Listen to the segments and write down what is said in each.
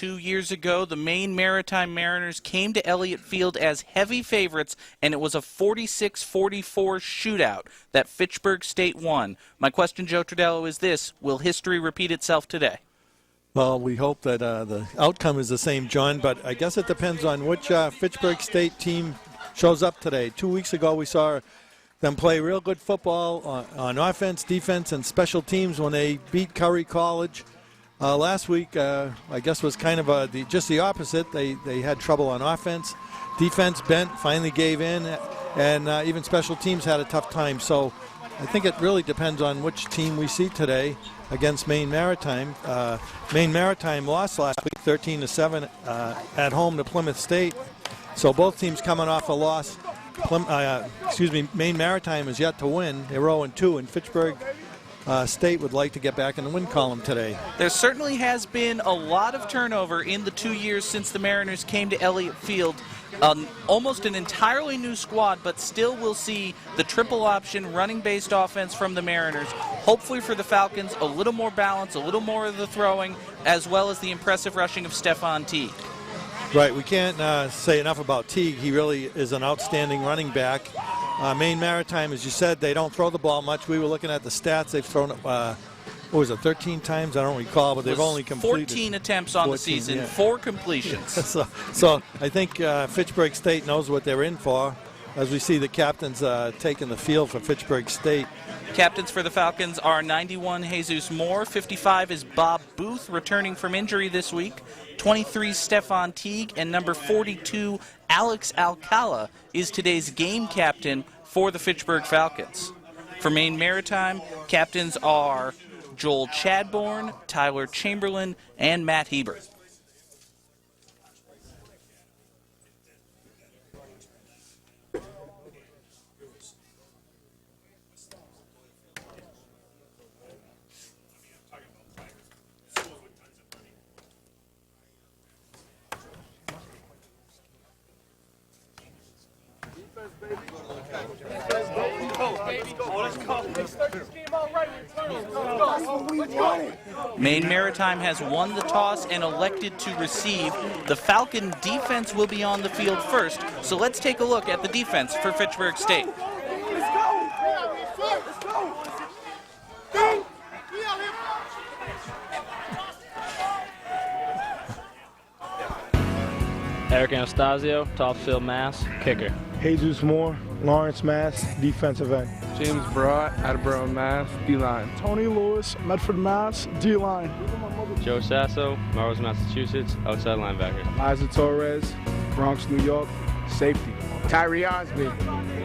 2 years ago, the Maine Maritime Mariners came to Elliott Field as heavy favorites, and it was a 46-44 shootout that Fitchburg State won. My question, Joe Tridello, is this: will history repeat itself today? Well, we hope that the outcome is the same, John, but I guess it depends on which Fitchburg State team shows up today. 2 weeks ago, we saw them play real good football on offense, defense, and special teams when they beat Curry College. Last week, I guess, was kind of just the opposite. They had trouble on offense. Defense bent, finally gave in, and even special teams had a tough time. So I think it really depends on which team we see today against Maine Maritime. Maine Maritime lost last week 13-7 at home to Plymouth State. So both teams coming off a loss. Maine Maritime is yet to win. They're 0-2, and Fitchburg State would like to get back in the win column today. There certainly has been a lot of turnover in the 2 years since the Mariners came to Elliott Field. Almost an entirely new squad, but still we'll see the triple option running-based offense from the Mariners. Hopefully for the Falcons, a little more balance, a little more of the throwing, as well as the impressive rushing of Stephon Teague. Right, we can't say enough about Teague. He really is an outstanding running back. Maine Maritime, as you said, they don't throw the ball much. We were looking at the stats. They've thrown, 13 times? I don't recall, but they've only completed 14 attempts on the season, yeah. 4 completions. So I think Fitchburg State knows what they're in for, as we see the captains taking the field for Fitchburg State. Captains for the Falcons are 91 Jesus Moore, 55 is Bob Booth, returning from injury this week, 23 Stephon Teague, and number 42 Alex Alcala is today's game captain for the Fitchburg Falcons. For Maine Maritime, captains are Joel Chadbourne, Tyler Chamberlain, and Matt Hebert. Maine Maritime has won the toss and elected to receive. The Falcon defense will be on the field first, so let's take a look at the defense for Fitchburg State. Eric Anastasio, Topsfield, Mass, kicker. Jesus Moore, Lawrence, Mass, defensive end. James Brought, Attleboro, Mass, D-line. Tony Lewis, Medford, Mass, D-line. Joe Sasso, Melrose, Massachusetts, outside linebacker. Isaac Torres, Bronx, New York, safety. Tyree Osby,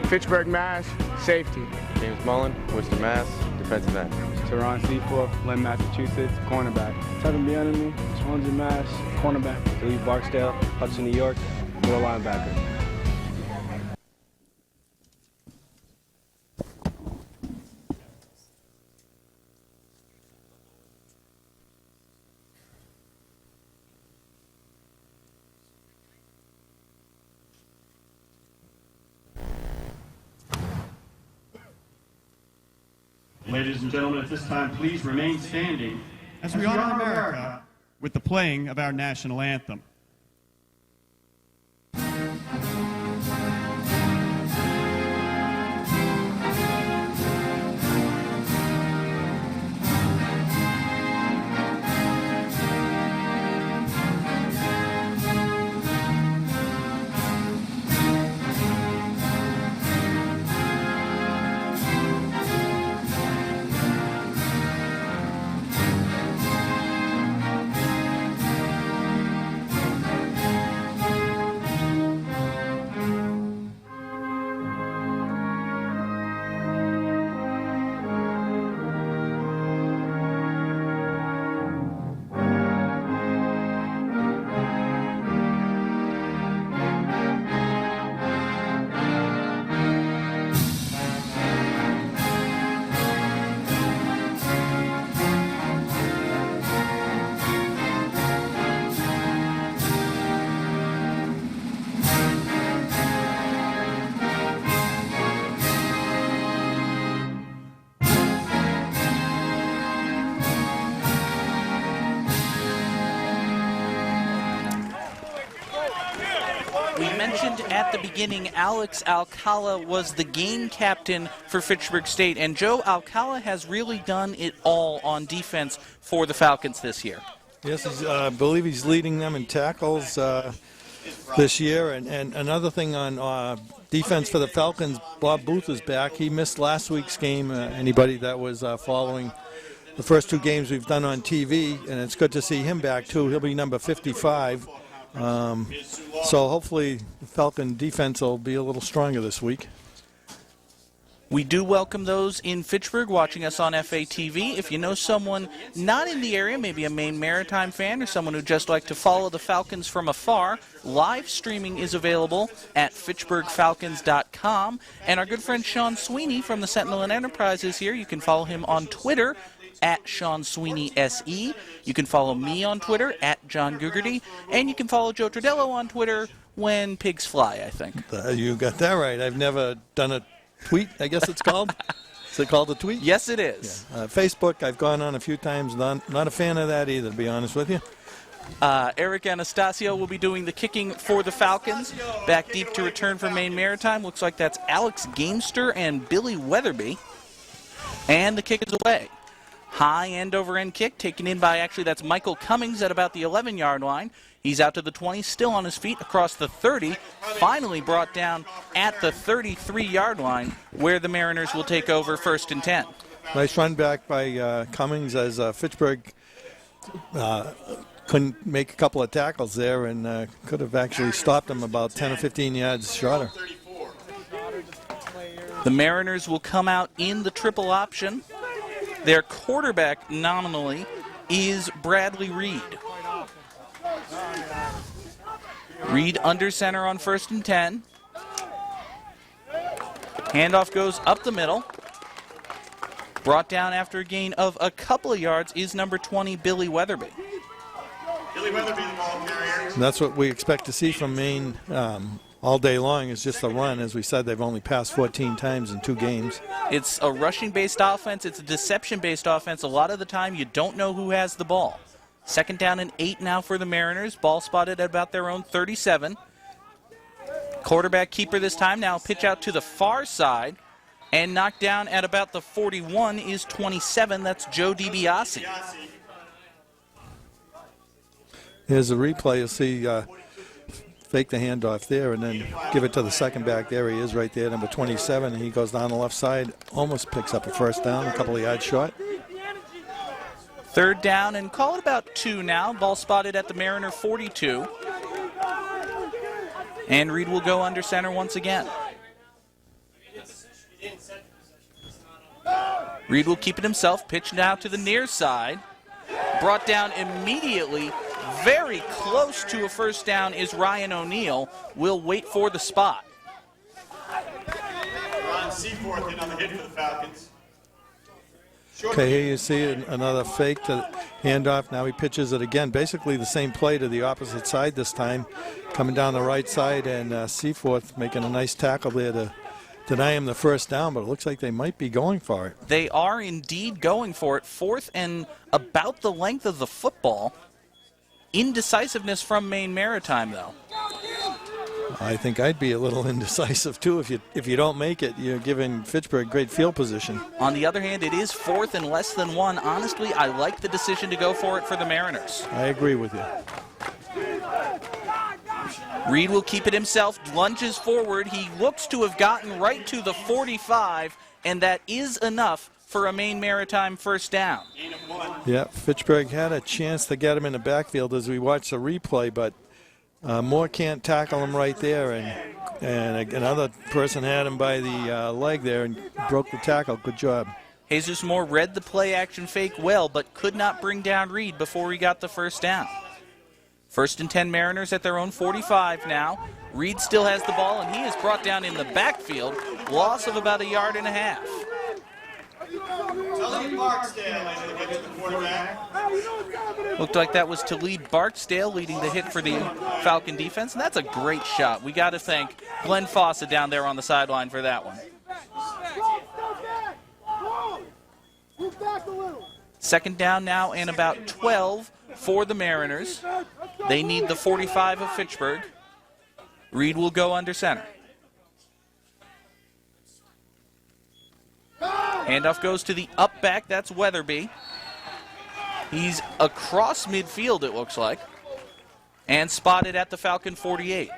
Fitchburg, Mass, safety. James Mullen, Worcester, Mass, defensive end. Teron Seaforth, Lynn, Massachusetts, cornerback. Tevin Bienemy, Swansea, Mass, cornerback. Lee Barksdale, Hudson, New York, middle linebacker. Ladies and gentlemen, at this time, please remain standing as we honor America with the playing of our national anthem. We mentioned at the beginning Alex Alcala was the game captain for Fitchburg State, and Joe Alcala has really done it all on defense for the Falcons this year. Yes, I believe he's leading them in tackles this year. And another thing on defense for the Falcons, Bob Booth is back. He missed last week's game. Anybody that was following the first two games we've done on TV, and it's good to see him back too. He'll be number 55. So hopefully the Falcon defense will be a little stronger this week. We do welcome those in Fitchburg watching us on FATV. If you know someone not in the area, maybe a Maine Maritime fan or someone who'd just like to follow the Falcons from afar, live streaming is available at FitchburgFalcons.com. And our good friend Sean Sweeney from the Sentinel and Enterprise is here. You can follow him on Twitter at Sean Sweeney SE. You can follow me on Twitter at John Gugerty. And you can follow Joe Tredello on Twitter when pigs fly, I think. You got that right. I've never done a tweet, I guess it's called. Is it called a tweet? Yes, it is. Yeah. Facebook, I've gone on a few times. Not a fan of that either, to be honest with you. Eric Anastasio will be doing the kicking for the Falcons. Back deep to return for Maine Maritime. Looks like that's Alex Gamester and Billy Weatherby. And the kick is away. High end-over-end kick taken in by, actually, that's Michael Cummings at about the 11-yard line. He's out to the 20, still on his feet, across the 30, finally brought down at the 33-yard line, where the Mariners will take over 1st and 10. Nice run back by Cummings as Fitchburg couldn't make a couple of tackles there and could have actually stopped him about 10 or 15 yards shorter. The Mariners will come out in the triple option. Their quarterback nominally is Bradley Reed. Reed under center on 1st and 10. Handoff goes up the middle. Brought down after a gain of a couple of yards is number 20, Billy Weatherby. Billy Weatherby, the ball carrier. And that's what we expect to see from Maine all day long, is just a run. As we said, they've only passed 14 times in 2 games. It's a rushing-based offense. It's a deception-based offense. A lot of the time, you don't know who has the ball. 2nd down and 8 now for the Mariners. Ball spotted at about their own 37. Quarterback keeper this time. Now pitch out to the far side. And knocked down at about the 41 is 27. That's Joe DiBiase. Here's a replay. You'll see fake the handoff there and then give it to the second back. There he is right there, number 27. And he goes down the left side, almost picks up a 1st down, a couple of yards short. 3rd down and call it about 2 now. Ball spotted at the Mariner 42. And Reed will go under center once again. Reed will keep it himself. Pitch now to the near side. Brought down immediately. Very close to a 1st down is Ryan O'Neal. Will wait for the spot. Ron Seaforth in on the hit for the Falcons. Okay, here you see another fake to handoff. Now he pitches it again. Basically the same play to the opposite side this time. Coming down the right side, and Seaforth making a nice tackle there to deny him the 1st down, but it looks like they might be going for it. They are indeed going for it. 4th and about the length of the football. Indecisiveness from Maine Maritime, though. I think I'd be a little indecisive, too. If you don't make it, you're giving Fitchburg great field position. On the other hand, it is 4th and less than 1. Honestly, I like the decision to go for it for the Mariners. I agree with you. Reed will keep it himself, lunges forward. He looks to have gotten right to the 45, and that is enough for a Maine Maritime 1st down. Yeah, Fitchburg had a chance to get him in the backfield as we watched the replay, but Moore can't tackle him right there, and another person had him by the leg there and broke the tackle. Good job. Jesus Moore read the play-action fake well, but could not bring down Reed before he got the 1st down. 1st and 10 Mariners at their own 45 now. Reed still has the ball, and he is brought down in the backfield. Loss of about 1.5 yards. Tully Barksdale is the hit for the quarterback. Looked like that was Talib Barksdale leading the hit for the Falcon defense, and that's a great shot. We got to thank Glenn Fawcett down there on the sideline for that one. 2nd down now and about 12 for the Mariners. They need the 45 of Fitchburg. Reed will go under center. Handoff goes to the up back. That's Weatherby. He's across midfield, it looks like, and spotted at the Falcon 48.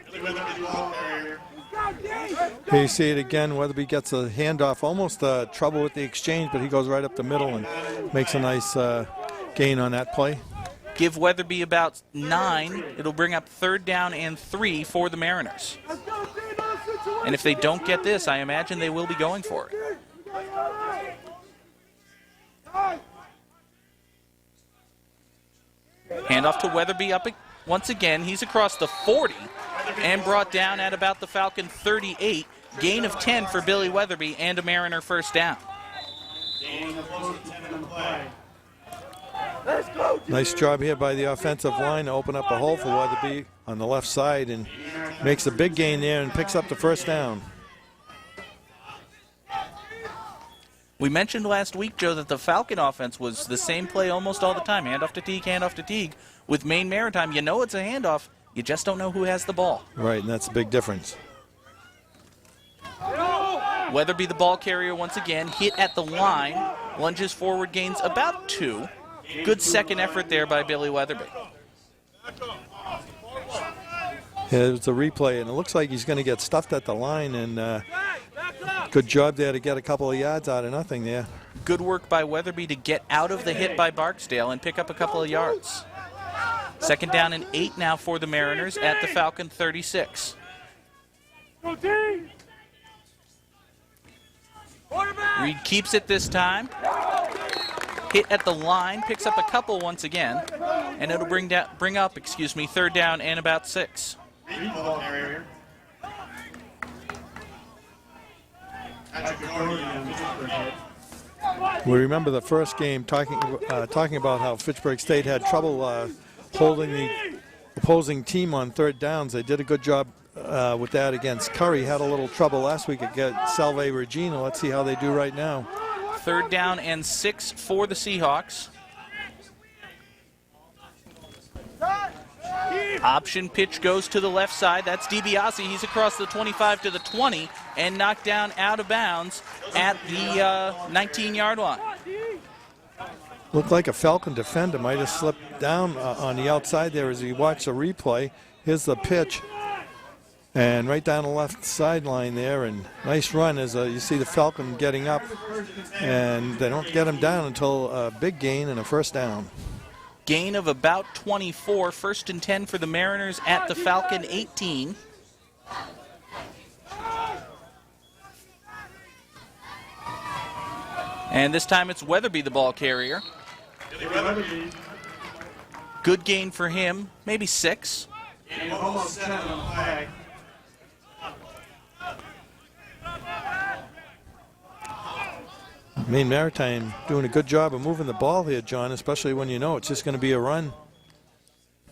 Here you see it again. Weatherby gets a handoff, almost trouble with the exchange, but he goes right up the middle and makes a nice gain on that play. Give Weatherby about 9. It'll bring up 3rd down and 3 for the Mariners. And if they don't get this, I imagine they will be going for it. Handoff to Weatherby up once again. He's across the 40 and brought down at about the Falcon 38. Gain of 10 for Billy Weatherby and a Mariner first down. Nice job here by the offensive line to open up a hole for Weatherby on the left side and makes a big gain there and picks up the first down. We mentioned last week, Joe, that the Falcon offense was the same play almost all the time. Handoff to Teague, handoff to Teague. With Maine Maritime, you know it's a handoff. You just don't know who has the ball. Right, and that's a big difference. Weatherby, the ball carrier once again, hit at the line. Lunges forward, gains about 2. Good second effort there by Billy Weatherby. It's a replay, and it looks like he's going to get stuffed at the line, and good job there to get a couple of yards out of nothing there. Good work by Weatherby to get out of the hit by Barksdale and pick up a couple of yards. 2nd down and 8 now for the Mariners at the Falcon 36. Reed keeps it this time. Hit at the line, picks up a couple once again, and it'll bring up 3rd down and about 6. We remember the first game talking about how Fitchburg State had trouble holding the opposing team on 3rd downs. They did a good job with that against Curry. Had a little trouble last week against Salve Regina. Let's see how they do right now. 3rd down and 6 for the Seahawks. Option pitch goes to the left side. That's DiBiase. He's across the 25 to the 20 and knocked down out of bounds at the 19-yard line. Looked like a Falcon defender might have slipped down on the outside there as he watched the replay. Here's the pitch. And right down the left sideline there, and nice run as you see the Falcon getting up, and they don't get him down until a big gain and a first down. Gain of about 24, 1st and 10 for the Mariners at the Falcon 18. And this time it's Weatherby, the ball carrier. Good gain for him, maybe 6. Maine Maritime doing a good job of moving the ball here, John, especially when you know it's just going to be a run.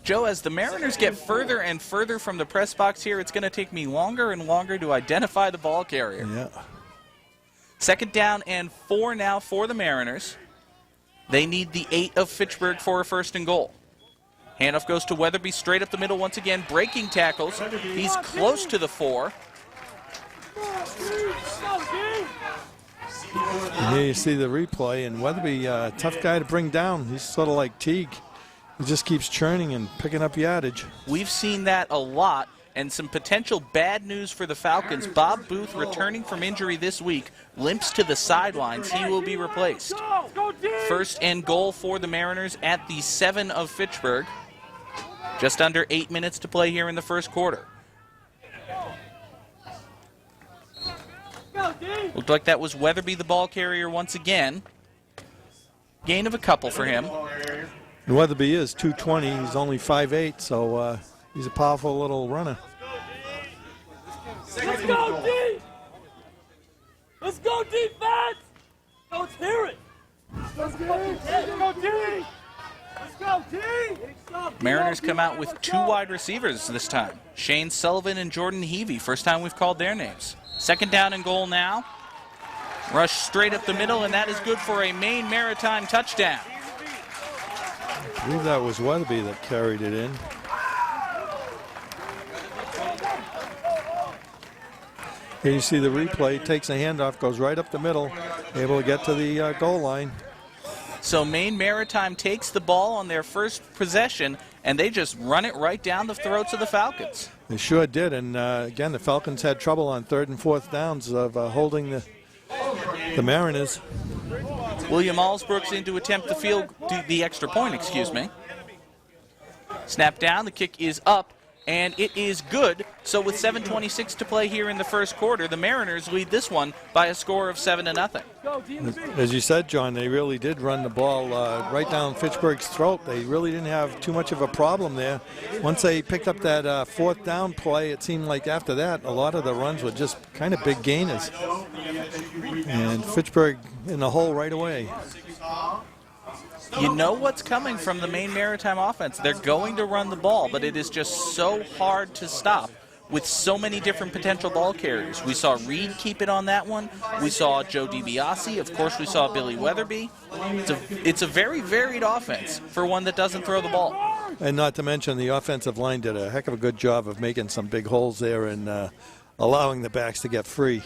Joe, as the Mariners get further and further from the press box here, it's going to take me longer and longer to identify the ball carrier. Yeah. 2nd down and 4 now for the Mariners. They need the 8 of Fitchburg for a 1st and goal. Handoff goes to Weatherby straight up the middle once again. Breaking tackles. He's close to the 4. And here you see the replay, and Weatherby, tough guy to bring down. He's sort of like Teague. He just keeps churning and picking up yardage. We've seen that a lot, and some potential bad news for the Falcons. Bob Booth, returning from injury this week, limps to the sidelines. He will be replaced. 1st and goal for the Mariners at the 7 of Fitchburg. Just under 8 minutes to play here in the 1st quarter. Looked like that was Weatherby, the ball carrier, once again. Gain of a couple for him. And Weatherby is 220. He's only 5'8", so he's a powerful little runner. Let's go, D! Let's go, defense! Let's hear it! Let's go, D! Let's go, D! Mariners come out with 2 wide receivers this time. Shane Sullivan and Jordan Heavey. First time we've called their names. 2nd down and goal now. Rush straight up the middle, and that is good for a Maine Maritime touchdown. I believe that was Weatherby that carried it in. Here you see the replay, takes a handoff, goes right up the middle, able to get to the goal line. So Maine Maritime takes the ball on their first possession, and they just run it right down the throats of the Falcons. They sure did, and again, the Falcons had trouble on 3rd and 4th downs of holding the Mariners. William Allsbrooks in to attempt the extra point, excuse me. Snap down, the kick is up, and it is good. So with 7:26 to play here in the first quarter, the Mariners lead this one by a score of 7-0. As you said, John, they really did run the ball right down Fitchburg's throat. They really didn't have too much of a problem there. Once they picked up that 4th down play, it seemed like after that, a lot of the runs were just kind of big gainers. And Fitchburg in the hole right away. You know what's coming from the Maine Maritime offense. They're going to run the ball, but it is just so hard to stop with so many different potential ball carriers. We saw Reed keep it on that one. We saw Joe DiBiase. Of course, we saw Billy Weatherby. It's a very varied offense for one that doesn't throw the ball. And not to mention the offensive line did a heck of a good job of making some big holes there and allowing the backs to get free.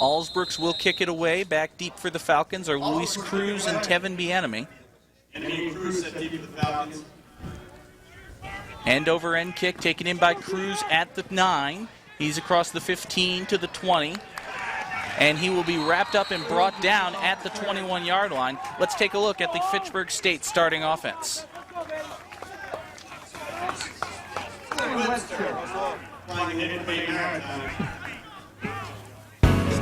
Allsbrooks will kick it away. Back deep for the Falcons are Luis Cruz and Tevin Bienemy. Cruz set deep for the Falcons. End over end kick taken in by Cruz at the 9. He's across the 15 to the 20. And he will be wrapped up and brought down at the 21-yard line. Let's take a look at the Fitchburg State starting offense.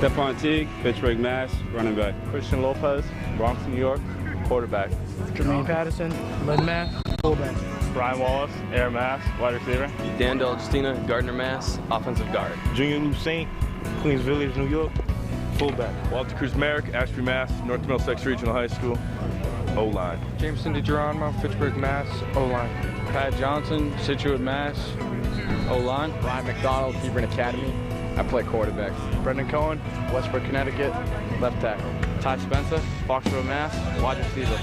Stephon Teague, Fitchburg, Mass, running back. Christian Lopez, Bronx, New York, quarterback. Jermaine Patterson, Lynn Mass, fullback. Brian Wallace, Air Mass, wide receiver. Dan Justina, Gardner, Mass, offensive guard. Junior New Saint, Queens Village, New York, fullback. Walter Cruz Merrick, Ashby, Mass, North Middlesex Regional High School, O-line. Jameson DeGeronimo, Fitchburg, Mass, O-line. Pat Johnson, Situate, Mass, O-line. Ryan McDonald, Hebron Academy. I play quarterback. Brendan Cohen, Westbrook, Connecticut, left tackle. Ty Spencer, Foxborough, Mass, wide receiver.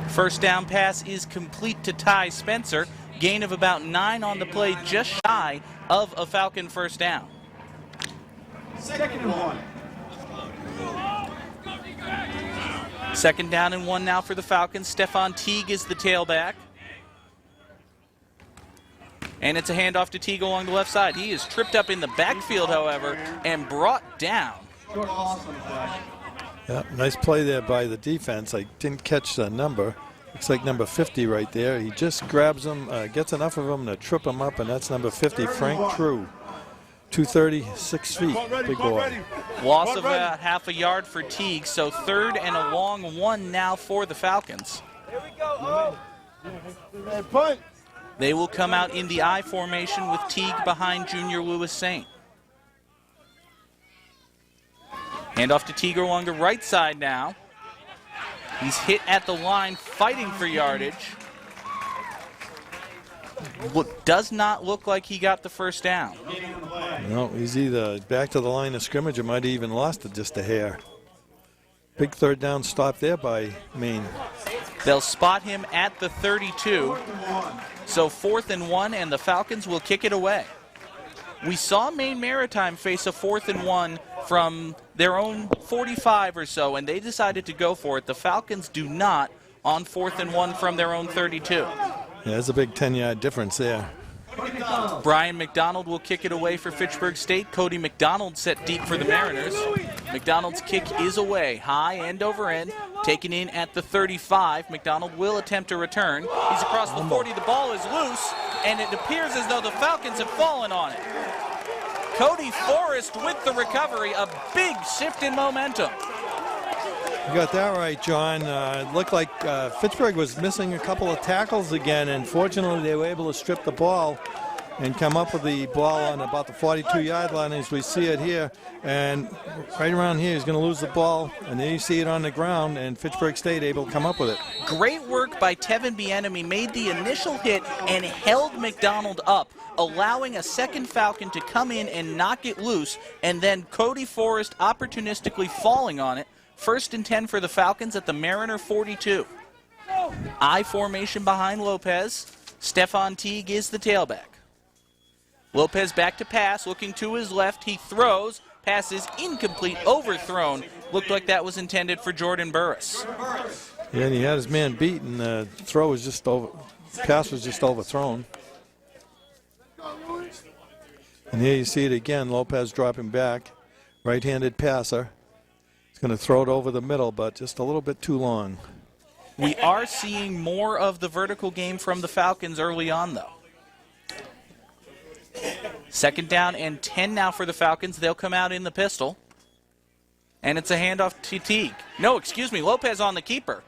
First down pass is complete to Ty Spencer. Gain of about 9 on the play, just shy of a Falcon first down. 2nd and 1. 2nd down and 1 now for the Falcons. Stephon Teague is the tailback. And it's a handoff to Teague along the left side. He is tripped up in the backfield, however, and brought down. Yeah, nice play there by the defense. I didn't catch the number. Looks like number 50 right there. He just grabs him, gets enough of him to trip him up, and that's number 50, Frank True. 230, 6 feet, big boy. Loss of about half a yard for Teague, so 3rd and a long 1 now for the Falcons. Here we go. Punt. They will come out in the I formation with Teague behind junior Lewis Saint. Handoff to Teague along the right side now. He's hit at the line, fighting for yardage. Does not look like he got the first down. No, he's either back to the line of scrimmage or might have even lost it just a hair. Big 3rd down stop there by Maine. They'll spot him at the 32. So 4th and 1, and the Falcons will kick it away. We saw Maine Maritime face a 4th and 1 from their own 45 or so, and they decided to go for it. The Falcons do not on 4th and 1 from their own 32. Yeah, there's a big 10-yard difference there. Brian McDonald will kick it away for Fitchburg State. Cody McDonald set deep for the Mariners. McDonald's kick is away, high end over end, taken in at the 35. McDonald will attempt a return. He's across the 40. The ball is loose, and it appears as though the Falcons have fallen on it. Cody Forrest with the recovery, a big shift in momentum. You got that right, John. It looked like Fitchburg was missing a couple of tackles again, and fortunately they were able to strip the ball and come up with the ball on about the 42-yard line as we see it here. And right around here, he's going to lose the ball, and then you see it on the ground, and Fitchburg State able to come up with it. Great work by Tevin Bienemy, made the initial hit and held McDonald up, allowing a second Falcon to come in and knock it loose, and then Cody Forrest opportunistically falling on it. 1st and 10 for the Falcons at the Mariner 42. I formation behind Lopez. Stephon Teague is the tailback. Lopez back to pass, looking to his left. He throws. Pass is incomplete, overthrown. Looked like that was intended for Jordan Burris. Yeah, and he had his man beat, and the throw was just pass was just overthrown. And here you see it again, Lopez dropping back. Right-handed passer. He's going to throw it over the middle, but just a little bit too long. We are seeing more of the vertical game from the Falcons early on, though. 2nd down and 10 now for the Falcons. They'll come out in the pistol. And it's a handoff to Teague. No, excuse me, Lopez on the keeper.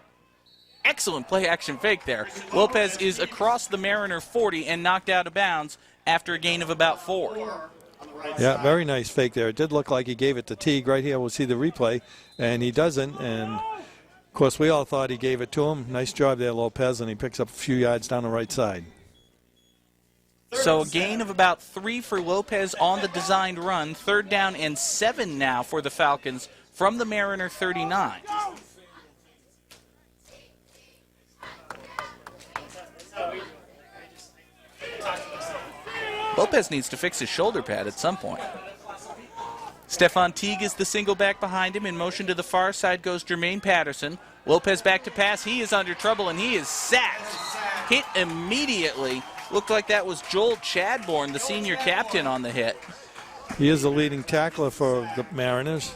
Excellent play-action fake there. Lopez is across the Mariner 40 and knocked out of bounds after a gain of about 4. Yeah, very nice fake there. It did look like he gave it to Teague. Right here we'll see the replay, and he doesn't. And, of course, we all thought he gave it to him. Nice job there, Lopez, and he picks up a few yards down the right side. So a gain of about 3 for Lopez on the designed run. 3rd down and 7 now for the Falcons from the Mariner 39. Lopez needs to fix his shoulder pad at some point. Stephon Teague is the single back behind him. In motion to the far side goes Jermaine Patterson. Lopez back to pass. He is under trouble, and he is sacked. Hit immediately. Looked like that was Joel Chadbourne, the senior captain, on the hit. He is the leading tackler for the Mariners.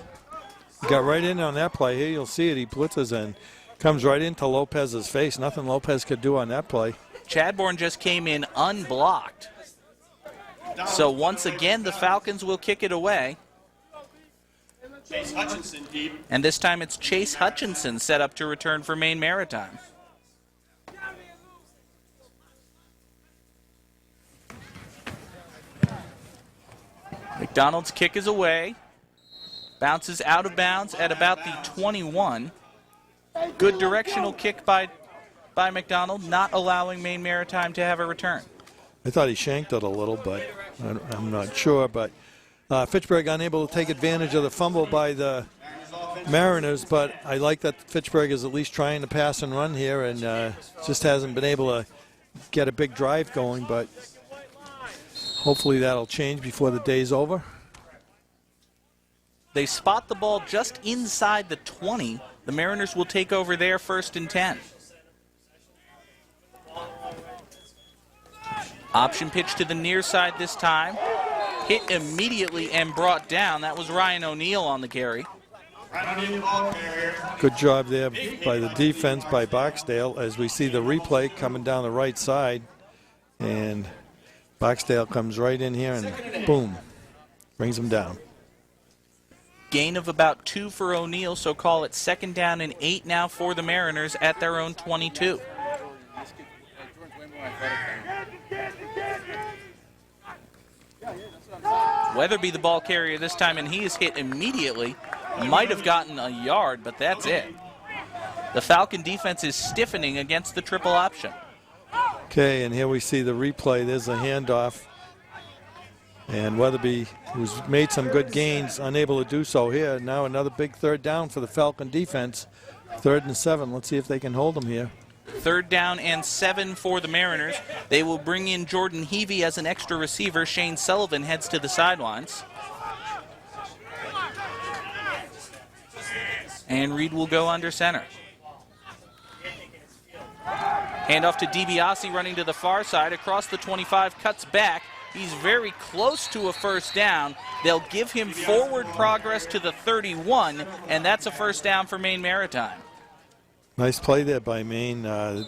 He got right in on that play. Here you'll see it. He blitzes and comes right into Lopez's face. Nothing Lopez could do on that play. Chadbourne just came in unblocked. So once again, the Falcons will kick it away. Chase Hutchinson deep. And this time it's Chase Hutchinson set up to return for Maine Maritime. McDonald's kick is away. Bounces out of bounds at about the 21. Good directional kick by McDonald, not allowing Maine Maritime to have a return. I thought he shanked it a little, but I'm not sure. But Fitchburg unable to take advantage of the fumble by the Mariners, but I like that Fitchburg is at least trying to pass and run here, and just hasn't been able to get a big drive going, but hopefully that'll change before the day's over. They spot the ball just inside the 20. The Mariners will take over there 1st and 10. Option pitch to the near side this time. Hit immediately and brought down. That was Ryan O'Neal on the carry. Good job there by the defense by Boxdale as we see the replay coming down the right side. And Boxdale comes right in here and boom, brings him down. Gain of about 2 for O'Neal, so call it 2nd down and 8 now for the Mariners at their own 22. Weatherby the ball carrier this time, and he is hit immediately. Might have gotten a yard, but that's it. The Falcon defense is stiffening against the triple option. Okay, and here we see the replay. There's a handoff. And Weatherby, who's made some good gains, unable to do so here. Now another big 3rd down for the Falcon defense. 3rd and 7. Let's see if they can hold them here. 3rd down and 7 for the Mariners. They will bring in Jordan Heavey as an extra receiver. Shane Sullivan heads to the sidelines. And Reed will go under center. Handoff to DiBiase running to the far side. Across the 25, cuts back. He's very close to a 1st down. They'll give him forward progress to the 31, and that's a 1st down for Maine Maritime. Nice play there by Maine.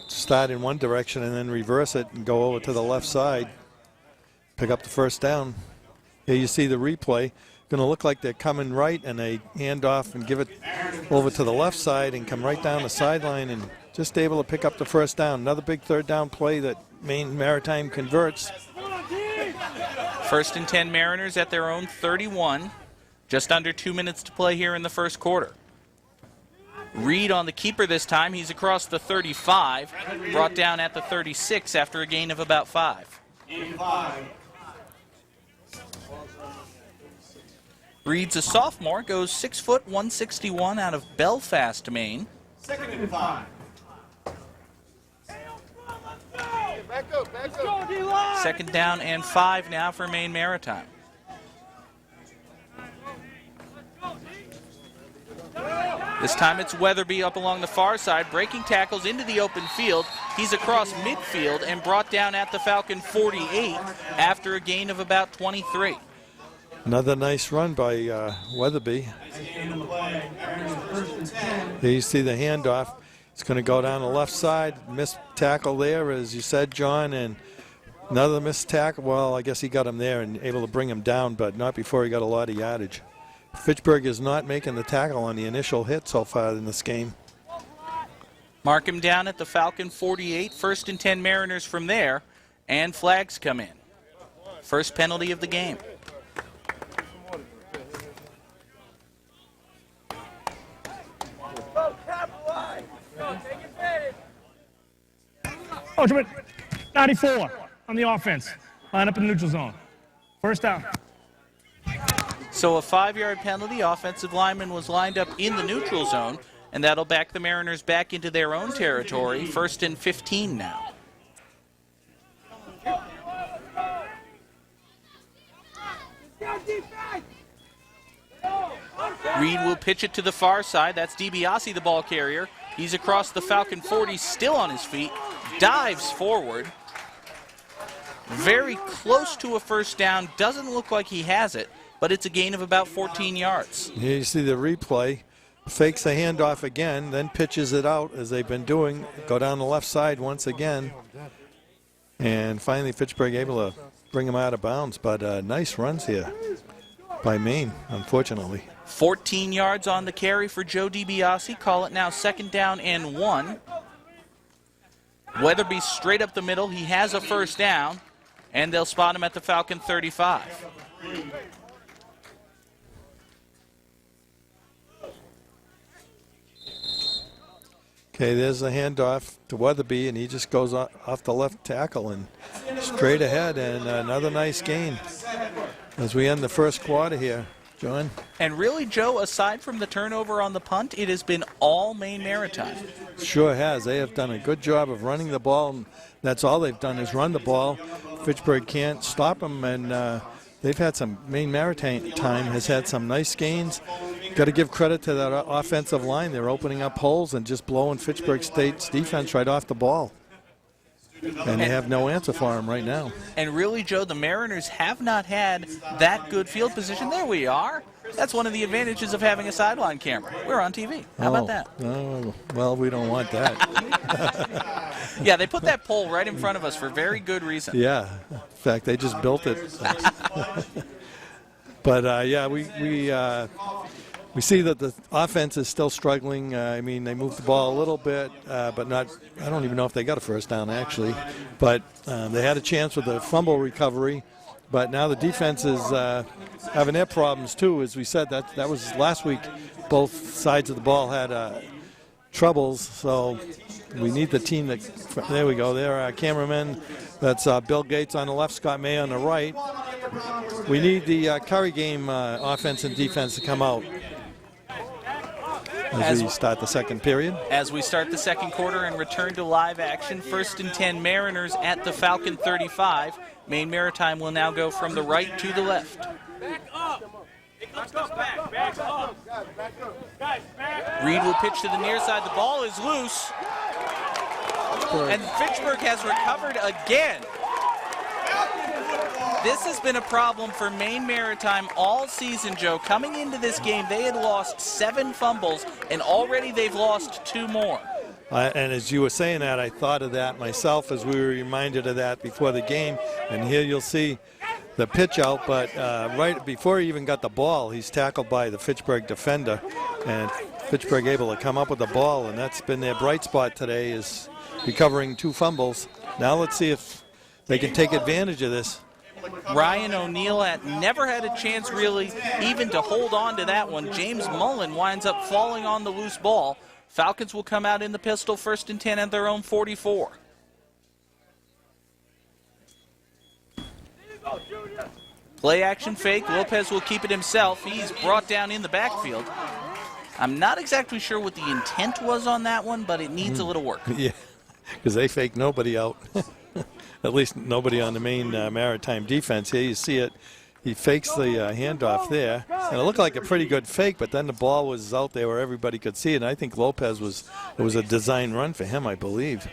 Start in one direction and then reverse it and go over to the left side. Pick up the 1st down. Here you see the replay. Going to look like they're coming right, and they hand off and give it over to the left side and come right down the sideline and just able to pick up the 1st down. Another big 3rd down play that Maine Maritime converts. 1st and 10 Mariners at their own 31. Just under 2 minutes to play here in the 1st quarter. Reed on the keeper this time. He's across the 35. Brought down at the 36 after a gain of about 5. Reed's a sophomore, goes 6 foot 161 out of Belfast, Maine. 2nd and 5. Back up, back Second down and 5 now for Maine Maritime. This time it's Weatherby up along the far side, breaking tackles into the open field. He's across midfield and brought down at the Falcon 48 after a gain of about 23. Another nice run by Weatherby. Here you see the handoff. It's going to go down the left side. Missed tackle there, as you said, John, and another missed tackle. Well, I guess he got him there and able to bring him down, but not before he got a lot of yardage. Fitchburg is not making the tackle on the initial hit so far in this game. Mark him down at the Falcon 48. First and 10 Mariners from there, and flags come in. First penalty of the game. Oh, 94 on the offense. Line up in the neutral zone. First down. So a 5-yard penalty. Offensive lineman was lined up in the neutral zone, and that'll back the Mariners back into their own territory. First and 15 now. Reed will pitch it to the far side. That's DiBiase, the ball carrier. He's across the Falcon 40, still on his feet. Dives forward. Very close to a first down. Doesn't look like he has it, but it's a gain of about 14 yards. Here you see the replay. Fakes a handoff again, then pitches it out as they've been doing. Go down the left side once again. And finally Fitchburg able to bring him out of bounds. But nice runs here by Maine, unfortunately. 14 yards on the carry for Joe DiBiase. Call it now second down and 1. Weatherby straight up the middle. He has a first down, and they'll spot him at the Falcon 35. Okay, there's a handoff to Weatherby, and he just goes off the left tackle and straight ahead, and another nice gain as we end the first quarter here. John? And really, Joe, aside from the turnover on the punt, it has been all Maine Maritime. Sure has. They have done a good job of running the ball, and that's all they've done is run the ball. Fitchburg can't stop them, and they've had some, Maine Maritime has had some nice gains. Got to give credit to that offensive line. They're opening up holes and just blowing Fitchburg State's defense right off the ball. And they have no answer for him right now. And really, Joe, the Mariners have not had that good field position. There we are. That's one of the advantages of having a sideline camera. We're on TV. How about that? Oh, well, we don't want that. Yeah, they put that pole right in front of us for very good reason. Yeah. In fact, they just built it. But, yeah, we see that the offense is still struggling. I mean, they moved the ball a little bit, but not. I don't even know if they got a first down, actually. But they had a chance with the fumble recovery. But now the defense is having their problems, too. As we said, that was last week. Both sides of the ball had troubles. So we need the team that. There we go. There are cameramen. That's Bill Gates on the left, Scott May on the right. We need the Curry game offense and defense to come out. As we start the second period. As we start the second quarter and return to live action, first and 10 Mariners at the Falcon 35. Maine Maritime will now go from the right to the left. Reed will pitch to the near side. The ball is loose. And Fitchburg has recovered again. This has been a problem for Maine Maritime all season, Joe. Coming into this game, they had lost 7 fumbles, and already they've lost 2 more. And as you were saying that, I thought of that myself as we were reminded of that before the game. And here you'll see the pitch out, but right before he even got the ball, he's tackled by the Fitchburg defender. And Fitchburg able to come up with the ball, and that's been their bright spot today, is recovering 2 fumbles. Now let's see if they can take advantage of this. Ryan O'Neill had never had a chance really even to hold on to that one. James Mullen winds up falling on the loose ball. Falcons will come out in the pistol, first and 10 at their own 44. Play action fake. Lopez will keep it himself. He's brought down in the backfield. I'm not exactly sure what the intent was on that one, but it needs a little work. Yeah, because they fake nobody out. at least nobody on the Maine Maritime defense. Here you see it. He fakes the handoff there, and it looked like a pretty good fake, but then the ball was out there where everybody could see it, and I think Lopez it was a design run for him, I believe.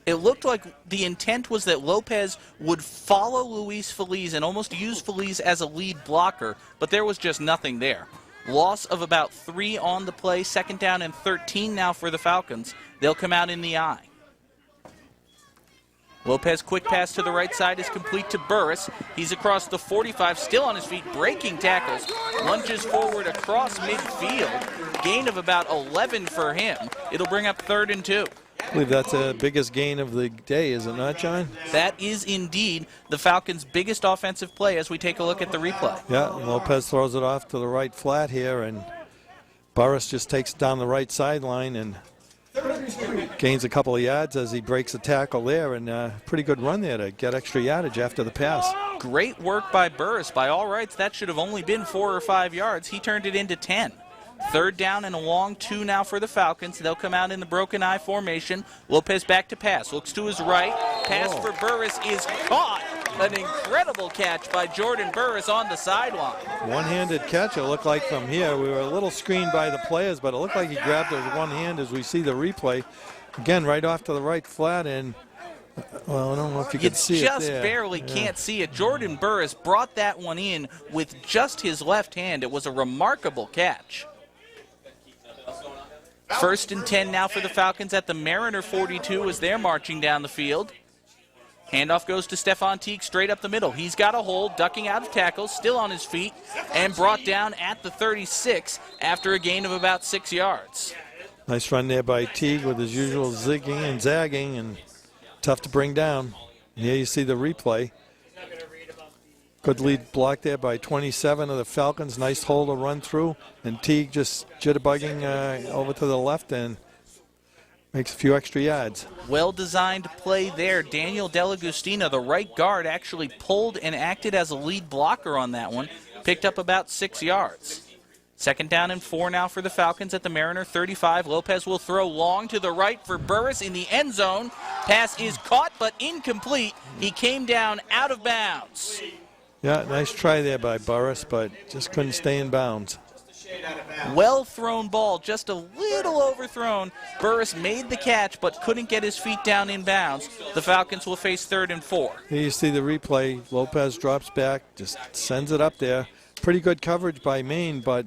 It looked like the intent was that Lopez would follow Luis Feliz and almost use Feliz as a lead blocker, but there was just nothing there. Loss of about 3 on the play, 2nd down and 13 now for the Falcons. They'll come out in the I. Lopez quick pass to the right side is complete to Burris. He's across the 45, still on his feet, breaking tackles. Lunges forward across midfield. Gain of about 11 for him. It'll bring up 3rd and 2. I believe that's the biggest gain of the day, is it not, John? That is indeed the Falcons' biggest offensive play as we take a look at the replay. Yeah, Lopez throws it off to the right flat here, and Burris just takes it down the right sideline and gains a couple of yards as he breaks a tackle there, and pretty good run there to get extra yardage after the pass. Great work by Burris. By all rights, that should have only been 4 or 5 yards. He turned it into 10. 3rd down and a long 2 now for the Falcons. They'll come out in the broken I formation. Lopez back to pass. Looks to his right. Pass for Burris is caught. An incredible catch by Jordan Burris on the sideline. One-handed catch, it looked like from here. We were a little screened by the players, but it looked like he grabbed it with one hand as we see the replay. Again, right off to the right flat, and well, I don't know if you can see it there. You just barely can't see it. Jordan Burris brought that one in with just his left hand. It was a remarkable catch. 1st and 10 now for the Falcons at the Mariner 42 as they're marching down the field. Handoff goes to Stephon Teague straight up the middle. He's got a hold, ducking out of tackles, still on his feet, and brought down at the 36 after a gain of about 6 yards. Nice run there by Teague with his usual zigging and zagging, and tough to bring down. And here you see the replay. Good lead block there by 27 of the Falcons. Nice hole to run through. And Teague just jitterbugging over to the left and makes a few extra yards. Well-designed play there. Daniel Delagustina, the right guard, actually pulled and acted as a lead blocker on that one. Picked up about 6 yards. 2nd down and 4 now for the Falcons at the Mariner 35. Lopez will throw long to the right for Burris in the end zone. Pass is caught but incomplete. He came down out of bounds. Yeah, nice try there by Burris, but just couldn't stay in bounds. Well thrown ball, just a little overthrown. Burris made the catch but couldn't get his feet down in bounds. The Falcons will face 3rd and 4. Here you see the replay. Lopez drops back, just sends it up there. Pretty good coverage by Maine, but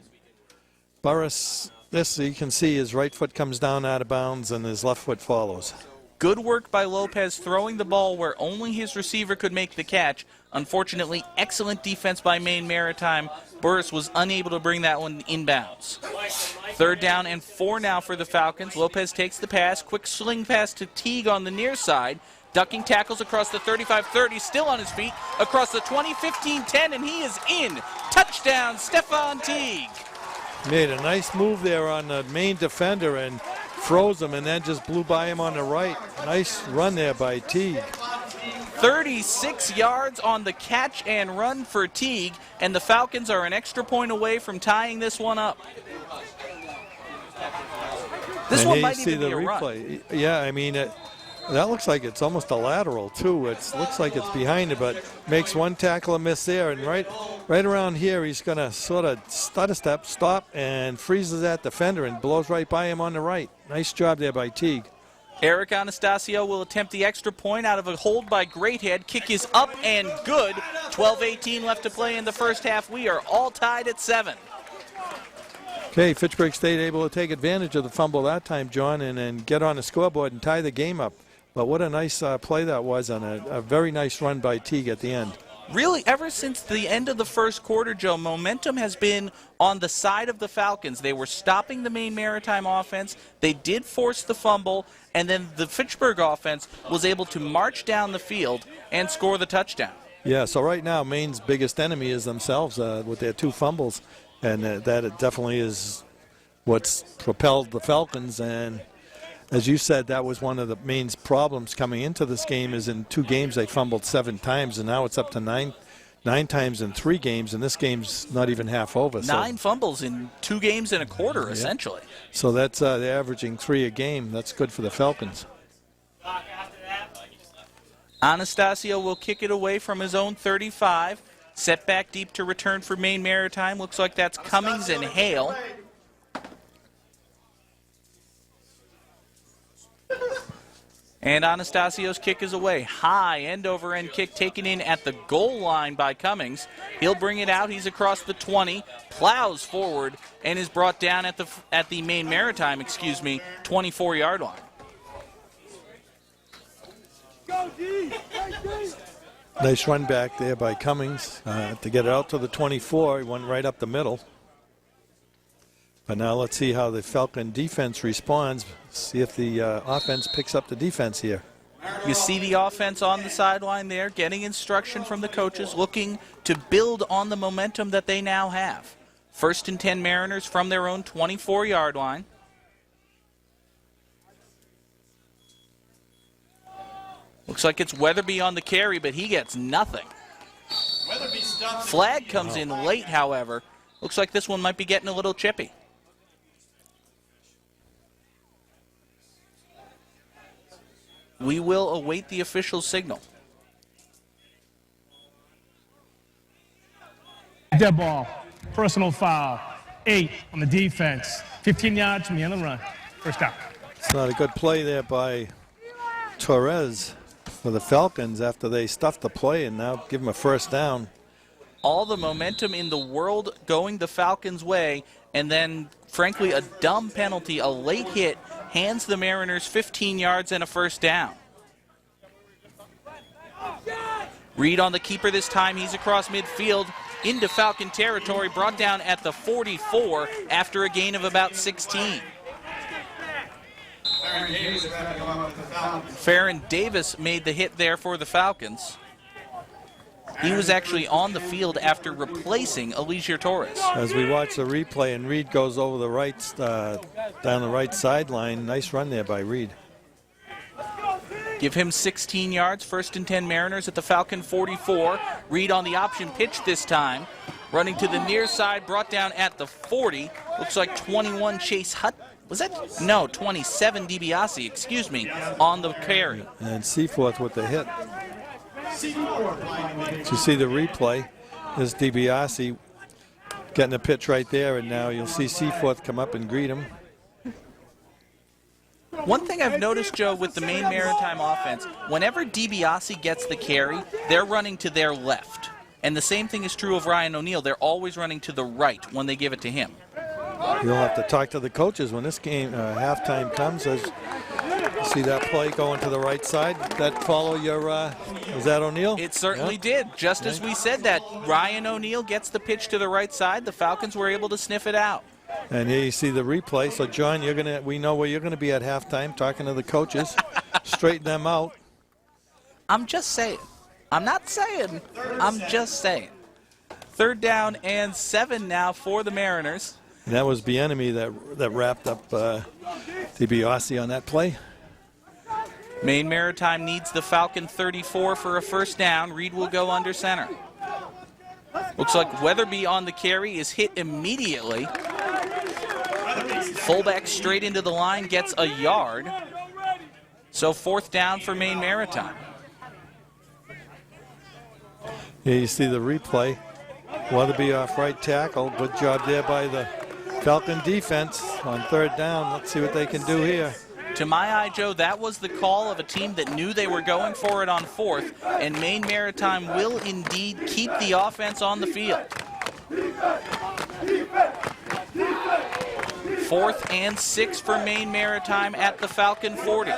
Burris, this you can see his right foot comes down out of bounds and his left foot follows. Good work by Lopez throwing the ball where only his receiver could make the catch. Unfortunately, excellent defense by Maine Maritime. Burris was unable to bring that one inbounds. 3rd down and 4 now for the Falcons. Lopez takes the pass. Quick sling pass to Teague on the near side. Ducking tackles across the 35-30, still on his feet. Across the 20-15-10, and he is in. Touchdown, Stephon Teague. Made a nice move there on the Maine defender and froze him and then just blew by him on the right. Nice run there by Teague. 36 yards on the catch and run for Teague, and the Falcons are an extra point away from tying this one up. This one might even be a run. Yeah, I mean, that looks like it's almost a lateral, too. It looks like it's behind it, but makes one tackle a miss there, and right around here, he's going to sort of stutter step, stop, and freezes that defender and blows right by him on the right. Nice job there by Teague. Eric Anastasio will attempt the extra point out of a hold by Greathead. Kick is up and good. 12:18 left to play in the first half. We are all tied at 7. Okay, Fitchburg State able to take advantage of the fumble that time, John, and get on the scoreboard and tie the game up. But what a nice play that was, on a very nice run by Teague at the end. Really, ever since the end of the first quarter, Joe, momentum has been on the side of the Falcons. They were stopping the Maine Maritime offense. They did force the fumble, and then the Fitchburg offense was able to march down the field and score the touchdown. Yeah, so right now Maine's biggest enemy is themselves with their 2 fumbles, and that definitely is what's propelled the Falcons. And as you said, that was one of the Maine's problems coming into this game, is in 2 games they fumbled 7 times, and now it's up to 9 times in 3 games, and this game's not even half over. 9 fumbles in 2 games and a quarter, essentially. So that's they're averaging 3 a game. That's good for the Falcons. Anastasio will kick it away from his own 35. Set back deep to return for Maine Maritime. Looks like that's Cummings and Hale. And Anastasio's kick is away. High end-over-end kick taken in at the goal line by Cummings. He'll bring it out. He's across the 20, plows forward, and is brought down at the Maine Maritime, 24-yard line. Nice run back there by Cummings to get it out to the 24. He went right up the middle. But now let's see how the Falcon defense responds. See if the offense picks up the defense here. You see the offense on the sideline there, getting instruction from the coaches, looking to build on the momentum that they now have. 1st and 10 Mariners from their own 24-yard line. Looks like it's Weatherby on the carry, but he gets nothing. Flag comes in late, however. Looks like this one might be getting a little chippy. We will await the official signal. Dead ball. Personal foul. 8 on the defense. 15 yards from the end of the run. First down. It's not a good play there by Torres for the Falcons after they stuffed the play and now give him a first down. All the momentum in the world going the Falcons' way, and then, frankly, a dumb penalty, a late hit, hands the Mariners 15 yards and a first down. Reed on the keeper this time. He's across midfield into Falcon territory, brought down at the 44 after a gain of about 16. Farron Davis made the hit there for the Falcons. He was actually on the field after replacing Alicia Torres. As we watch the replay, and Reed goes over the right, down the right sideline. Nice run there by Reed. Give him 16 yards, 1st and 10 Mariners at the Falcon 44. Reed on the option pitch this time. Running to the near side, brought down at the 40. Looks like 21 Chase Hutt. Was that? No, 27 DiBiase, on the carry. And Seaforth with the hit. You see the replay. There's DiBiase getting a pitch right there, and now you'll see Seaforth come up and greet him. One thing I've noticed, Joe, with the Maine Maritime offense, whenever DiBiase gets the carry, they're running to their left. And the same thing is true of Ryan O'Neal. They're always running to the right when they give it to him. You'll have to talk to the coaches when this game halftime comes. As you see that play going to the right side. That follow your, was that O'Neal? It certainly did. Just as we said that, Ryan O'Neal gets the pitch to the right side. The Falcons were able to sniff it out. And here you see the replay. So, John, we know where you're going to be at halftime, talking to the coaches, straighten them out. I'm just saying. I'm not saying. I'm just saying. 3rd down and 7 now for the Mariners. And that was Bieniemy that wrapped up DiBiase on that play. Maine Maritime needs the Falcon 34 for a first down. Reed will go under center. Looks like Weatherby on the carry is hit immediately. Fullback straight into the line, gets a yard. So 4th down for Maine Maritime. Yeah, you see the replay. Weatherby off right tackle. Good job there by the Falcon defense on 3rd down. Let's see what they can do here. To my eye, Joe, that was the call of a team that knew they were going for it on 4th, and Maine Maritime will indeed keep the offense on the field. 4th and 6 for Maine Maritime at the Falcon 40.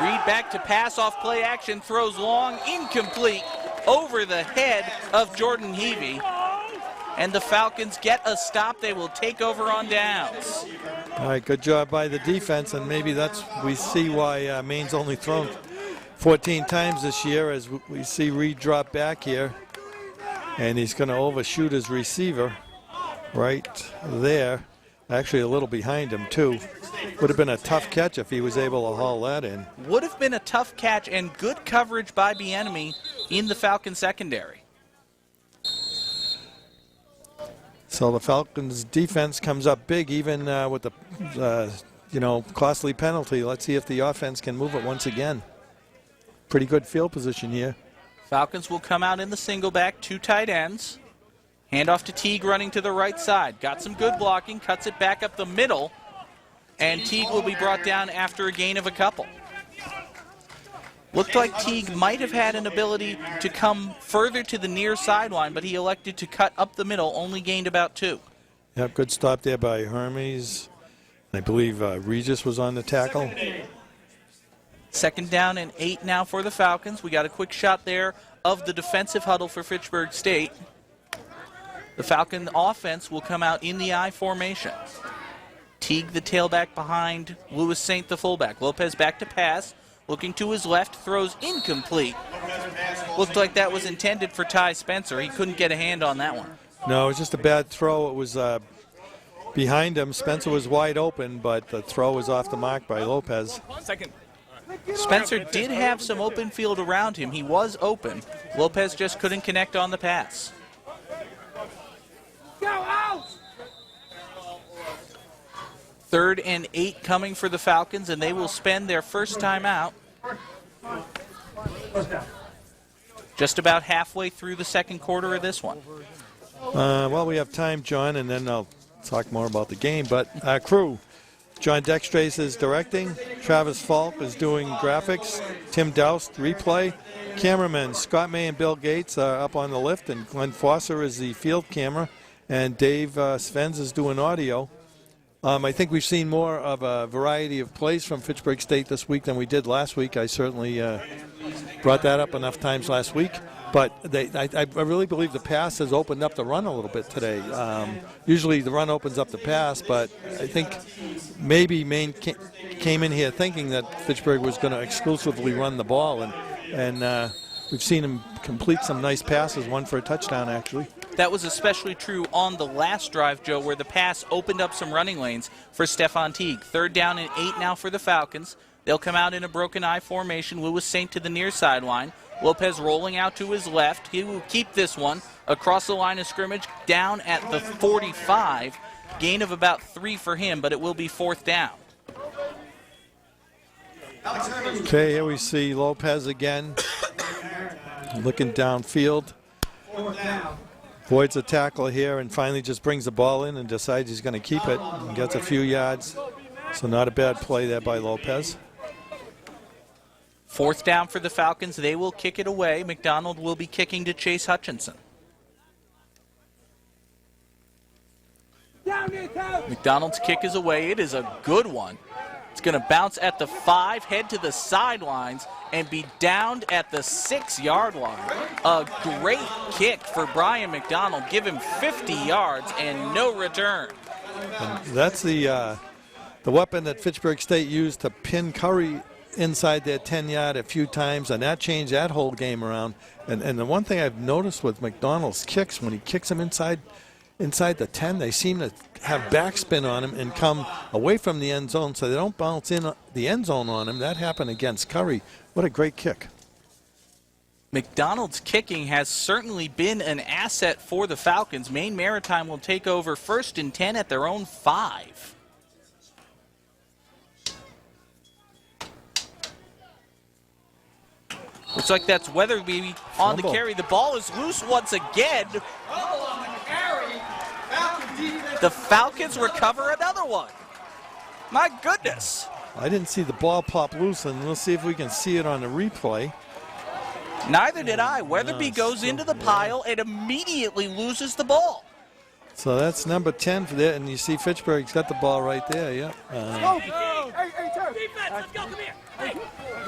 Reed back to pass off play action, throws long, incomplete, over the head of Jordan Heavey. And the Falcons get a stop. They will take over on downs. All right, good job by the defense, and maybe we see why Maine's only thrown 14 times this year, as we see Reed drop back here, and he's going to overshoot his receiver right there. Actually, a little behind him, too. Would have been a tough catch if he was able to haul that in. Would have been a tough catch and good coverage by Bieniemy in the Falcon secondary. So the Falcons' defense comes up big, even with the costly penalty. Let's see if the offense can move it once again. Pretty good field position here. Falcons will come out in the single back, 2 tight ends. Handoff to Teague running to the right side. Got some good blocking, cuts it back up the middle, and Teague will be brought down after a gain of a couple. Looked like Teague might have had an ability to come further to the near sideline, but he elected to cut up the middle, only gained about 2. Yep, good stop there by Hermes. I believe Regis was on the tackle. 2nd down and 8 now for the Falcons. We got a quick shot there of the defensive huddle for Fitchburg State. The Falcon offense will come out in the I formation. Teague, the tailback behind Lewis Saint, the fullback. Lopez back to pass. Looking to his left, throws incomplete. Looked like that was intended for Ty Spencer. He couldn't get a hand on that one. No, it was just a bad throw. It was behind him. Spencer was wide open, but the throw was off the mark by Lopez. Spencer did have some open field around him. He was open. Lopez just couldn't connect on the pass. Go out! 3rd and 8 coming for the Falcons, and they will spend their first time out just about halfway through the 2nd quarter of this one. Well, we have time, John, and then I'll talk more about the game. But crew, John Dextrace is directing. Travis Falk is doing graphics. Tim Doust, replay. Cameramen, Scott May and Bill Gates are up on the lift, and Glenn Fosser is the field camera. And Dave Svens is doing audio. I think we've seen more of a variety of plays from Fitchburg State this week than we did last week. I certainly brought that up enough times last week. But I really believe the pass has opened up the run a little bit today. Usually the run opens up the pass, but I think maybe Maine came in here thinking that Fitchburg was going to exclusively run the ball. And we've seen him complete some nice passes, one for a touchdown, actually. That was especially true on the last drive, Joe, where the pass opened up some running lanes for Stephon Teague. 3rd down and 8 now for the Falcons. They'll come out in a broken I formation. Lewis Saint to the near sideline. Lopez rolling out to his left. He will keep this one across the line of scrimmage down at the 45. Gain of about 3 for him, but it will be 4th down. Okay, here we see Lopez again, looking downfield. Voids a tackle here and finally just brings the ball in and decides he's going to keep it and gets a few yards. So not a bad play there by Lopez. 4th down for the Falcons. They will kick it away. McDonald will be kicking to Chase Hutchinson. McDonald's kick is away. It is a good one. It's going to bounce at the 5, head to the sidelines, and be downed at the 6-yard line. A great kick for Brian McDonald. Give him 50 yards and no return. And that's the weapon that Fitchburg State used to pin Curry inside their 10-yard a few times, and that changed that whole game around. And the one thing I've noticed with McDonald's kicks, when he kicks them inside the 10, they seem to have backspin on him and come away from the end zone so they don't bounce in the end zone on him. That happened against Curry. What a great kick. McDonald's kicking has certainly been an asset for the Falcons. Maine Maritime will take over 1st and 10 at their own 5. Looks like that's Weatherby on the carry. The ball is loose once again. The Falcons recover another one. My goodness. I didn't see the ball pop loose, and we'll see if we can see it on the replay. Neither did I. Weatherby goes into the pile and immediately loses the ball. So that's number 10 for that, and you see Fitchburg's got the ball right there, yeah.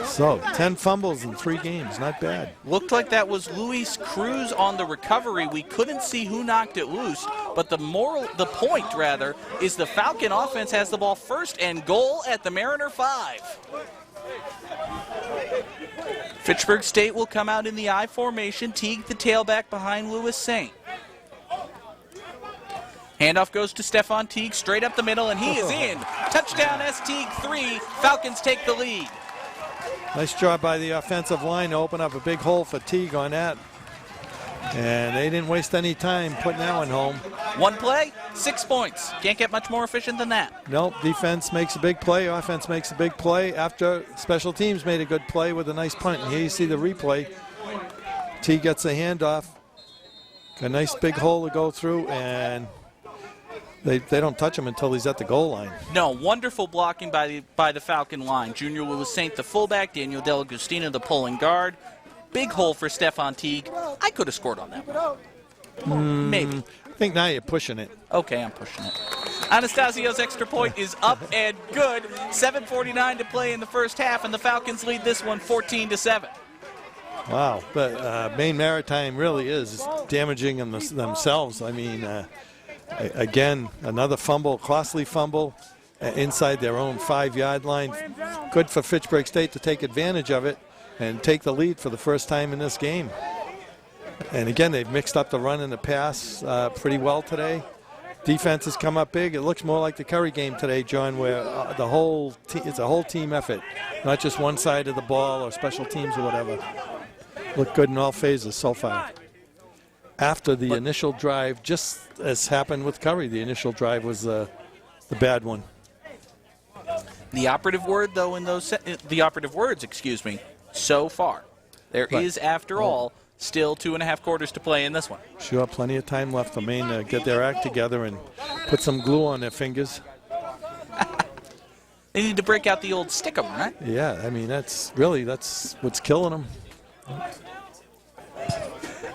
So 10 fumbles in 3 games, not bad. Looked like that was Luis Cruz on the recovery. We couldn't see who knocked it loose, but the point is the Falcon offense has the ball 1st and goal at the Mariner 5. Fitchburg State will come out in the I formation. Teague, the tailback behind Lewis Saint. Handoff goes to Stephon Teague, straight up the middle, and he is in. Touchdown S. Teague 3. Falcons take the lead. Nice job by the offensive line to open up a big hole for Teague on that. And they didn't waste any time putting that one home. One play, 6 points. Can't get much more efficient than that. Nope, defense makes a big play, offense makes a big play after special teams made a good play with a nice punt. And here you see the replay. T gets a handoff, a nice big hole to go through, and they don't touch him until he's at the goal line. No, wonderful blocking by the Falcon line. Junior Lewis Saint, the fullback, Daniel Delagostina, the pulling guard. Big hole for Stefan Teague. I could have scored on that one. Maybe. I think now you're pushing it. Okay, I'm pushing it. Anastasio's extra point is up and good. 7:49 to play in the first half, and the Falcons lead this one 14-7. Wow, but Maine Maritime really is damaging themselves. I mean, again, another fumble, costly fumble inside their own 5-yard line. Good for Fitchburg State to take advantage of it and take the lead for the first time in this game. And again, they've mixed up the run and the pass pretty well today. Defense has come up big. It looks more like the Curry game today, John, where it's a whole team effort, not just one side of the ball or special teams or whatever. Look good in all phases so far. After the initial drive, just as happened with Curry, the initial drive was the bad one. The operative word, though, in those the operative words, so far. There is, after all, still 2.5 quarters to play in this one. Sure, plenty of time left for Maine to get their act together and put some glue on their fingers. They need to break out the old stick 'em, right? Yeah, I mean, that's what's killing them.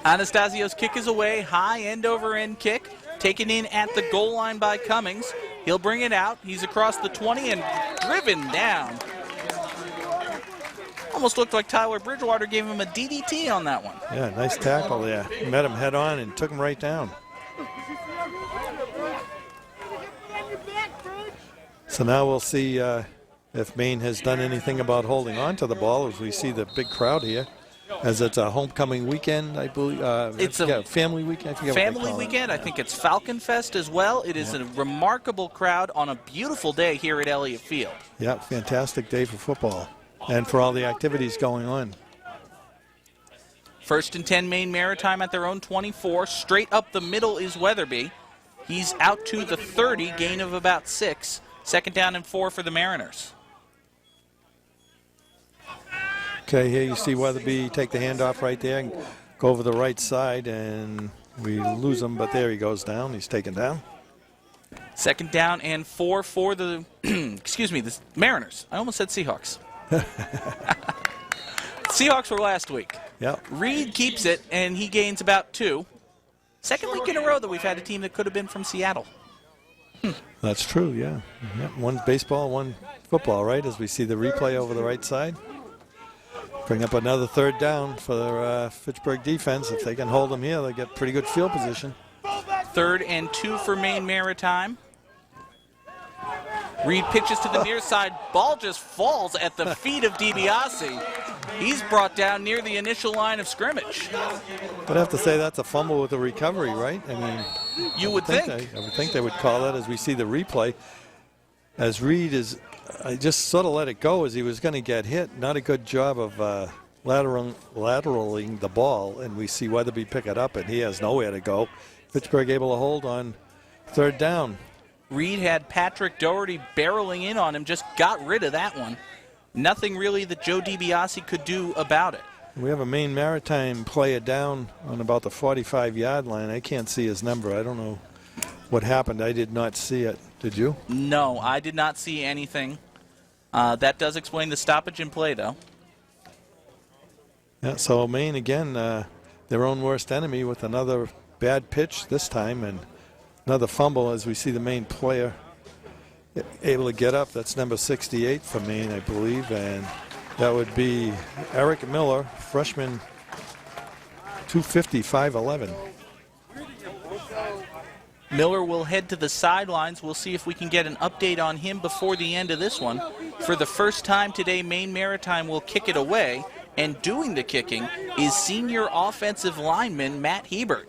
Anastasio's kick is away, high end-over-end kick, taken in at the goal line by Cummings. He'll bring it out. He's across the 20 and driven down. Almost looked like Tyler Bridgewater gave him a DDT on that one. Yeah, nice tackle there. Met him head on and took him right down. So now we'll see if Maine has done anything about holding on to the ball as we see the big crowd here. As it's a homecoming weekend, I believe. It's a family weekend. Family weekend. I think it's Falcon Fest as well. It is a remarkable crowd on a beautiful day here at Elliott Field. Yeah, fantastic day for football and for all the activities going on. 1st and 10 Maine Maritime at their own 24. Straight up the middle is Weatherby. He's out to the 30, gain of about 6. 2nd down and 4 for the Mariners. Okay, here you see Weatherby take the handoff right there and go over the right side, and we lose him, but there he goes down. He's taken down. 2nd down and 4 for the, the Mariners. I almost said Seahawks. Seahawks were last week. Yep. Reed keeps it, and he gains about 2. 2nd week in a row that we've had a team that could have been from Seattle. That's true, yeah. One baseball, one football, right, as we see the replay over the right side. Bring up another 3rd down for the Fitchburg defense. If they can hold them here, they get pretty good field position. 3rd and 2 for Maine Maritime. Reed pitches to the near side. Ball just falls at the feet of DiBiase. He's brought down near the initial line of scrimmage. I'd have to say that's a fumble with a recovery, right? I mean, you would think. I would think they would call that as we see the replay. As Reed is, I just sort of let it go as he was going to get hit. Not a good job of lateraling the ball, and we see Weatherby pick it up, and he has nowhere to go. Fitchburg able to hold on 3rd down. Reed had Patrick Doherty barreling in on him, just got rid of that one. Nothing really that Joe DiBiase could do about it. We have a Maine Maritime player down on about the 45-yard line. I can't see his number. I don't know what happened. I did not see it. Did you? No, I did not see anything. That does explain the stoppage in play, though. Yeah, so Maine, again, their own worst enemy with another bad pitch this time and another fumble as we see the Maine player able to get up. That's number 68 for Maine, I believe, and that would be Eric Miller, freshman, 250, 5'11". Miller will head to the sidelines. We'll see if we can get an update on him before the end of this one. For the first time today, Maine Maritime will kick it away, and doing the kicking is senior offensive lineman Matt Hebert.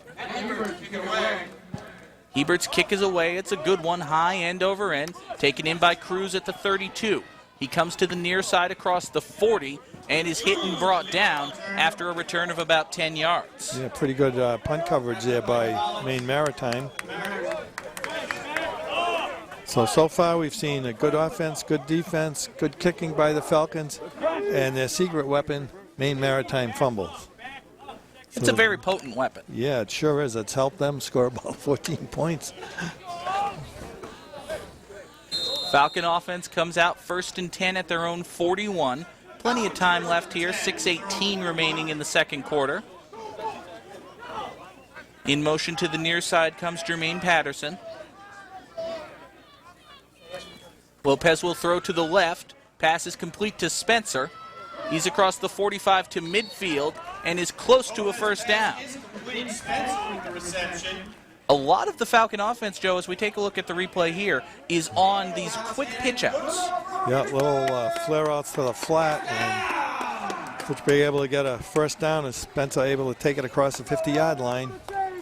Hebert's kick is away. It's a good one, high end over end, taken in by Cruz at the 32. He comes to the near side across the 40 and is hit and brought down after a return of about 10 yards. Yeah, pretty good punt coverage there by Maine Maritime. So far we've seen a good offense, good defense, good kicking by the Falcons, and their secret weapon, Maine Maritime fumbles. It's a very potent weapon. Yeah, it sure is. It's helped them score about 14 points. Falcon offense comes out 1st and 10 at their own 41. Plenty of time left here, 6:18 remaining in the second quarter. In motion to the near side comes Jermaine Patterson. Lopez will throw to the left. Pass is complete to Spencer. He's across the 45 to midfield and is close to a first down. A lot of the Falcon offense, Joe, as we take a look at the replay here, is on these quick pitch outs. Yeah, little flare outs to the flat, and Fitchburg able to get a first down, and Spencer able to take it across the 50-yard line.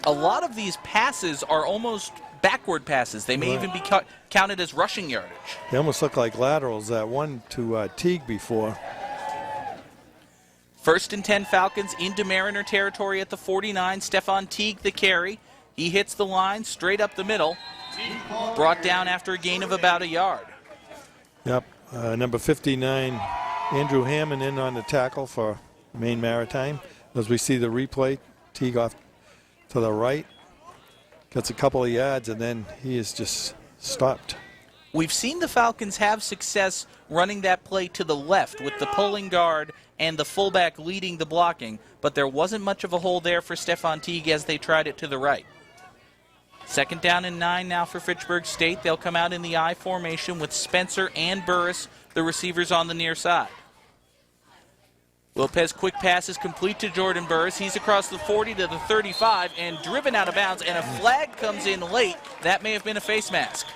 A lot of these passes are almost backward passes. They may even be counted as rushing yardage. They almost look like laterals. That one to Teague before. 1st and 10 Falcons into Mariner territory at the 49. Stephon Teague the carry. He hits the line straight up the middle. Brought down after a gain of about a yard. Yep, number 59, Andrew Hammond in on the tackle for Maine Maritime. As we see the replay, Teague off to the right. Gets a couple of yards, and then he is just stopped. We've seen the Falcons have success running that play to the left with the pulling guard and the fullback leading the blocking, but there wasn't much of a hole there for Stephon Teague as they tried it to the right. 2nd down and 9 now for Fitchburg State. They'll come out in the I formation with Spencer and Burris, the receivers on the near side. Lopez quick pass is complete to Jordan Burris. He's across the 40 to the 35 and driven out of bounds, and a flag comes in late. That may have been a face mask.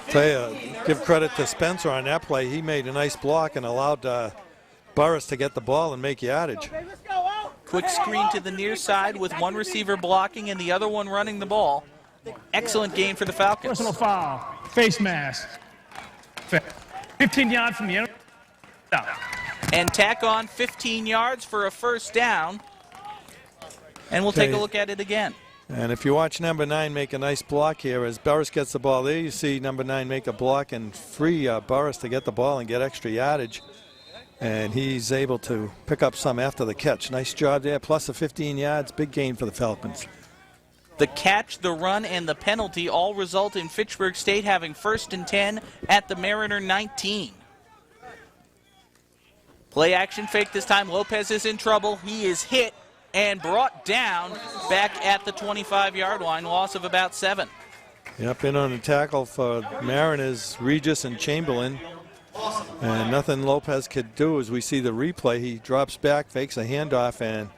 Tell you, give credit to Spencer on that play. He made a nice block and allowed Burris to get the ball and make yardage. Quick screen to the near side with one receiver blocking and the other one running the ball. Excellent gain for the Falcons. Personal foul. Face mask. 15 yards from the end. And tack on 15 yards for a first down. And we'll take a look at it again. And if you watch number 9 make a nice block here, as Burris gets the ball there, you see number 9 make a block and free Burris to get the ball and get extra yardage. And he's able to pick up some after the catch. Nice job there, plus the 15 yards. Big gain for the Falcons. The catch, the run, and the penalty all result in Fitchburg State having 1st and 10 at the Mariner 19. Play action fake this time. Lopez is in trouble. He is hit and brought down back at the 25-yard line. Loss of about 7. Yep, in on the tackle for Mariners, Regis and Chamberlain. And nothing Lopez could do. As we see the replay, he drops back, fakes a handoff, and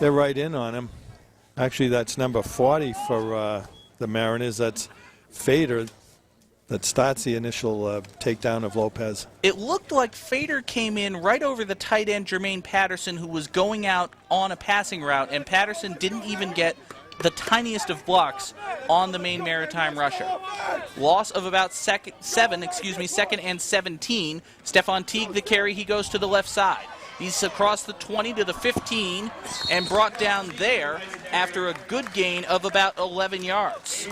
they're right in on him. Actually, that's number 40 for the Mariners. That's Fader that starts the initial takedown of Lopez. It looked like Fader came in right over the tight end Jermaine Patterson, who was going out on a passing route, and Patterson didn't even get the tiniest of blocks on the Maine Maritime rusher. Loss of about second and 17. Stephon Teague the carry. He goes to the left side. He's across the 20 to the 15 and brought down there after a good gain of about 11 yards.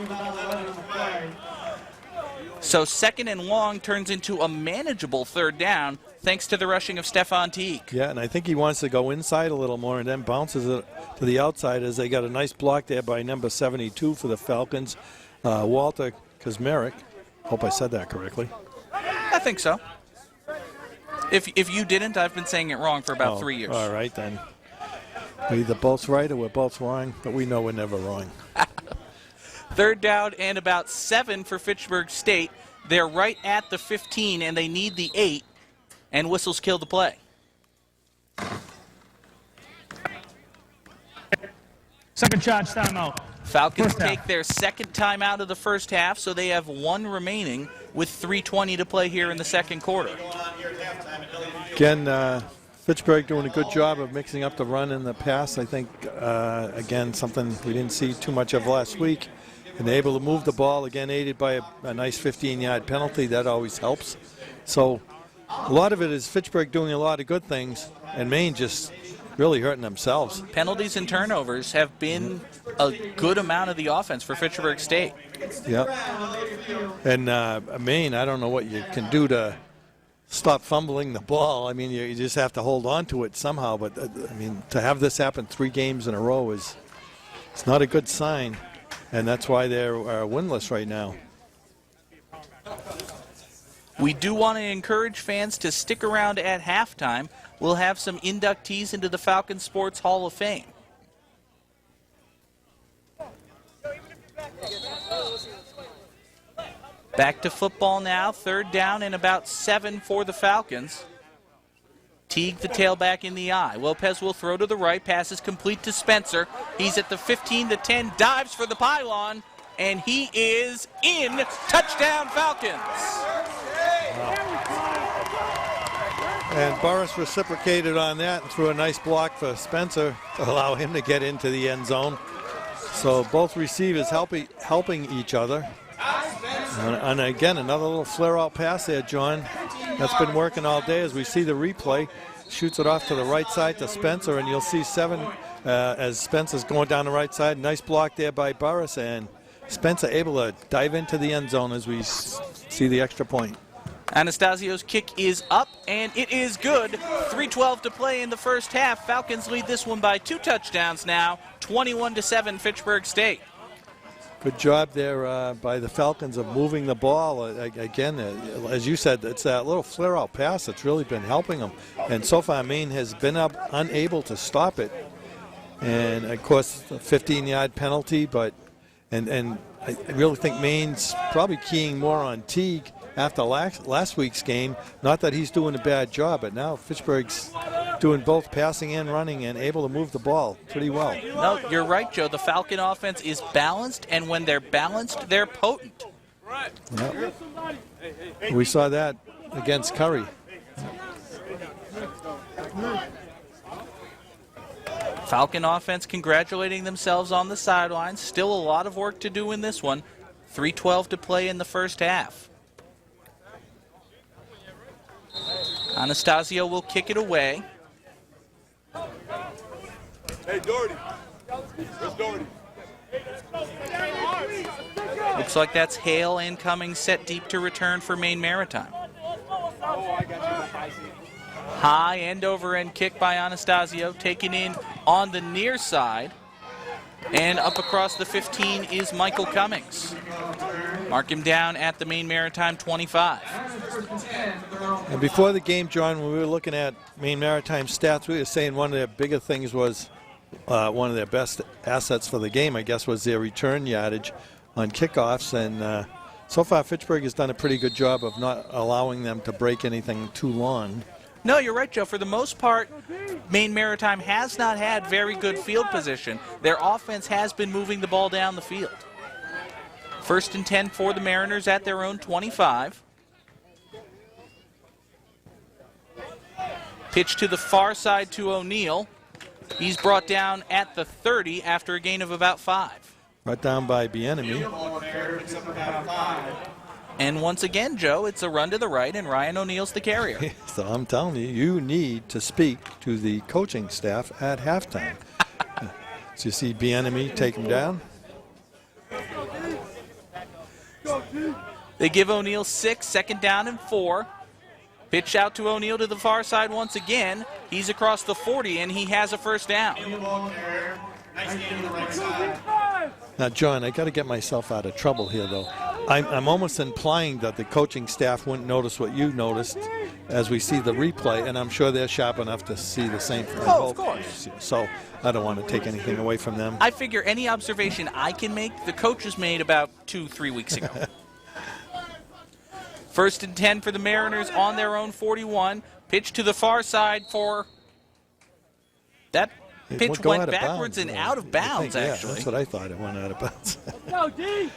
So 2nd and long turns into a manageable 3rd down thanks to the rushing of Stephon Teague. Yeah, and I think he wants to go inside a little more and then bounces it to the outside as they got a nice block there by number 72 for the Falcons, Walter Kazmarek. Hope I said that correctly. I think so. If you didn't, I've been saying it wrong for about 3 years. All right, then. We're either both right or we're both wrong, but we know we're never wrong. 3rd down and about 7 for Fitchburg State. They're right at the 15, and they need the 8, and whistles kill the play. Second charge timeout. Falcons take their 2nd timeout of the first half, so they have 1 remaining with 3:20 to play here in the second quarter. Again, Fitchburg doing a good job of mixing up the run and the pass. I think, again, something we didn't see too much of last week. And they're able to move the ball, again, aided by a nice 15-yard penalty. That always helps. So a lot of it is Fitchburg doing a lot of good things, and Maine just really hurting themselves. Penalties and turnovers have been a good amount of the offense for Fitchburg State. Yep. And Maine, I don't know what you can do to stop fumbling the ball. I mean, you just have to hold on to it somehow. But, I mean, to have this happen 3 games in a row it's not a good sign. And that's why they're winless right now. We do want to encourage fans to stick around at halftime. We'll have some inductees into the Falcon Sports Hall of Fame. Back to football now. 3rd down and about 7 for the Falcons. Teague, the tailback, in the eye. Lopez will throw to the right. Pass is complete to Spencer. He's at the 15, the 10, dives for the pylon, and he is in. Touchdown, Falcons. And Burris reciprocated on that and threw a nice block for Spencer to allow him to get into the end zone. So both receivers helping each other. And again, another little flare-out pass there, John. That's been working all day as we see the replay. Shoots it off to the right side to Spencer, and you'll see 7 as Spencer's going down the right side. Nice block there by Burris, and Spencer able to dive into the end zone as we see the extra point. Anastasio's kick is up, and it is good. 3:12 to play in the first half. Falcons lead this one by 2 touchdowns now, 21-7 Fitchburg State. Good job there by the Falcons of moving the ball. Again, as you said, it's that little flare-out pass that's really been helping them. And so far, Maine has been unable to stop it. And, of course, a 15-yard penalty. And I really think Maine's probably keying more on Teague after last week's game. Not that he's doing a bad job, but now Fitchburg's doing both passing and running and able to move the ball pretty well. No, you're right, Joe. The Falcon offense is balanced, and when they're balanced, they're potent. Yep. We saw that against Curry. Falcon offense congratulating themselves on the sidelines. Still a lot of work to do in this one. 3:12 to play in the first half. Anastasio will kick it away. Hey, Doherty. Where's Doherty? Looks like that's Hale incoming, set deep to return for Maine Maritime. High end-over-end kick by Anastasio, taken in on the near side. And up across the 15 is Michael Cummings. Mark him down at the Maine Maritime 25. And before the game, John, when we were looking at Maine Maritime stats, we were saying one of their bigger things was one of their best assets for the game, I guess, was their return yardage on kickoffs. And so far, Fitchburg has done a pretty good job of not allowing them to break anything too long. No, you're right, Joe. For the most part, Maine Maritime has not had very good field position. Their offense has been moving the ball down the field. 1st and 10 for the Mariners at their own 25. Pitch to the far side to O'Neal. He's brought down at the 30 after a gain of about 5. Brought down by Bienemy. And once again, Joe, it's a run to the right, and Ryan O'Neal's the carrier. So I'm telling you, you need to speak to the coaching staff at halftime. So you see Bienemy take him down. They give O'Neal 6, 2nd down and 4. Pitch out to O'Neal to the far side once again. He's across the 40, and he has a 1st down. Now, John, I got to get myself out of trouble here, though. I'm almost implying that the coaching staff wouldn't notice what you noticed as we see the replay, and I'm sure they're sharp enough to see the same thing. Oh, of course. So I don't want to take anything away from them. I figure any observation I can make, the coaches made about 2-3 weeks ago. 1st and 10 for the Mariners on their own 41. Pitch to the far side for that. Pitch went backwards and out of bounds, actually. Yeah, that's what I thought. It went out of bounds. Go, D!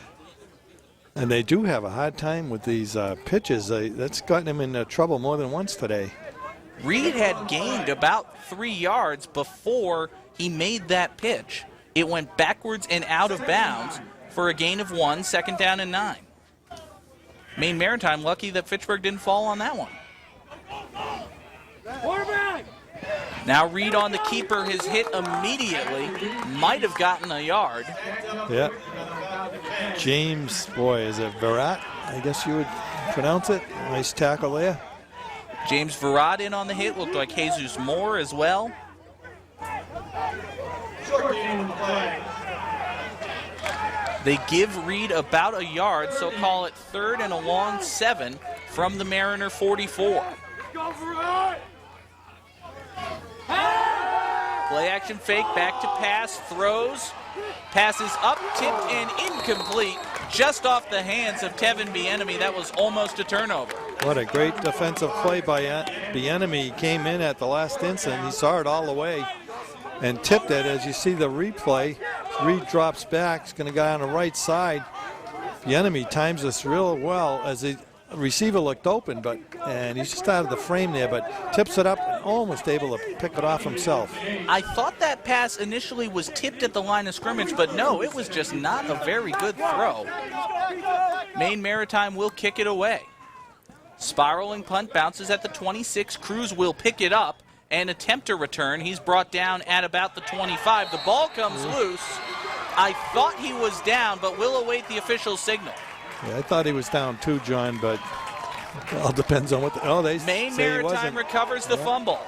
And they do have a hard time with these pitches. That's gotten them into trouble more than once today. Reed had gained about 3 yards before he made that pitch. It went backwards and out of bounds for a gain of 1, 2nd down and 9. Maine Maritime lucky that Fitchburg didn't fall on that one. Quarterback! Now Reed on the keeper, his hit immediately. Might have gotten a yard. Yeah. James, boy, is it Virat? I guess you would pronounce it. Nice tackle there. James Virat in on the hit. Looked like Jesus Moore as well. They give Reed about a yard, so call it 3rd and a long 7 from the Mariner 44. Play action fake, back to pass, throws, passes up, tipped and incomplete, just off the hands of Tevin Bieniemy. That was almost a turnover. What a great defensive play by Bieniemy. He came in at the last instant. He saw it all the way and tipped it. As you see the replay, Reed drops back. He's going to go on the right side. Bieniemy times this real well as the receiver looked open, and he's just out of the frame there, but tips it up and almost able to pick it off himself. I thought that pass initially was tipped at the line of scrimmage, but no, it was just not a very good throw. Maine Maritime will kick it away. Spiraling punt bounces at the 26. Cruz will pick it up and attempt a return. He's brought down at about the 25. The ball comes loose. I thought he was down, but we'll await the official signal. Yeah, I thought he was down too, John, but it all depends on what they Maine say. Maritime recovers the fumble.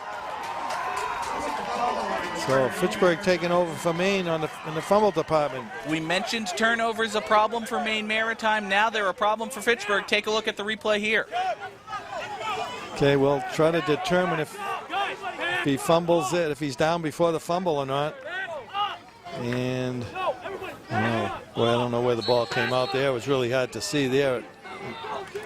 So Fitchburg taking over for Maine in the fumble department. We mentioned turnovers a problem for Maine Maritime. Now they're a problem for Fitchburg. Take a look at the replay here. Okay, we'll try to determine if he fumbles it, if he's down before the fumble or not. And boy, I don't know where the ball came out there. It was really hard to see there.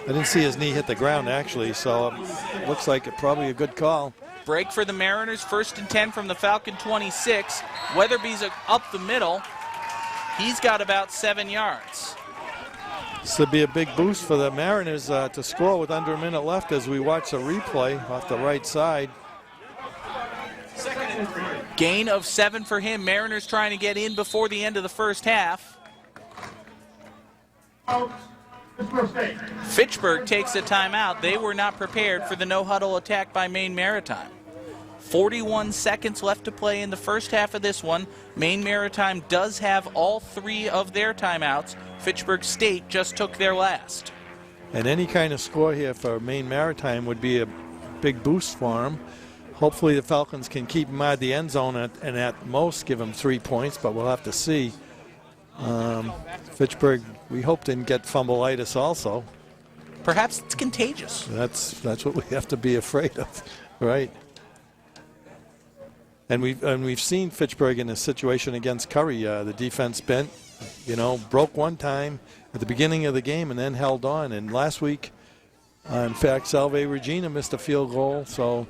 I didn't see his knee hit the ground, actually, so it looks like probably a good call. Break for the Mariners, 1st and 10 from the Falcon 26. Weatherby's up the middle. He's got about 7 yards. This would be a big boost for the Mariners to score with under a minute left as we watch the replay off the right side. Gain of 7 for him. Mariners trying to get in before the end of the first half. Fitchburg takes a timeout. They were not prepared for the no-huddle attack by Maine Maritime. 41 seconds left to play in the first half of this one. Maine Maritime does have all 3 of their timeouts. Fitchburg State just took their last. And any kind of score here for Maine Maritime would be a big boost for them. Hopefully the Falcons can keep him out of the end zone and at most give him 3 points, but we'll have to see. Fitchburg, we hope, didn't get fumbleitis also. Perhaps it's contagious. That's what we have to be afraid of, right? And we've seen Fitchburg in a situation against Curry. The defense bent, broke one time at the beginning of the game and then held on. And last week, in fact, Salve Regina missed a field goal, so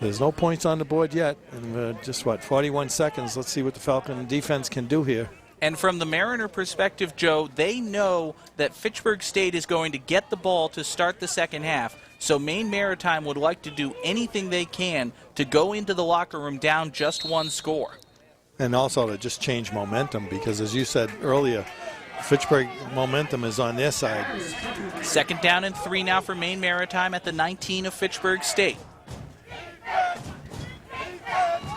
there's no points on the board yet. And just 41 seconds. Let's see what the Falcon defense can do here. And from the Mariner perspective, Joe, they know that Fitchburg State is going to get the ball to start the second half. So Maine Maritime would like to do anything they can to go into the locker room down just 1 score. And also to just change momentum, because as you said earlier, Fitchburg momentum is on their side. 2nd down and 3 now for Maine Maritime at the 19 of Fitchburg State.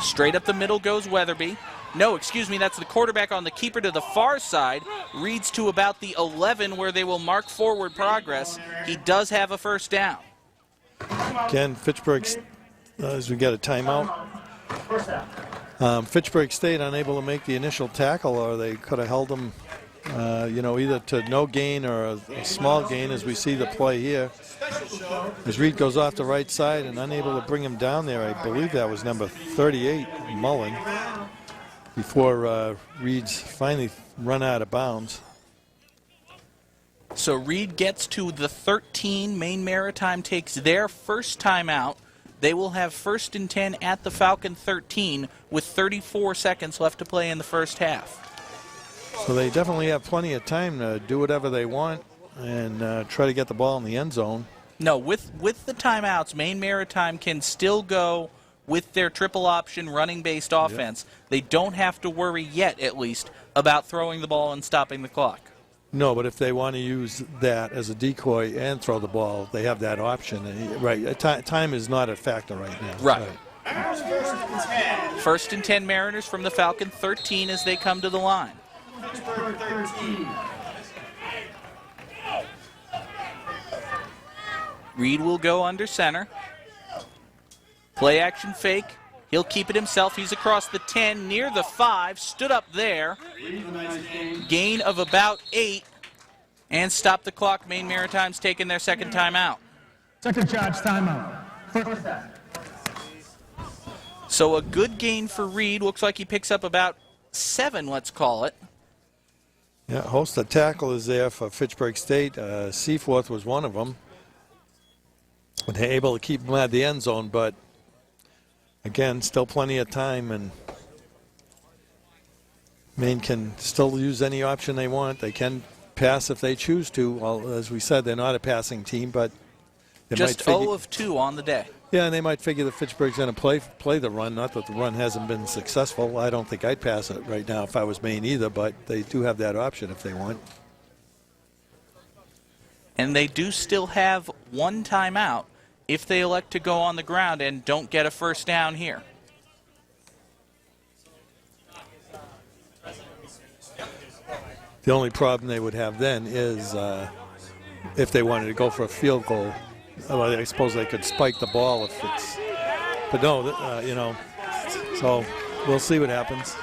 Straight up the middle goes Weatherby. No, excuse me, that's the quarterback on the keeper to the far side. Reads to about the 11 where they will mark forward progress. He does have a first down. Again, Fitchburg, as we get a timeout. Fitchburg State unable to make the initial tackle, or they could have held them, either to no gain or a small gain, as we see the play here. As Reed goes off the right side and unable to bring him down there, I believe that was number 38, Mullen, before Reed's finally run out of bounds. So Reed gets to the 13. Maine Maritime takes their first timeout. They will have 1st and 10 at the Falcon 13 with 34 seconds left to play in the first half. So they definitely have plenty of time to do whatever they want and try to get the ball in the end zone. No, with the timeouts, Maine Maritime can still go with their triple option running-based offense. Yep. They don't have to worry yet, at least, about throwing the ball and stopping the clock. No, but if they want to use that as a decoy and throw the ball, they have that option. Right, time is not a factor right now. Right. 1st and 10 Mariners from the Falcon 13 as they come to the line. Fitchburg 13. Reed will go under center. Play action fake. He'll keep it himself. He's across the 10, near the 5, stood up there. Gain of about 8, and stop the clock. Maine Maritime's taking their second timeout. Second charge timeout. So a good gain for Reed. Looks like he picks up about 7, let's call it. Yeah, host of tackle is there for Fitchburg State. Seaforth was one of them. They're able to keep him at the end zone, but again, still plenty of time, and Maine can still use any option they want. They can pass if they choose to. Well, as we said, they're not a passing team, but they just 0 of 2 on the day. Yeah, and they might figure that Fitchburg's going to play the run. Not that the run hasn't been successful. I don't think I'd pass it right now if I was Maine either, but they do have that option if they want. And they do still have 1 timeout if they elect to go on the ground and don't get a first down here. The only problem they would have then is if they wanted to go for a field goal. Well, I suppose they could spike the ball if it's. But no, you know. So we'll see what happens.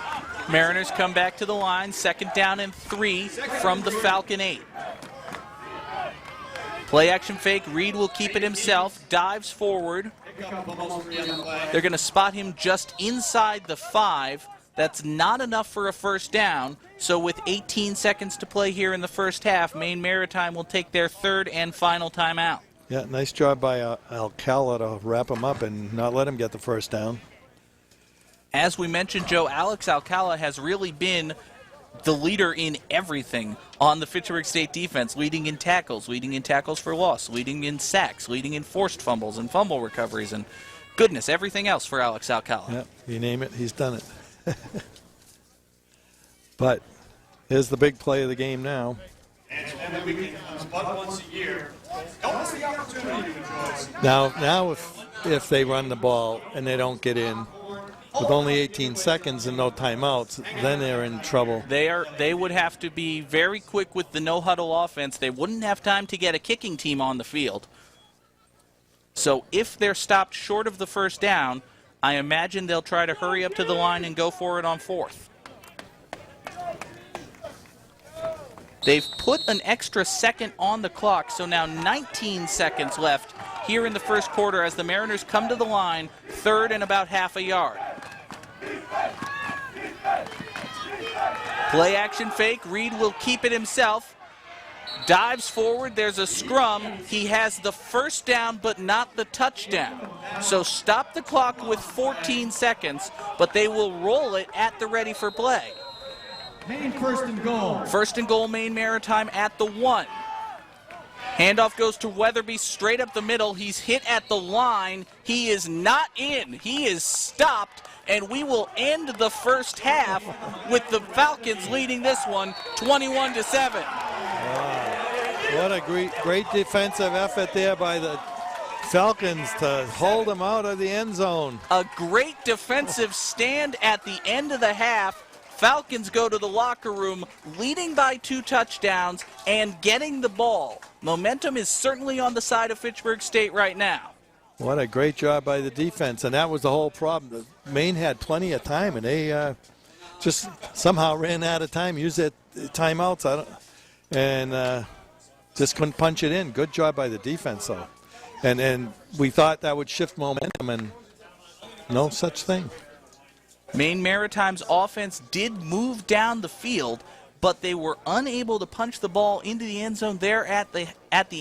Mariners come back to the line. 2nd down and 3 from the Falcon 8. Play action fake. Reed will keep it himself. Dives forward. They're going to spot him just inside the 5. That's not enough for a first down. So with 18 seconds to play here in the first half, Maine Maritime will take their 3rd and final timeout. Yeah, nice job by Alcala to wrap him up and not let him get the first down. As we mentioned, Joe, Alex Alcala has really been the leader in everything on the Fitchburg State defense, leading in tackles for loss, leading in sacks, leading in forced fumbles and fumble recoveries, and goodness, everything else for Alex Alcala. Yeah, you name it, he's done it. But here's the big play of the game now. And the weekend comes but once a year. Don't miss the opportunity to enjoy. Now if they run the ball and they don't get in with only 18 seconds and no timeouts, then they're in trouble. They would have to be very quick with the no-huddle offense. They wouldn't have time to get a kicking team on the field. So if they're stopped short of the first down, I imagine they'll try to hurry up to the line and go for it on 4th. They've put an extra second on the clock, so now 19 seconds left here in the first quarter as the Mariners come to the line, 3rd and about half a yard. Play action fake. Reed will keep it himself. Dives forward. There's a scrum. He has the first down, but not the touchdown. So stop the clock with 14 seconds, but they will roll it at the ready for play. Maine 1st and goal. 1st and goal, Maine Maritime at the 1. Handoff goes to Weatherby straight up the middle. He's hit at the line. He is not in. He is stopped, and we will end the first half with the Falcons leading this one 21-7. Wow. What a great defensive effort there by the Falcons to hold them out of the end zone. A great defensive stand at the end of the half. Falcons go to the locker room leading by 2 touchdowns and getting the ball. Momentum is certainly on the side of Fitchburg State right now. What a great job by the defense, and that was the whole problem. Maine had plenty of time, and they just somehow ran out of time, used their timeouts, and just couldn't punch it in. Good job by the defense, though. And we thought that would shift momentum, and no such thing. Maine Maritime's offense did move down the field, but they were unable to punch the ball into the end zone there at the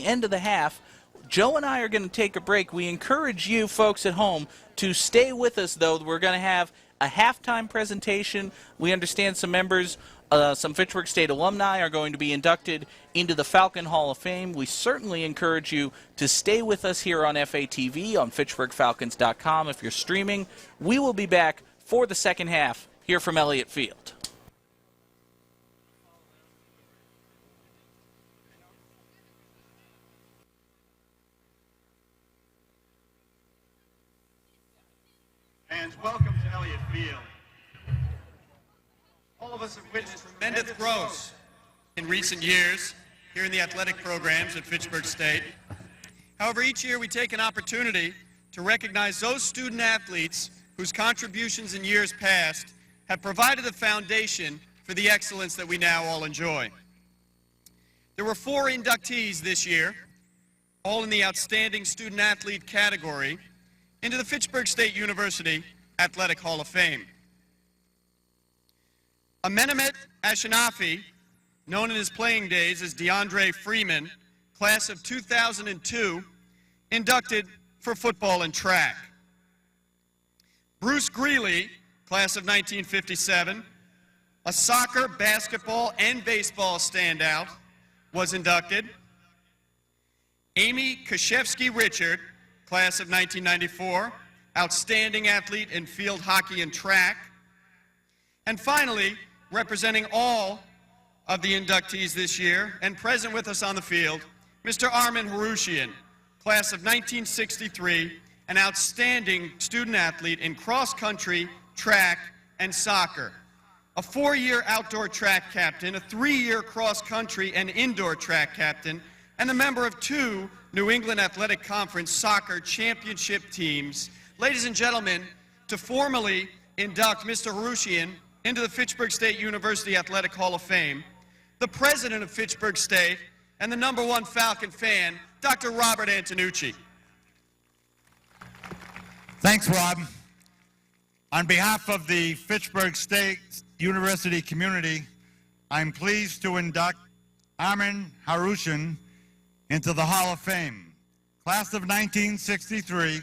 end of the half. Joe and I are going to take a break. We encourage you folks at home to stay with us, though. We're going to have a halftime presentation. We understand some members, some Fitchburg State alumni are going to be inducted into the Falcon Hall of Fame. We certainly encourage you to stay with us here on FATV, on FitchburgFalcons.com. If you're streaming, we will be back for the second half here from Elliott Field. And welcome to Elliott Field. All of us us have witnessed tremendous growth in recent years here in the athletic programs at Fitchburg State. However, each year we take an opportunity to recognize those student athletes whose contributions in years past have provided the foundation for the excellence that we now all enjoy. There were 4 inductees this year, all in the Outstanding Student Athlete category, into the Fitchburg State University Athletic Hall of Fame. Amenemet Ashanafi, known in his playing days as DeAndre Freeman, class of 2002, inducted for football and track. Bruce Greeley, class of 1957, a soccer, basketball, and baseball standout, was inducted. Amy Kashevsky-Richard, class of 1994, outstanding athlete in field hockey and track. And finally, representing all of the inductees this year and present with us on the field, Mr. Armin Harushian, class of 1963, an outstanding student athlete in cross-country, track, and soccer. A 4-year outdoor track captain, a 3-year cross-country and indoor track captain, and a member of 2 New England Athletic Conference soccer championship teams. Ladies and gentlemen, to formally induct Mr. Harushian into the Fitchburg State University Athletic Hall of Fame, the president of Fitchburg State and the #1 Falcon fan, Dr. Robert Antonucci. Thanks, Rob. On behalf of the Fitchburg State University community, I'm pleased to induct Armin Harushian into the Hall of Fame. Class of 1963,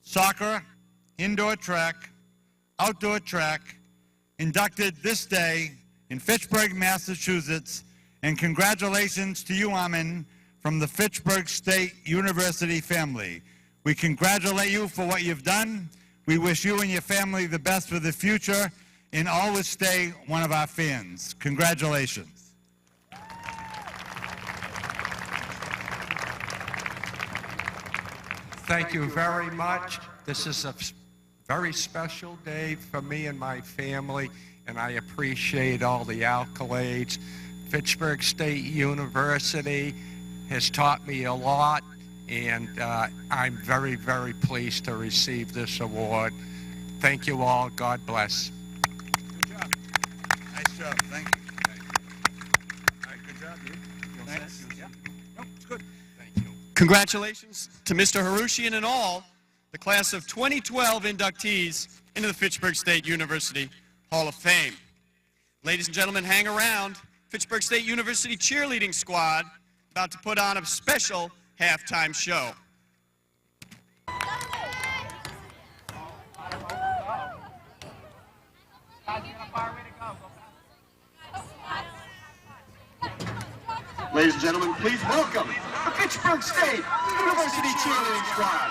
soccer, indoor track, outdoor track, inducted this day in Fitchburg, Massachusetts, and congratulations to you, Armin, from the Fitchburg State University family. We congratulate you for what you've done. We wish you and your family the best for the future, and always stay one of our fans. Congratulations. Thank you very much. This is a very special day for me and my family, and I appreciate all the accolades. Fitchburg State University has taught me a lot, and I'm very, very pleased to receive this award. Thank you all. God bless. Good job. Nice job. Thank you. All right, good job. You? Thanks. Yeah. No, it's good. Thank you. Congratulations to Mr. Harushian and all the class of 2012 inductees into the Fitchburg State University Hall of Fame. Ladies and gentlemen, hang around. Fitchburg State University cheerleading squad about to put on a special halftime show. Ladies and gentlemen, please welcome the Fitchburg State University cheerleading squad.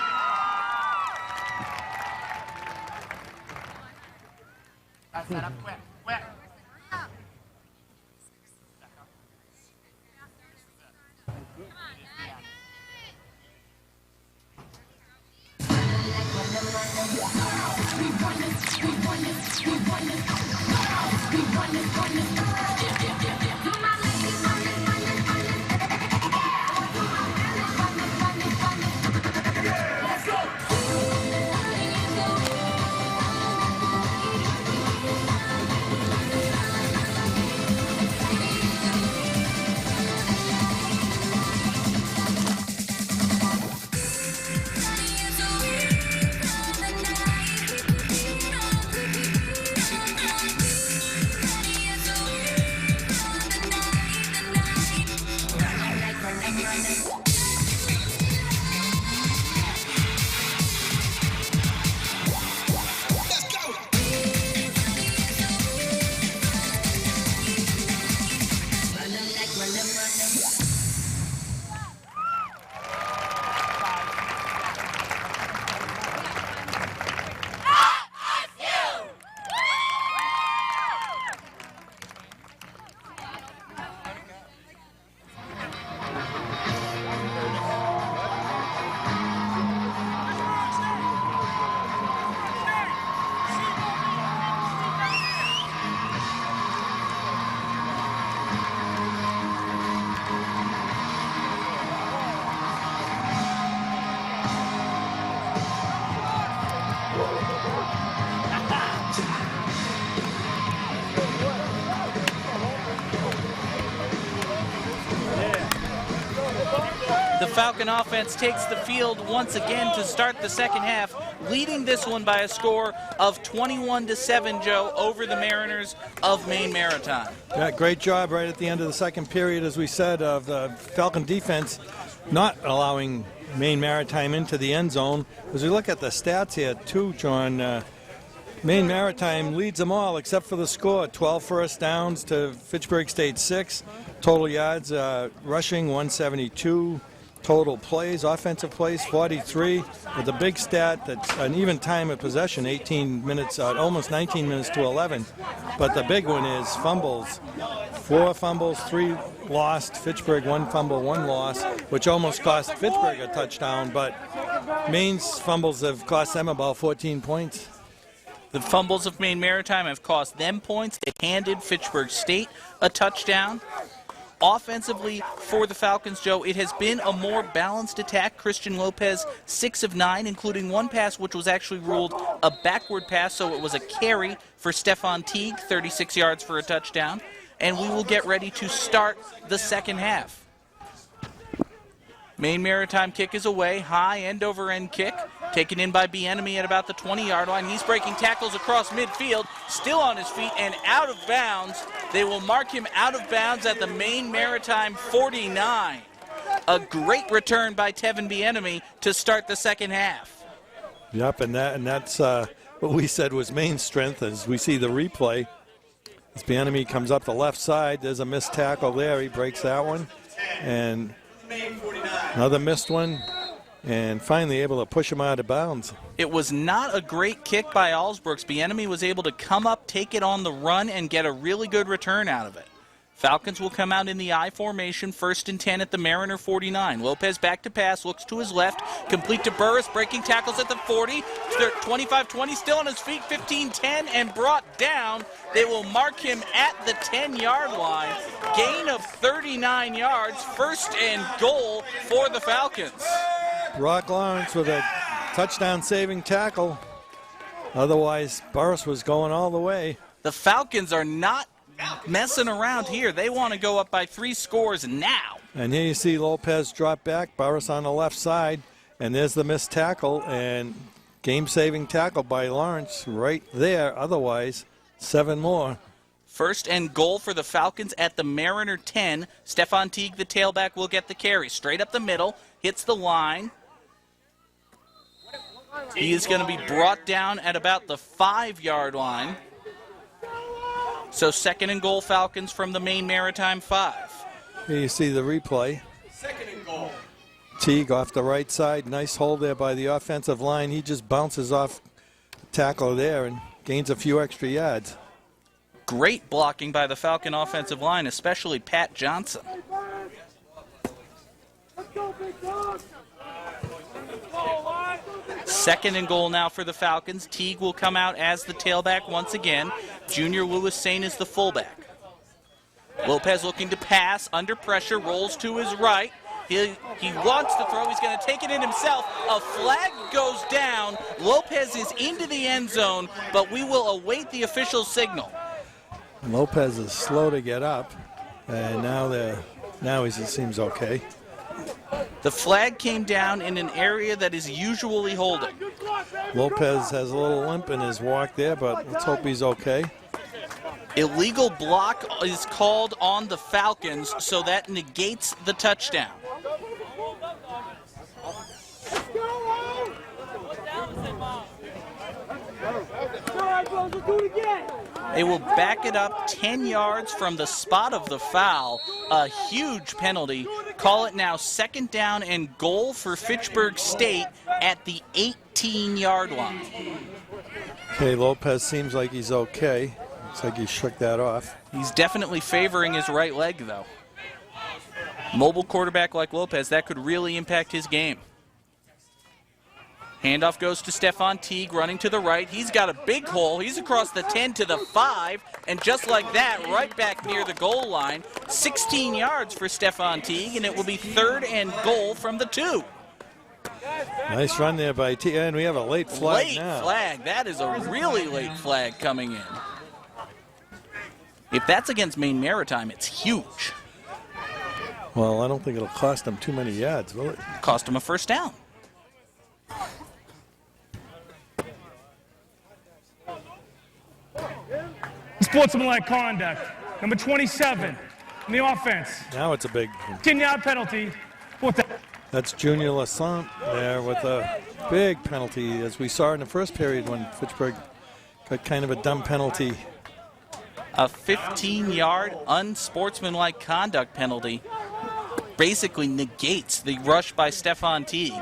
the Falcon offense takes the field once again to start the second half, leading this one by a score of 21-7, Joe, over the Mariners of Maine Maritime. Yeah, great job right at the end of the second period, as we said, of the Falcon defense not allowing Maine Maritime into the end zone. As we look at the stats here, too, John, Maine Maritime leads them all except for the score. 12 first downs to Fitchburg State 6. Total yards rushing 172. Total plays, offensive plays 43. With the big stat that's an even time of possession, 18 minutes, almost 19 minutes to 11. But the big one is fumbles. 4 fumbles, 3 lost. Fitchburg 1 fumble, 1 loss, which almost cost Fitchburg a touchdown. But Maine's fumbles have cost them about 14 points. The fumbles of Maine Maritime have cost them points. They handed Fitchburg State a touchdown. Offensively for the Falcons, Joe, it has been a more balanced attack. Christian Lopez, 6 of 9, including 1 pass which was actually ruled a backward pass, so it was a carry for Stephon Teague, 36 yards for a touchdown. And we will get ready to start the second half. Maine Maritime kick is away, high end-over-end kick, taken in by Bieniemy at about the 20-yard line. He's breaking tackles across midfield, still on his feet and out of bounds. They will mark him out of bounds at the Maine Maritime 49. A great return by Tevin Bieniemy to start the second half. Yep, and that's what we said was Maine's strength. As we see the replay, as Bieniemy comes up the left side, there's a missed tackle there. He breaks that one, and another missed one, and finally able to push him out of bounds. It was not a great kick by Allsbrooks. Bieniemy was able to come up, take it on the run, and get a really good return out of it. Falcons will come out in the I formation, 1st and 10 at the Mariner 49. Lopez back to pass, looks to his left, complete to Burris, breaking tackles at the 40. 25-20, still on his feet, 15-10, and brought down. They will mark him at the 10-yard line. Gain of 39 yards, 1st and goal for the Falcons. Brock Lawrence with a touchdown-saving tackle. Otherwise, Burris was going all the way. The Falcons are not messing around here. They want to go up by 3 scores now. And here you see Lopez drop back, Burris on the left side, and there's the missed tackle, and game-saving tackle by Lawrence right there. Otherwise, 7 more. 1st and goal for the Falcons at the Mariner 10. Stephon Teague, the tailback, will get the carry. Straight up the middle, hits the line. He is going to be brought down at about the 5-yard line. So 2nd and goal, Falcons from the Maine Maritime 5. Here you see the replay. 2nd and goal. Teague off the right side. Nice hold there by the offensive line. He just bounces off the tackle there and gains a few extra yards. Great blocking by the Falcon offensive line, especially Pat Johnson. Second and goal now for the Falcons. Teague will come out as the tailback once again. Junior Lewis Sain is the fullback. Lopez looking to pass, under pressure, rolls to his right. He wants to throw. He's going to take it in himself. A flag goes down. Lopez is into the end zone, but we will await the official signal. Lopez is slow to get up, and now he seems okay. The flag came down in an area that is usually holding. Lopez has a little limp in his walk there, but let's hope he's okay. Illegal block is called on the Falcons, so that negates the touchdown. They will back it up 10 yards from the spot of the foul. A huge penalty. Call it now 2nd down and goal for Fitchburg State at the 18-yard line. Okay, Lopez seems like he's okay. Looks like he shook that off. He's definitely favoring his right leg, though. Mobile quarterback like Lopez, that could really impact his game. Handoff goes to Stephon Teague, running to the right. He's got a big hole. He's across the 10 to the 5, and just like that, right back near the goal line. 16 yards for Stephon Teague, and it will be 3rd and goal from the 2. Nice run there by Teague, and we have a late flag now. Late flag. That is a really late flag coming in. If that's against Maine Maritime, it's huge. Well, I don't think it'll cost them too many yards, will it? Cost them a first down. Sportsmanlike conduct. Number 27 in the offense. Now it's a big 10-yard penalty. That's Junior Lassant there with a big penalty, as we saw in the first period when Fitchburg got kind of a dumb penalty. A 15-yard unsportsmanlike conduct penalty basically negates the rush by Stephon Teague.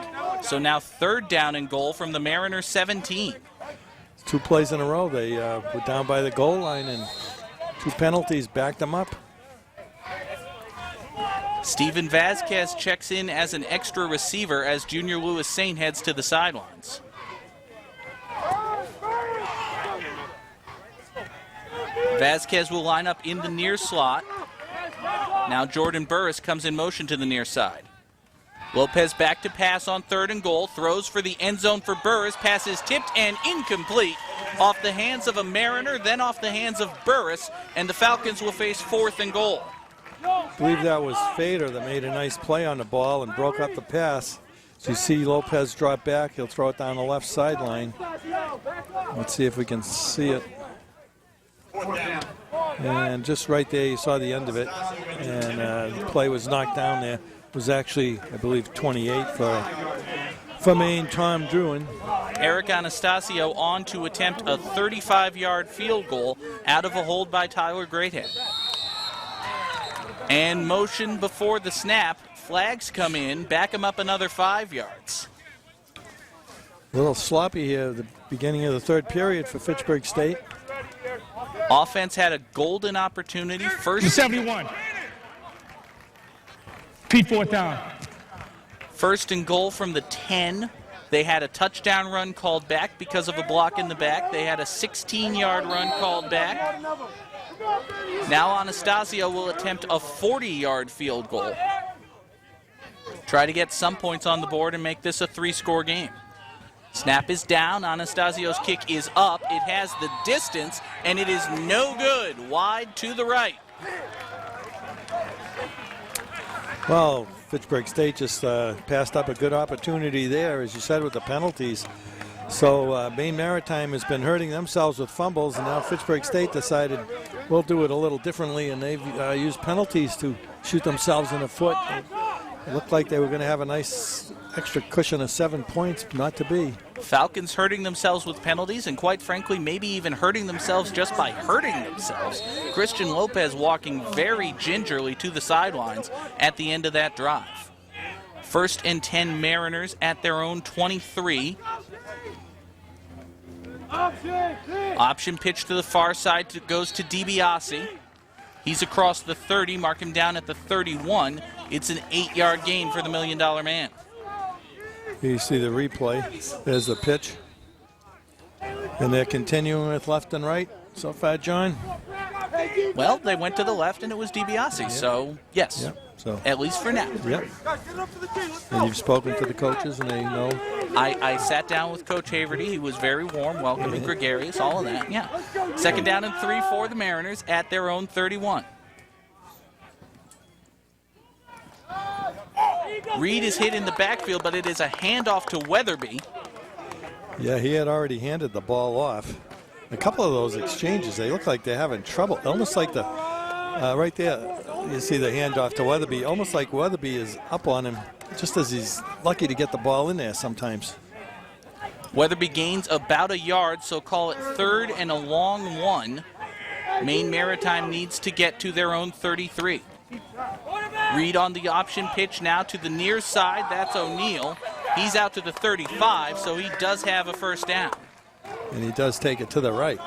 So now 3rd down and goal from the Mariners 17. 2 plays in a row. They were down by the goal line, and 2 penalties backed them up. Steven Vasquez checks in as an extra receiver as Junior Lewis Saint heads to the sidelines. Vasquez will line up in the near slot. Now Jordan Burris comes in motion to the near side. Lopez back to pass on 3rd and goal, throws for the end zone for Burris, pass is tipped and incomplete. Off the hands of a Mariner, then off the hands of Burris, and the Falcons will face 4th and goal. I believe that was Fader that made a nice play on the ball and broke up the pass. So you see Lopez drop back. He'll throw it down the left sideline. Let's see if we can see it. And just right there, you saw the end of it. And the play was knocked down there. It was actually, I believe, 28 for Maine, Tom Druin. Eric Anastasio on to attempt a 35-yard field goal out of a hold by Tyler Greathead. And motion before the snap. Flags come in, back him up another 5 yards. A little sloppy here at the beginning of the 3rd period for Fitchburg State. Offense had a golden opportunity. First 71. Pete, 4th down. 1st and goal from the 10. They had a touchdown run called back because of a block in the back. They had a 16-yard run called back. Now Anastasio will attempt a 40-yard field goal. Try to get some points on the board and make this a 3-score game. Snap is down. Anastasio's kick is up. It has the distance, and it is no good. Wide to the right. Well, Fitchburg State just passed up a good opportunity there, as you said, with the penalties. So Maine Maritime has been hurting themselves with fumbles, and now Fitchburg State decided we'll do it a little differently, and they've used penalties to shoot themselves in the foot. It looked like they were going to have a nice extra cushion of 7 points, not to be. Falcons hurting themselves with penalties, and quite frankly, maybe even hurting themselves just by hurting themselves. Christian Lopez walking very gingerly to the sidelines at the end of that drive. 1st and 10 Mariners at their own 23. Option pitch to the far side goes to DiBiase. He's across the 30, mark him down at the 31. It's an 8-yard gain for the $1 Million Man. You see the replay. There's the pitch. And they're continuing with left and right so far, John? Well, they went to the left and it was DiBiase, so yes. Yep. So at least for now. Yep. And you've spoken to the coaches and they know? I sat down with Coach Haverty. He was very warm, welcoming, gregarious, all of that, yeah. 2nd down and 3 for the Mariners at their own 31. Reed is hit in the backfield, but it is a handoff to Weatherby. Yeah, he had already handed the ball off. A couple of those exchanges, they look like they're having trouble. Almost like the, right there, you see the handoff to Weatherby. Almost like Weatherby is up on him, just as he's lucky to get the ball in there sometimes. Weatherby gains about a yard, so call it 3rd and a long 1. Maine Maritime needs to get to their own 33. Reed on the option pitch now to the near side. That's O'Neal. He's out to the 35, so he does have a 1st down. And he does take it to the right.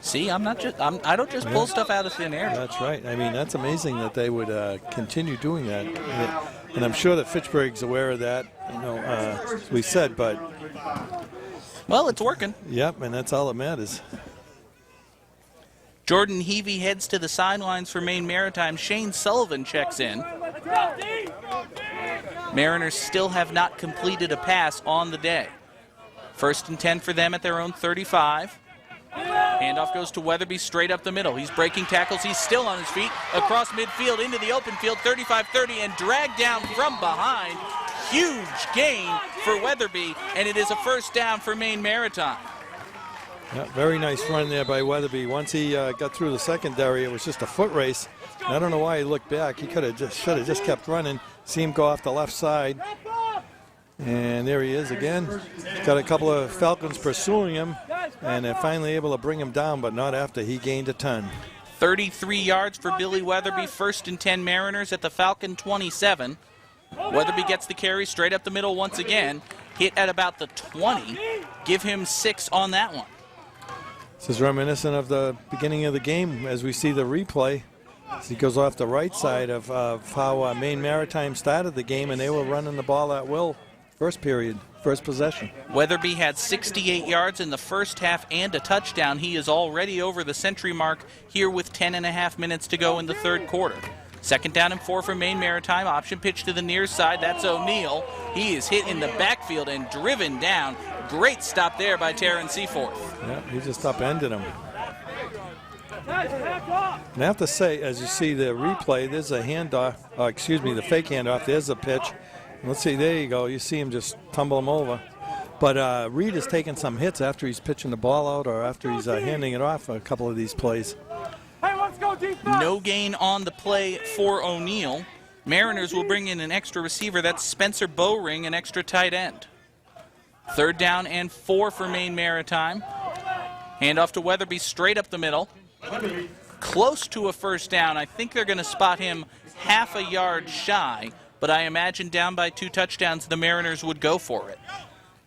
See, I don't just pull stuff out of thin air. That's right. I mean, that's amazing that they would continue doing that. And I'm sure that Fitchburg's aware of that, as we said, but. Well, it's working. Yep, and that's all that matters. Jordan Heavey heads to the sidelines for Maine Maritime. Shane Sullivan checks in. Mariners still have not completed a pass on the day. 1st and 10 for them at their own 35. Handoff goes to Weatherby straight up the middle. He's breaking tackles. He's still on his feet. Across midfield into the open field, 35-30, and dragged down from behind. Huge gain for Weatherby, and it is a first down for Maine Maritime. Yeah, very nice run there by Weatherby. Once he got through the secondary, it was just a foot race. I don't know why he looked back. He should have just kept running. See him go off the left side. And there he is again. Got a couple of Falcons pursuing him, and they're finally able to bring him down, but not after he gained a ton. 33 yards for Billy Weatherby, 1st and 10 Mariners at the Falcon 27. Weatherby gets the carry straight up the middle once again. Hit at about the 20. Give him 6 on that one. This is reminiscent of the beginning of the game as we see the replay. As he goes off the right side of how Maine Maritime started the game, and they were running the ball at will first period, first possession. Weatherby had 68 yards in the first half and a touchdown. He is already over the century mark here with 10.5 minutes to go in the third quarter. 2nd down and 4 for Maine Maritime. Option pitch to the near side. That's O'Neill. He is hit in the backfield and driven down. Great stop there by Taryn Seaforth. Yeah, he just upended him. And I have to say, as you see the replay, there's a handoff, the fake handoff. There's a pitch. Let's see, there you go. You see him just tumble him over. But Reed has taken some hits after he's pitching the ball out or after he's handing it off a couple of these plays. Hey, let's go defense. No gain on the play for O'Neill. Mariners will bring in an extra receiver. That's Spencer Bowring, an extra tight end. 3rd down and 4 for Maine Maritime. Handoff to Weatherby straight up the middle. Close to a first down. I think they're going to spot him half a yard shy, but I imagine down by 2 touchdowns, the Mariners would go for it.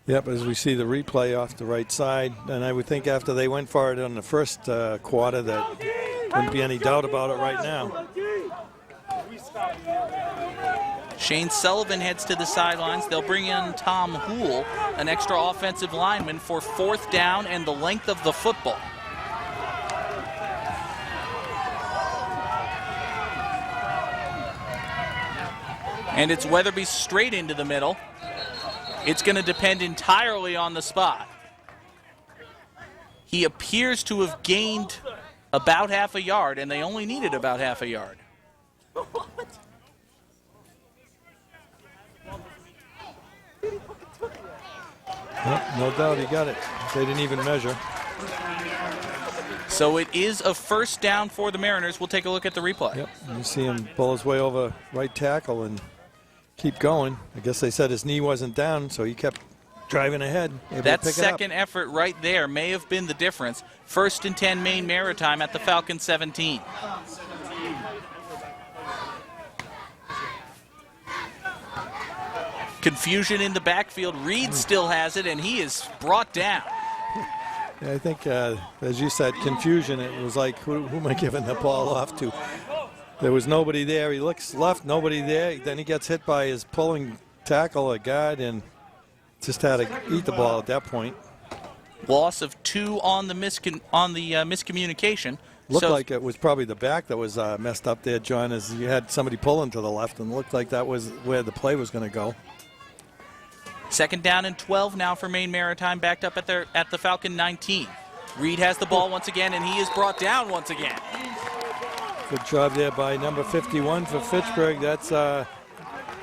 Yep, as we see the replay off the right side, and I would think after they went for it on the first quarter that wouldn't be any doubt about it right now. Shane Sullivan heads to the sidelines. They'll bring in Tom Houle, an extra offensive lineman, for 4th down and the length of the football. And it's Weatherby straight into the middle. It's going to depend entirely on the spot. He appears to have gained about half a yard, and they only needed about half a yard. No doubt he got it. They didn't even measure. So it is a first down for the Mariners. We'll take a look at the replay. Yep, you see him pull his way over right tackle and keep going. I guess they said his knee wasn't down, so he kept driving ahead. That second effort right there may have been the difference. 1st and 10 Maine Maritime at the Falcon 17. Confusion in the backfield. Reed still has it, and he is brought down. Yeah, I think, as you said, confusion. It was like, who am I giving the ball off to? There was nobody there. He looks left, nobody there. Then he gets hit by his pulling tackle, a guard, and just had to eat the ball at that point. Loss of 2 on the miscommunication. Looked like it was probably the back that was messed up there, John, as you had somebody pulling to the left, and looked like that was where the play was going to go. 2nd down and 12 now for Maine Maritime, backed up at the Falcon 19. Reed has the ball once again, and he is brought down once again. Good job there by number 51 for Fitchburg. That's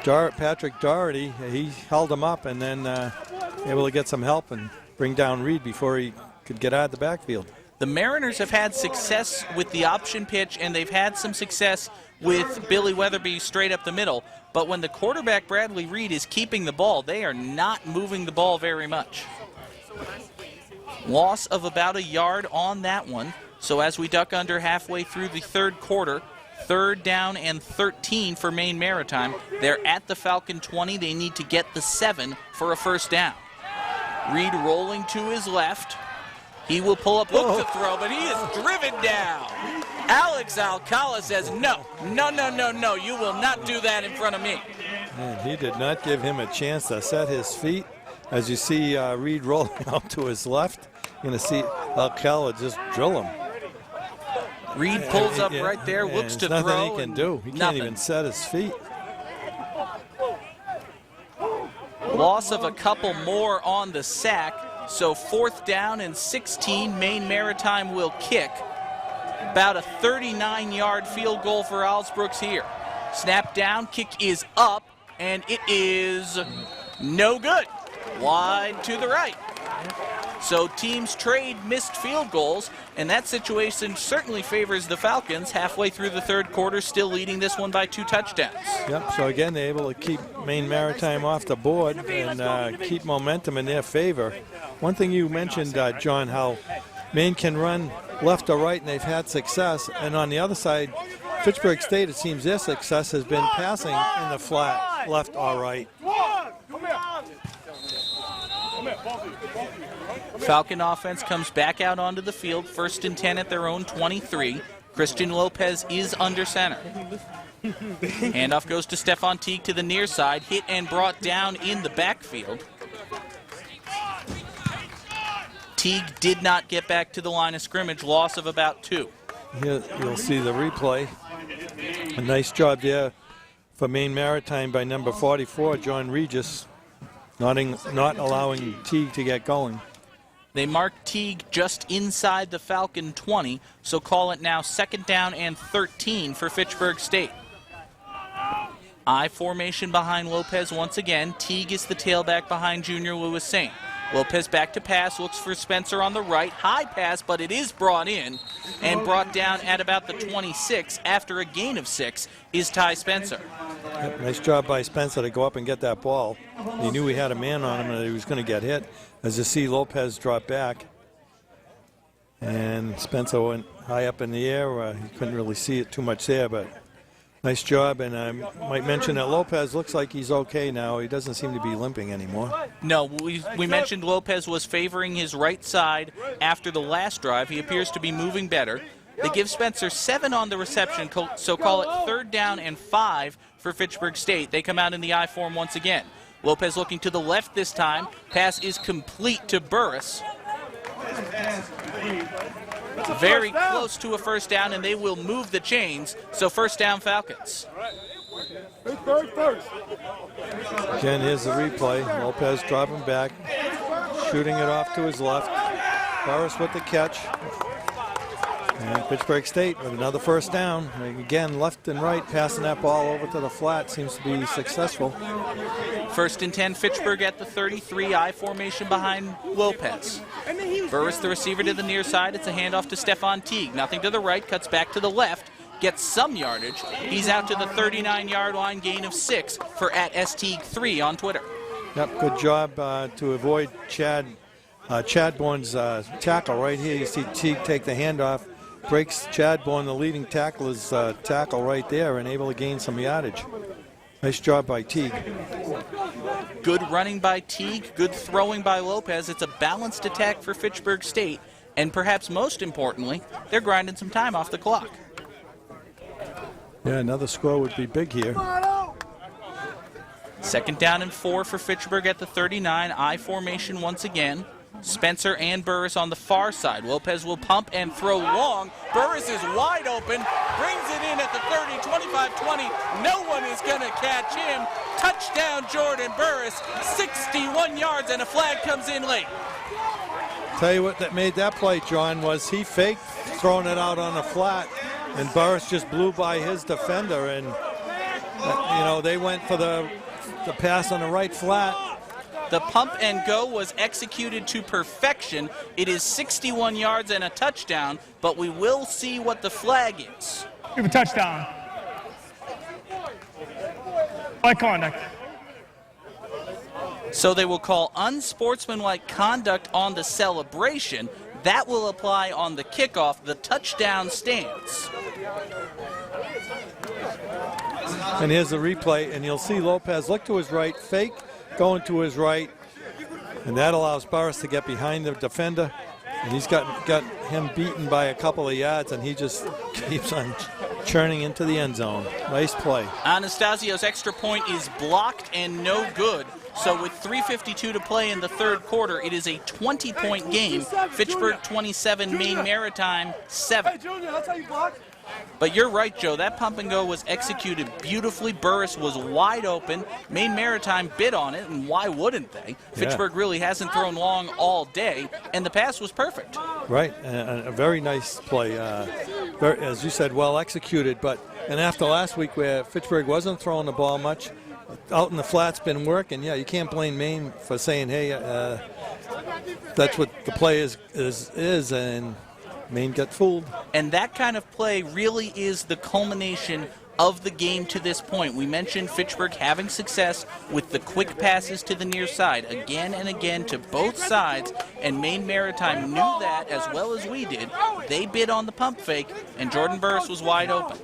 Patrick Doherty. He held him up and then able to get some help and bring down Reed before he could get out of the backfield. The Mariners have had success with the option pitch, and they've had some success with Billy Weatherby straight up the middle. But when the quarterback, Bradley Reed, is keeping the ball, they are not moving the ball very much. Loss of about a yard on that one. So as we duck under halfway through the third quarter, 3rd down and 13 for Maine Maritime. They're at the Falcon 20. They need to get the 7 for a first down. Reed rolling to his left. He will pull up, look to throw, but he is driven down. Alex Alcala says, no, you will not do that in front of me. Man, he did not give him a chance to set his feet. As you see Reed rolling out to his left, you're going to see Alcala just drill him. Reed pulls up right there, looks to throw. Nothing he can do. He can't even set his feet. Loss of a couple more on the sack. So 4th down and 16. Maine Maritime will kick. About a 39-yard field goal for Alsbrooks here. Snap down, kick is up, and it is no good. Wide to the right. So teams trade missed field goals, and that situation certainly favors the Falcons. Halfway through the 3rd quarter, still leading this one by 2 touchdowns. Yep, so again, they're able to keep Maine Maritime off the board and keep momentum in their favor. One thing you mentioned, John, how Maine can run left or right, and they've had success. And on the other side, Fitchburg State, it seems their success has been passing in the flat, left or right. Falcon offense comes back out onto the field, 1st and 10 at their own 23. Christian Lopez is under center. Handoff goes to Stephon Teague to the near side, hit and brought down in the backfield. Teague did not get back to the line of scrimmage, loss of about 2. Here you'll see the replay. A nice job there for Maine Maritime by number 44, John Regis, not allowing Teague to get going. They mark Teague just inside the Falcon 20, so call it now 2nd down and 13 for Fitchburg State. I formation behind Lopez once again. Teague is the tailback behind Junior Lewis Saint. Lopez back to pass, looks for Spencer on the right. High pass, but it is brought in and brought down at about the 26 after a gain of 6 is Ty Spencer. Yep, nice job by Spencer to go up and get that ball. He knew he had a man on him and he was going to get hit. As you see, Lopez drop back. And Spencer went high up in the air. He couldn't really see it too much there, but nice job. And I might mention that Lopez looks like he's okay now. He doesn't seem to be limping anymore. No, we mentioned Lopez was favoring his right side after the last drive. He appears to be moving better. They give Spencer 7 on the reception, so call it 3rd down and 5 for Fitchburg State. They come out in the I form once again. Lopez looking to the left this time. Pass is complete to Burris. Very close to a 1st down, and they will move the chains. So 1st down Falcons. Again, here's the replay. Lopez dropping back, shooting it off to his left. Burris with the catch. And Fitchburg State with another 1st down. Again, left and right, passing that ball over to the flat seems to be successful. 1st and 10, Fitchburg at the 33, I formation behind Lopez. Burris, the receiver, to the near side. It's a handoff to Stephon Teague. Nothing to the right, cuts back to the left, gets some yardage. He's out to the 39-yard line, gain of 6 for @STeague3 on Twitter. Yep, good job to avoid Chadbourne's tackle right here. You see Teague take the handoff, breaks Chadbourne, the leading tackler's tackle right there, and able to gain some yardage. Nice job by Teague. Good running by Teague, good throwing by Lopez. It's a balanced attack for Fitchburg State, and perhaps most importantly, they're grinding some time off the clock. Yeah, another score would be big here. 2nd down and 4 for Fitchburg at the 39, I formation once again. Spencer and Burris on the far side. Lopez will pump and throw long. Burris is wide open, brings it in at the 30, 25, 20. No one is going to catch him. Touchdown, Jordan Burris, 61 yards, and a flag comes in late. Tell you what that made that play, John, was he faked throwing it out on the flat, and Burris just blew by his defender, and they went for the pass on the right flat. The pump and go was executed to perfection. It is 61 yards and a touchdown, but we will see what the flag is. Give a touchdown. By conduct. So they will call unsportsmanlike conduct on the celebration. That will apply on the kickoff. The touchdown stands. And here's the replay, and you'll see Lopez look to his right, fake, going to his right, and that allows Burris to get behind the defender, and he's got him beaten by a couple of yards, and he just keeps on churning into the end zone. Nice play. Anastasio's extra point is blocked and no good. So with 3:52 to play in the 3rd quarter, it is a 20-point game. Fitchburg 27, Maine Maritime 7. Hey, Junior, that's how you block. But you're right, Joe. That pump and go was executed beautifully. Burris was wide open. Maine Maritime bid on it, and why wouldn't they? Fitchburg really hasn't thrown long all day, and the pass was perfect. Right, and a very nice play. As you said, well executed. And after last week where Fitchburg wasn't throwing the ball much, out in the flat's been working. Yeah, you can't blame Maine for saying, hey, that's what the play is, and Maine got fooled. And that kind of play really is the culmination of the game to this point. We mentioned Fitchburg having success with the quick passes to the near side again and again to both sides, and Maine Maritime knew that as well as we did. They bid on the pump fake, and Jordan Burris was wide open.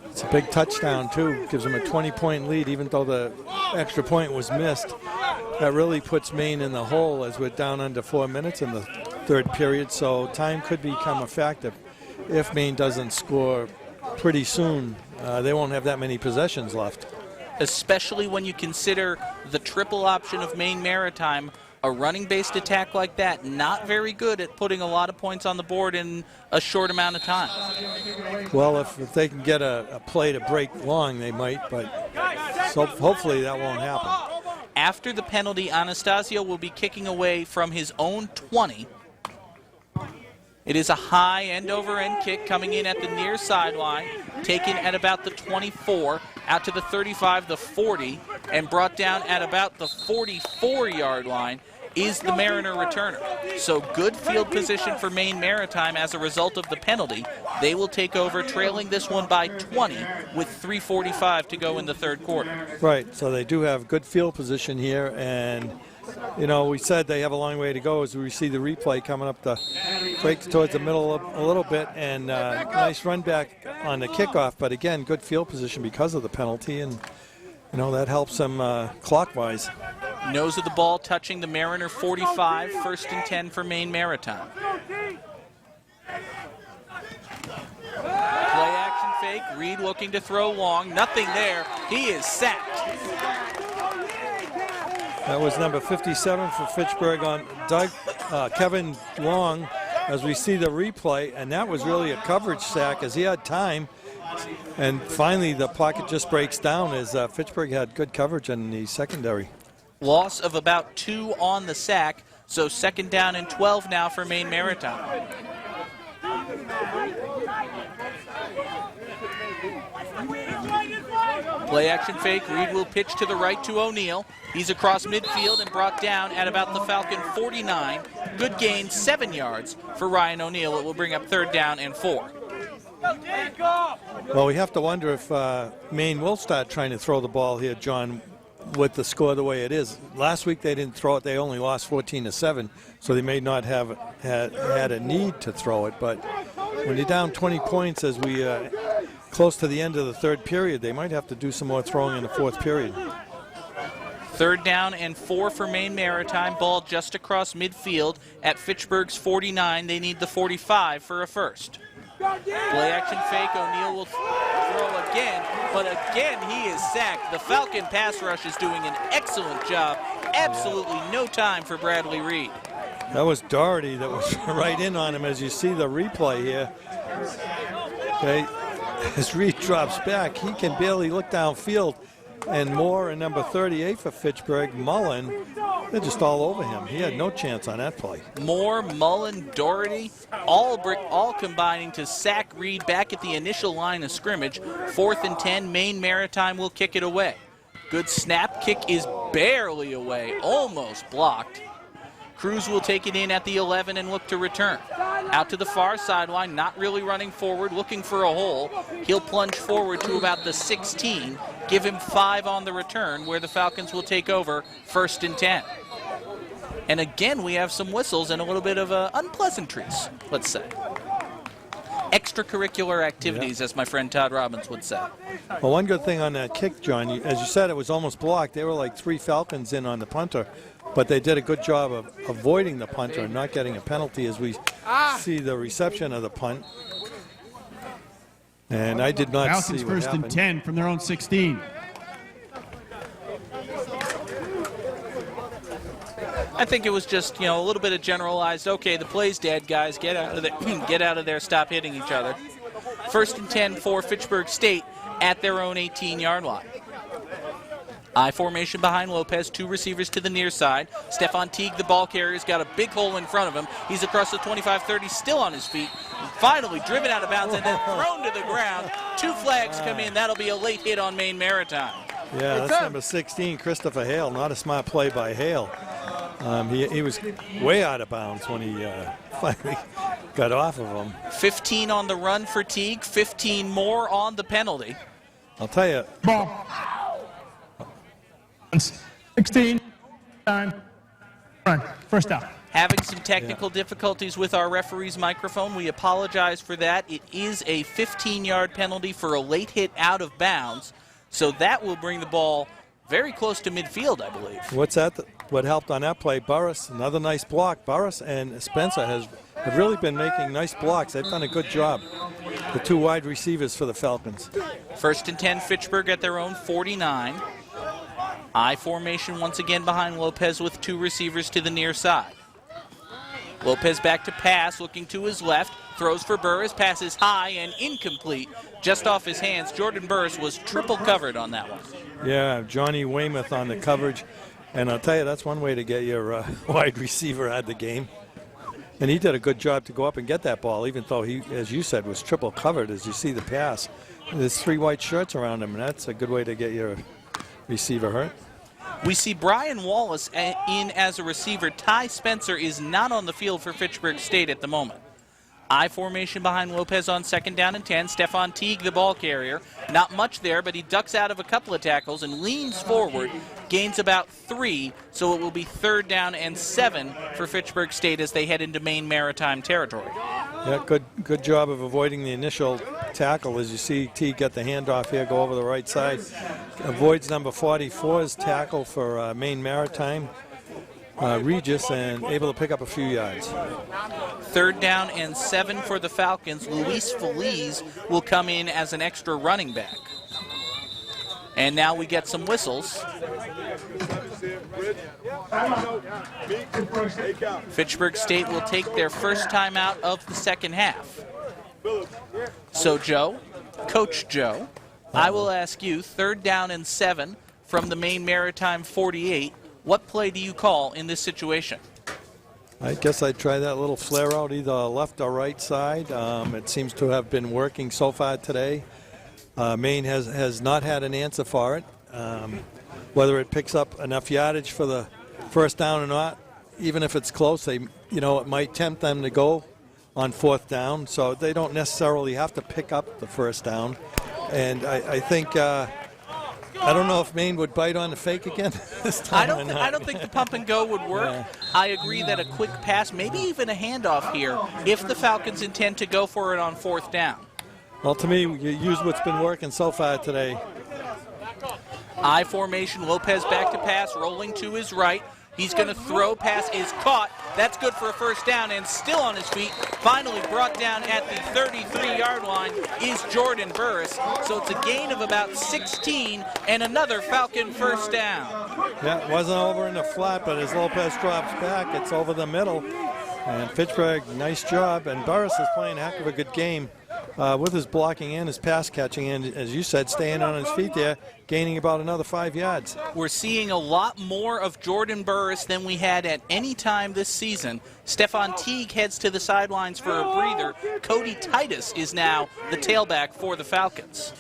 It's a big touchdown, too. Gives them a 20-point lead, even though the extra point was missed. That really puts Maine in the hole as we're down under 4 minutes in the third period, so time could become a factor. If Maine doesn't score pretty soon, they won't have that many possessions left. Especially when you consider the triple option of Maine Maritime. A running-based attack like that, not very good at putting a lot of points on the board in a short amount of time. Well, if they can get a play to break long, they might, but so hopefully that won't happen. After the penalty, Anastasio will be kicking away from his own 20. It is a high end-over-end kick coming in at the near sideline, taken at about the 24, out to the 35, the 40, and brought down at about the 44-yard line is the Mariner returner. So good field position for Maine Maritime as a result of the penalty. They will take over, trailing this one by 20 with 3:45 to go in the third quarter. Right, so they do have good field position here, and we said they have a long way to go as we see the replay coming up the breaks towards the middle a little bit, and nice run back on the kickoff, but again, good field position because of the penalty, and that helps them clockwise. Nose of the ball touching the Mariner 45, 1st and 10 for Maine Maritime. Play action fake, Reed looking to throw long, nothing there, he is sacked. That was number 57 for Fitchburg on Kevin Long, as we see the replay, and that was really a coverage sack as he had time, and finally the pocket just breaks down as Fitchburg had good coverage in the secondary. Loss of about 2 on the sack, so 2nd down and 12 now for Maine Maritime. Play action fake, Reed will pitch to the right to O'Neal. He's across midfield and brought down at about the Falcon 49. Good gain, 7 yards for Ryan O'Neal. It will bring up 3rd down and 4. Well, we have to wonder if Maine will start trying to throw the ball here, John, with the score the way it is. Last week they didn't throw it. They only lost 14-7, so they may not have had a need to throw it. But when you're down 20 points as we close to the end of the third period, they might have to do some more throwing in the fourth period. 3rd down and 4 for Maine Maritime. Ball just across midfield at Fitchburg's 49. They need the 45 for a first. Play action fake, O'Neal will throw again, but again he is sacked. The Falcon pass rush is doing an excellent job. Absolutely no time for Bradley Reed. That was Doherty that was right in on him, as you see the replay here. Okay, as Reed drops back, he can barely look downfield. And Moore and number 38 for Fitchburg, Mullen, they're just all over him. He had no chance on that play. Moore, Mullen, Doherty, all combining to sack Reed back at the initial line of scrimmage. 4th and 10, Maine Maritime will kick it away. Good snap, kick is barely away, almost blocked. Cruz will take it in at the 11 and look to return. Out to the far sideline, not really running forward, looking for a hole. He'll plunge forward to about the 16, give him 5 on the return, where the Falcons will take over 1st and 10. And again, we have some whistles and a little bit of unpleasantries, let's say. Extracurricular activities, as my friend Todd Robbins would say. Well, one good thing on that kick, John, as you said, it was almost blocked. There were like 3 Falcons in on the punter, but they did a good job of avoiding the punter and not getting a penalty as we see the reception of the punt. And I did not Falcons see what happened. 1st and 10 from their own 16. I think it was just, a little bit of generalized, okay, the play's dead, guys, get out of there, get out of there, stop hitting each other. 1st and 10 for Fitchburg State at their own 18-yard line. I formation behind Lopez, 2 receivers to the near side. Stephon Teague, the ball carrier's got a big hole in front of him. He's across the 25-30, still on his feet. Finally driven out of bounds and then thrown to the ground. 2 flags come in. That'll be a late hit on Maine Maritime. Yeah, that's number 16, Christopher Hale. Not a smart play by Hale. He was way out of bounds when he finally got off of him. 15 on the run for Teague, 15 more on the penalty. I'll tell you. Ball. 16, time, run, first down. Having some technical difficulties with our referee's microphone. We apologize for that. It is a 15-yard penalty for a late hit out of bounds, so that will bring the ball very close to midfield, I believe. What's that? What helped on that play? Burris, another nice block. Burris and Spencer have really been making nice blocks. They've done a good job. The 2 wide receivers for the Falcons. 1st and 10, Fitchburg at their own 49. I formation once again behind Lopez with 2 receivers to the near side. Lopez back to pass, looking to his left, throws for Burris, passes high and incomplete, just off his hands. Jordan Burris was triple covered on that one. Yeah, Johnny Weymouth on the coverage. And I'll tell you, that's one way to get your wide receiver out of the game. And he did a good job to go up and get that ball, even though he, as you said, was triple covered as you see the pass. There's 3 white shirts around him, and that's a good way to get your receiver hurt. We see Brian Wallace in as a receiver. Ty Spencer is not on the field for Fitchburg State at the moment. I formation behind Lopez on 2nd down and 10. Stephon Teague, the ball carrier. Not much there, but he ducks out of a couple of tackles and leans forward, gains about 3, so it will be 3rd down and 7 for Fitchburg State as they head into Maine Maritime territory. Yeah, good job of avoiding the initial tackle. As you see Teague get the handoff here, go over the right side. Avoids number 44's tackle for Maine Maritime. Regis, and able to pick up a few yards. 3rd down and 7 for the Falcons. Luis Feliz will come in as an extra running back. And now we get some whistles. Fitchburg State will take their first time out of the second half. So Joe, Coach Joe, I will ask you, 3rd down and 7 from the Maine Maritime 48. What play do you call in this situation? I guess I'd try that little flare out either left or right side. It seems to have been working so far today. Maine has not had an answer for it. Whether it picks up enough yardage for the first down or not, even if it's close, it might tempt them to go on 4th down. So they don't necessarily have to pick up the first down. And I think I don't know if Maine would bite on the fake again this time. I don't think the pump and go would work. Yeah. I agree that a quick pass, maybe even a handoff here, if the Falcons intend to go for it on 4th down. Well, to me, you use what's been working so far today. I formation, Lopez back to pass, rolling to his right. He's going to throw, pass is caught. That's good for a first down and still on his feet. Finally brought down at the 33-yard line is Jordan Burris. So it's a gain of about 16 and another Falcon first down. Yeah, it wasn't over in the flat, but as Lopez drops back, it's over the middle. And Fitchburg, nice job. And Burris is playing a heck of a good game with his blocking and his pass catching. And as you said, staying on his feet there, gaining about another 5 yards. We're seeing a lot more of Jordan Burris than we had at any time this season. Stephon Teague heads to the sidelines for a breather. Cody Titus is now the tailback for the Falcons.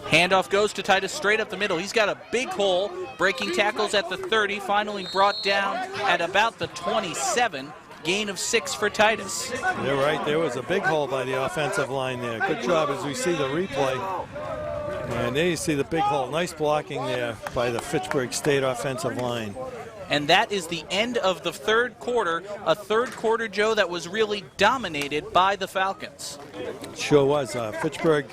Handoff goes to Titus straight up the middle. He's got a big hole, breaking tackles at the 30, finally brought down at about the 27. Gain of 6 for Titus. You're right. There was a big hole by the offensive line there. Good job as we see the replay. And there you see the big hole. Nice blocking there by the Fitchburg State offensive line. And that is the end of the 3rd quarter. A 3rd quarter, Joe, that was really dominated by the Falcons. Sure was. Fitchburg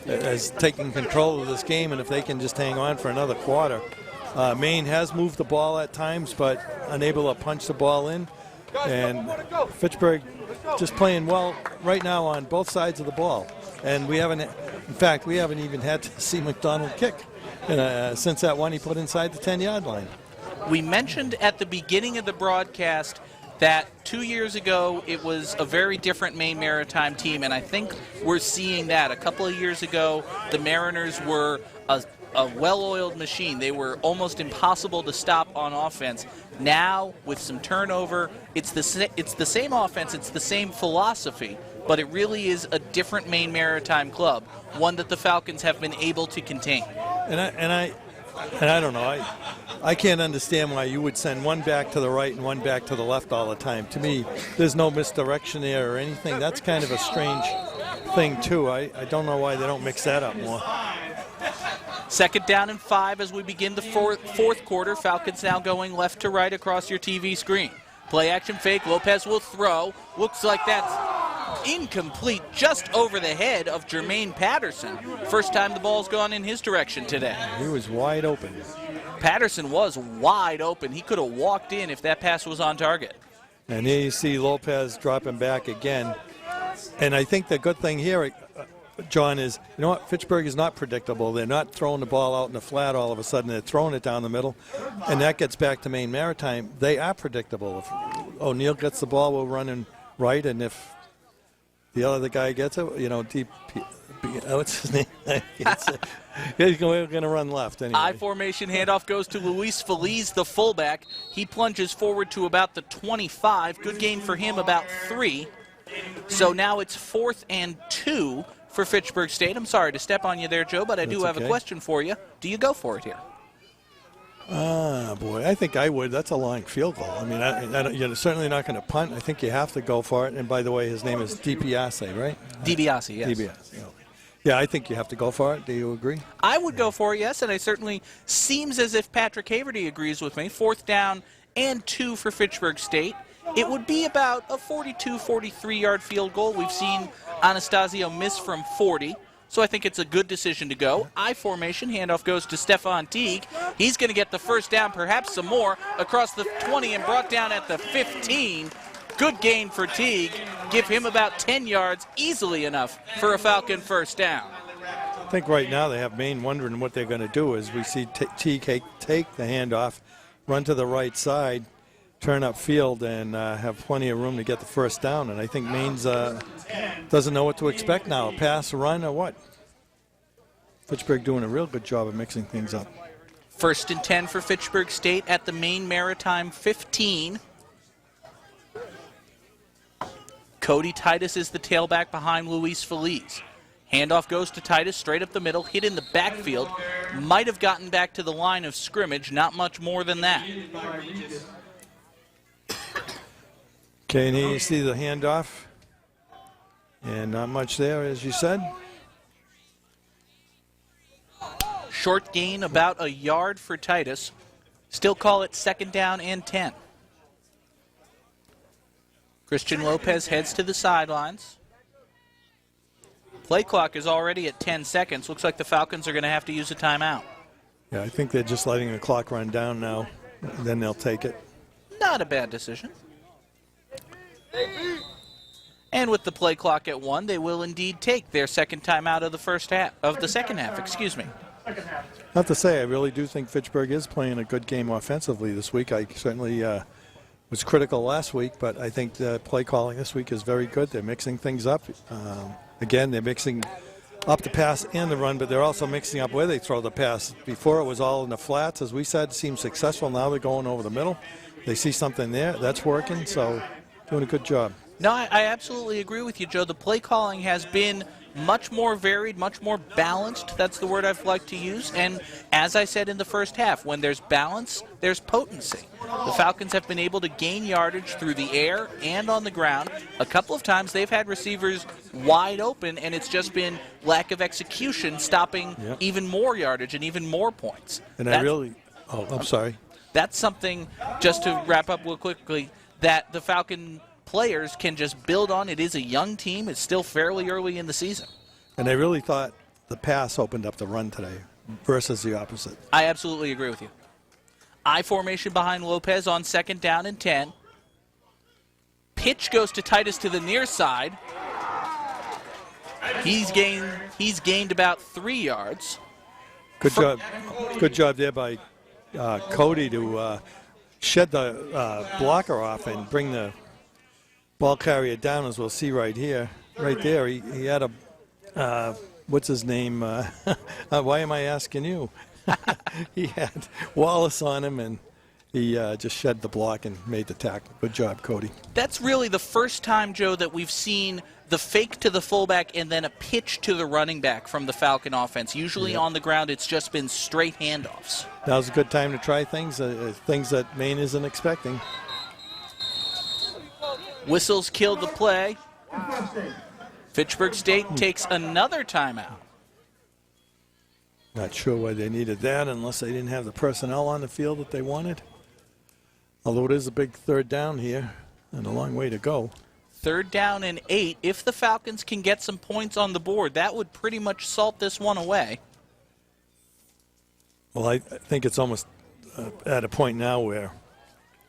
is taking control of this game, and if they can just hang on for another quarter. Maine has moved the ball at times, but unable to punch the ball in. And Fitchburg just playing well right now on both sides of the ball. And we haven't even had to see McDonald kick. And since that one, he put inside the 10-yard line. We mentioned at the beginning of the broadcast that 2 years ago it was a very different Maine Maritime team, and I think we're seeing that. A couple of years ago, the Mariners were a well-oiled machine. They were almost impossible to stop on offense. Now, with some turnover, it's the same offense, it's the same philosophy, but it really is a different Maine Maritime club, one that the Falcons have been able to contain. And I don't know. I can't understand why you would send one back to the right and one back to the left all the time. To me, there's no misdirection there or anything. That's kind of a strange thing, too. I don't know why they don't mix that up more. 2nd down and 5 as we begin the fourth quarter. Falcons now going left to right across your TV screen. Play action fake. Lopez will throw. Looks like that's incomplete, just over the head of Jermaine Patterson. First time the ball's gone in his direction today. He was wide open. Patterson was wide open. He could have walked in if that pass was on target. And here you see Lopez dropping back again. And I think the good thing here, John, is, you know what, Fitchburg is not predictable. They're not throwing the ball out in the flat all of a sudden. They're throwing it down the middle. And that gets back to Maine Maritime. They are predictable. If O'Neill gets the ball, we'll run in right. And if the other guy gets it, you know, what's his name? He's going to run left anyway. I formation handoff goes to Luis Feliz, the fullback. He plunges forward to about the 25. Good gain for him, about 3. So now it's 4th and 2 for Fitchburg State. I'm sorry to step on you there, Joe, but I do have a question for you. Do you go for it here? Boy, I think I would. That's a long field goal. I mean, you're certainly not going to punt. I think you have to go for it. And by the way, his name is DiBiase, right? DiBiase, yes. DiBiase. Yeah, I think you have to go for it. Do you agree? I would go for it, yes, and it certainly seems as if Patrick Haverty agrees with me. 4th down and 2 for Fitchburg State. It would be about a 42, 43-yard field goal. We've seen Anastasio miss from 40, so I think it's a good decision to go. I formation, handoff goes to Stephon Teague. He's going to get the first down, perhaps some more, across the 20 and brought down at the 15. Good gain for Teague. Give him about 10 yards, easily enough for a Falcon first down. I think right now they have Maine wondering what they're going to do as we see Teague take the handoff, run to the right side, turn up field, and have plenty of room to get the first down. And I think Maine's doesn't know what to expect now, a pass, a run, or what. Fitchburg doing a real good job of mixing things up. 1st and 10 for Fitchburg State at the Maine Maritime 15. Cody Titus is the tailback behind Luis Feliz. Handoff goes to Titus, straight up the middle, hit in the backfield. Might have gotten back to the line of scrimmage, not much more than that. Okay, and here you see the handoff. And not much there, as you said. Short gain, about a yard for Titus. Still call it 2nd down and 10. Christian Lopez heads to the sidelines. Play clock is already at 10 seconds. Looks like the Falcons are going to have to use a timeout. Yeah, I think they're just letting the clock run down now. Then they'll take it. Not a bad decision. And with the play clock at 1, they will indeed take their second timeout of the second half. Excuse me. I have to say, I really do think Fitchburg is playing a good game offensively this week. I certainly was critical last week, but I think the play calling this week is very good. They're mixing things up. Again, they're mixing up the pass and the run, but they're also mixing up where they throw the pass. Before it was all in the flats, as we said, seemed successful. Now they're going over the middle. They see something there. That's working, so doing a good job. No, I absolutely agree with you, Joe. The play calling has been much more varied, much more balanced. That's the word I've liked to use. And as I said in the first half, when there's balance, there's potency. The Falcons have been able to gain yardage through the air and on the ground. A couple of times they've had receivers wide open, and it's just been lack of execution stopping even more yardage and even more points. And I'm sorry. That's something, just to wrap up real quickly, that the Falcon players can just build on. It is a young team. It's still fairly early in the season. And I really thought the pass opened up the run today versus the opposite. I absolutely agree with you. I formation behind Lopez on 2nd down and 10. Pitch goes to Titus to the near side. He's gained about 3 yards. Good job. Good job there by Cody to shed the blocker off and bring the ball carrier down, as we'll see right here. Right there, he had a, what's his name? Why am I asking you? He had Wallace on him, and he just shed the block and made the tackle. Good job, Cody. That's really the first time, Joe, that we've seen the fake to the fullback and then a pitch to the running back from the Falcon offense. Usually on the ground, it's just been straight handoffs. Now's a good time to try things, things that Maine isn't expecting. Whistles killed the play. Fitchburg State takes another timeout. Not sure why they needed that unless they didn't have the personnel on the field that they wanted. Although it is a big third down here and a long way to go. 3rd down and 8. If the Falcons can get some points on the board, that would pretty much salt this one away. Well, I think it's almost at a point now where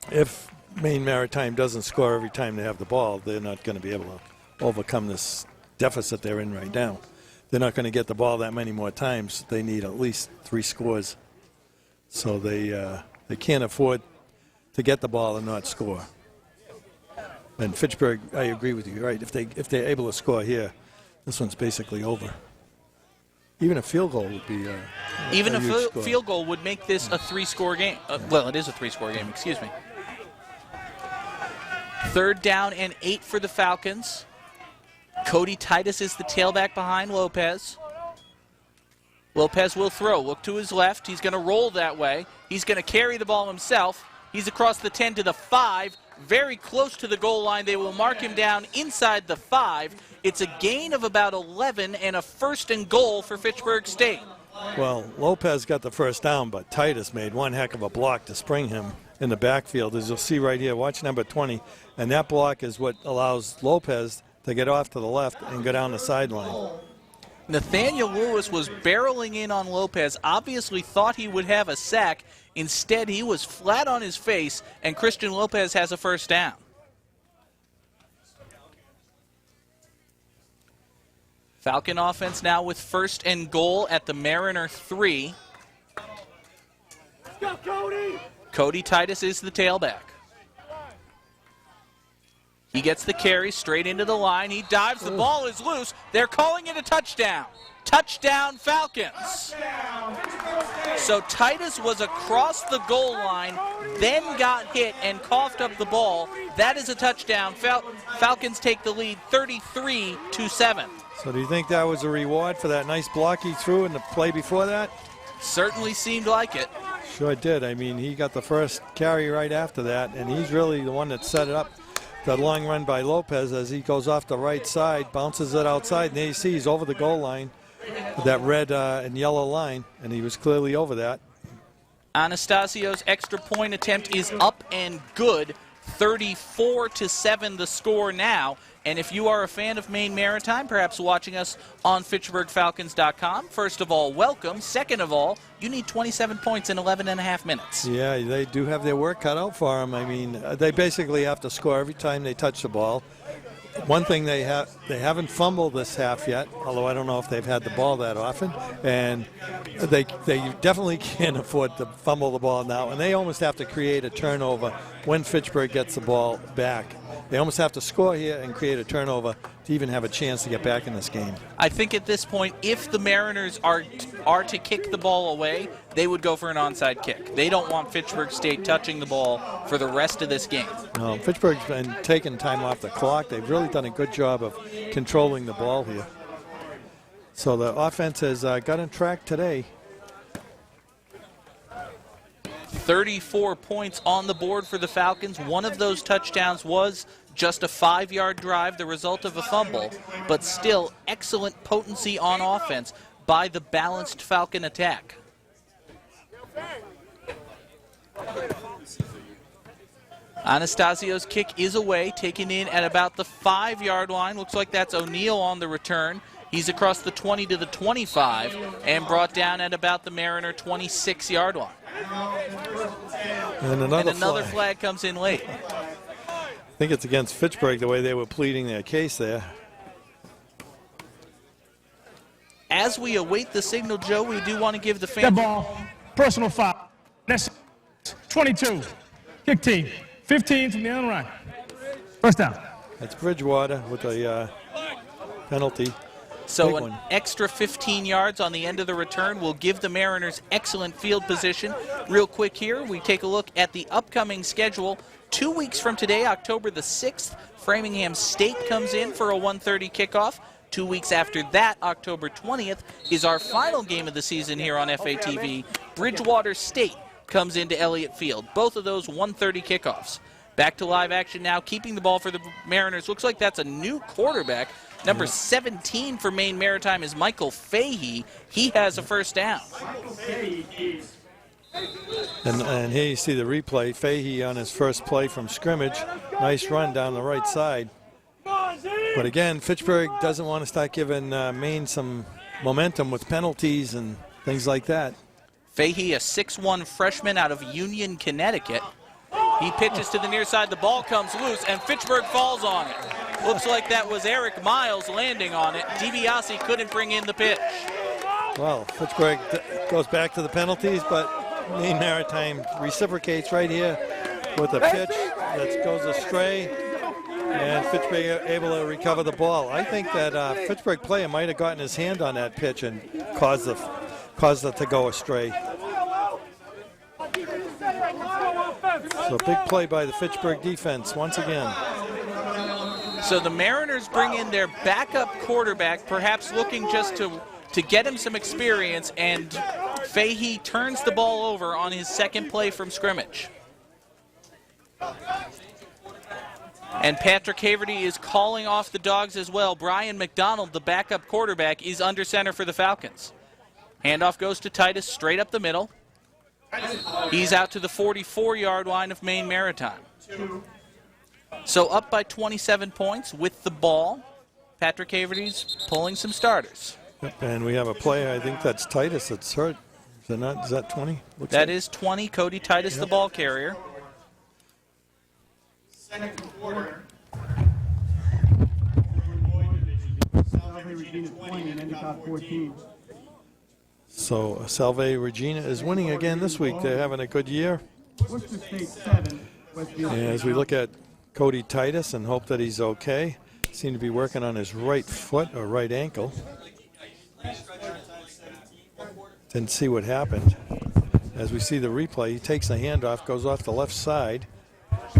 if Maine Maritime doesn't score every time they have the ball, they're not going to be able to overcome this deficit they're in right now. They're not going to get the ball that many more times. They need at least 3 scores. So they can't afford to get the ball and not score. And Fitchburg, I agree with you, right? If they're able to score here, this one's basically over. Even a field goal would be Even a a huge field goal would make this a 3-score game. Well, it is a 3-score game, excuse me. 3rd down and 8 for the Falcons. Cody Titus is the tailback behind Lopez. Lopez will throw. Look to his left. He's going to roll that way. He's going to carry the ball himself. He's across the 10 to the 5. Very close to the goal line. They will mark him down inside the 5. It's a gain of about 11 and a 1st and goal for Fitchburg State. Well, Lopez got the first down, but Titus made one heck of a block to spring him in the backfield. As you'll see right here, watch number 20. And that block is what allows Lopez to get off to the left and go down the sideline. Nathaniel Lewis was barreling in on Lopez, obviously thought he would have a sack. Instead, he was flat on his face, and Christian Lopez has a 1st down. Falcon offense now with 1st and goal at the Mariner 3. Let's go, Cody! Cody Titus is the tailback. He gets the carry straight into the line. He dives. The ball is loose. They're calling it a touchdown. Touchdown, Falcons. So Titus was across the goal line, then got hit and coughed up the ball. That is a touchdown. Falcons take the lead 33-7. So do you think that was a reward for that nice block he threw in the play before that? Certainly seemed like it. Sure did. I mean, he got the first carry right after that, and he's really the one that set it up. That long run by Lopez as he goes off the right side, bounces it outside, and there you see he's over the goal line, that red and yellow line, and he was clearly over that. Anastasio's extra point attempt is up and good. 34-7 the score now. And if you are a fan of Maine Maritime, perhaps watching us on FitchburgFalcons.com, first of all, welcome. Second of all, you need 27 points in 11 and a half minutes. Yeah, they do have their work cut out for them. I mean, they basically have to score every time they touch the ball. One thing they haven't fumbled this half yet, although I don't know if they've had the ball that often, and they definitely can't afford to fumble the ball now, and they almost have to create a turnover when Fitchburg gets the ball back. They almost have to score here and create a turnover to even have a chance to get back in this game. I think at this point, if the Mariners are to kick the ball away, they would go for an onside kick. They don't want Fitchburg State touching the ball for the rest of this game. No, Fitchburg's been taking time off the clock. They've really done a good job of controlling the ball here. So the offense has got on track today. 34 points on the board for the Falcons. One of those touchdowns was just a 5-yard drive, the result of a fumble, but still excellent potency on offense by the balanced Falcon attack. Anastasio's kick is away, taken in at about the 5-yard line. Looks like that's O'Neal on the return. He's across the 20 to the 25 and brought down at about the Mariner 26-yard line. And another flag comes in late. I think it's against Fitchburg the way they were pleading their case there. as we await the signal, Joe, we do want to give the That fans... ball, personal foul. That's 22. Kick team. 15 from the end of the run. First down. That's Bridgewater with a penalty. So Big an one. extra 15 yards on the end of the return will give the Mariners excellent field position. Real quick here, we take a look at the upcoming schedule. 2 weeks from today, October the 6th, Framingham State comes in for a 1:30 kickoff. 2 weeks after that, October 20th, is our final game of the season here on FATV. Bridgewater State comes into Elliott Field. Both of those 1:30 kickoffs. Back to live action now, keeping the ball for the Mariners. Looks like that's a new quarterback. Number 17 for Maine Maritime is Michael Fahey. He has a first down. And here you see the replay. Fahey on his first play from scrimmage. Nice run down the right side. But again, Fitchburg doesn't want to start giving Maine some momentum with penalties and things like that. Fahey, a 6'1 freshman out of Union, Connecticut. He pitches to the near side. The ball comes loose, and Fitchburg falls on it. Looks like that was Eric Miles landing on it. DiBiase couldn't bring in the pitch. Well, Fitchburg goes back to the penalties, but Maine Maritime reciprocates right here with a pitch that goes astray, and Fitchburg able to recover the ball. I think that Fitchburg player might have gotten his hand on that pitch and caused it to go astray. So big play by the Fitchburg defense once again. So the Mariners bring in their backup quarterback, perhaps looking just to get him some experience, and Fahey turns the ball over on his second play from scrimmage. And Patrick Haverty is calling off the Dogs as well. Brian McDonald, the backup quarterback, is under center for the Falcons. Handoff goes to Titus straight up the middle. He's out to the 44-yard line of Maine Maritime. So up by 27 points with the ball. Patrick Haverty's pulling some starters. Yep, and we have a player, I think that's Titus, that's hurt. Is it not? Is that 20? That is 20. Cody Titus, the ball carrier. Second quarter. So Salve Regina is winning again this week. They're having a good year. And as we look at Cody Titus and hope that he's okay, seem to be working on his right foot or right ankle. Didn't see what happened. As we see the replay, he takes the handoff, goes off the left side.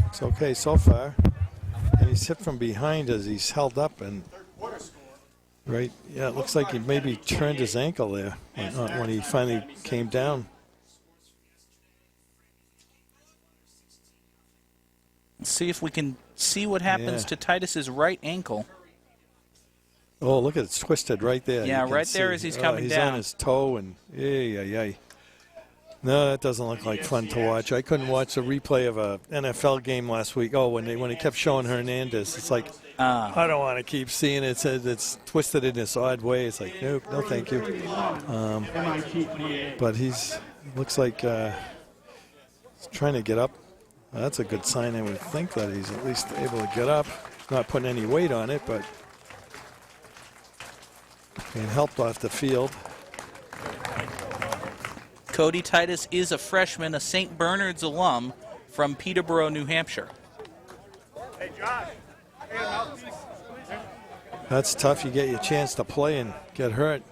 It's okay so far. And he's hit from behind as he's held up and right, yeah, it looks like he maybe turned his ankle there when he finally came down. Let's see if we can see what happens to Titus's right ankle. Oh, look at it, it's twisted right there. Yeah, right there as he's coming down. He's on his toe, and no, that doesn't look like fun to watch. I couldn't watch a replay of a NFL game last week. Oh, when he kept showing Hernandez, it's like, I don't want to keep seeing it. It's twisted in this odd way. It's like, nope, no thank you. But looks like he's trying to get up. That's a good sign. I would think that he's at least able to get up. Not putting any weight on it, but being helped off the field. Cody Titus is a freshman, a St. Bernard's alum from Peterborough, New Hampshire. Hey, Josh. That's tough. You get your chance to play and get hurt.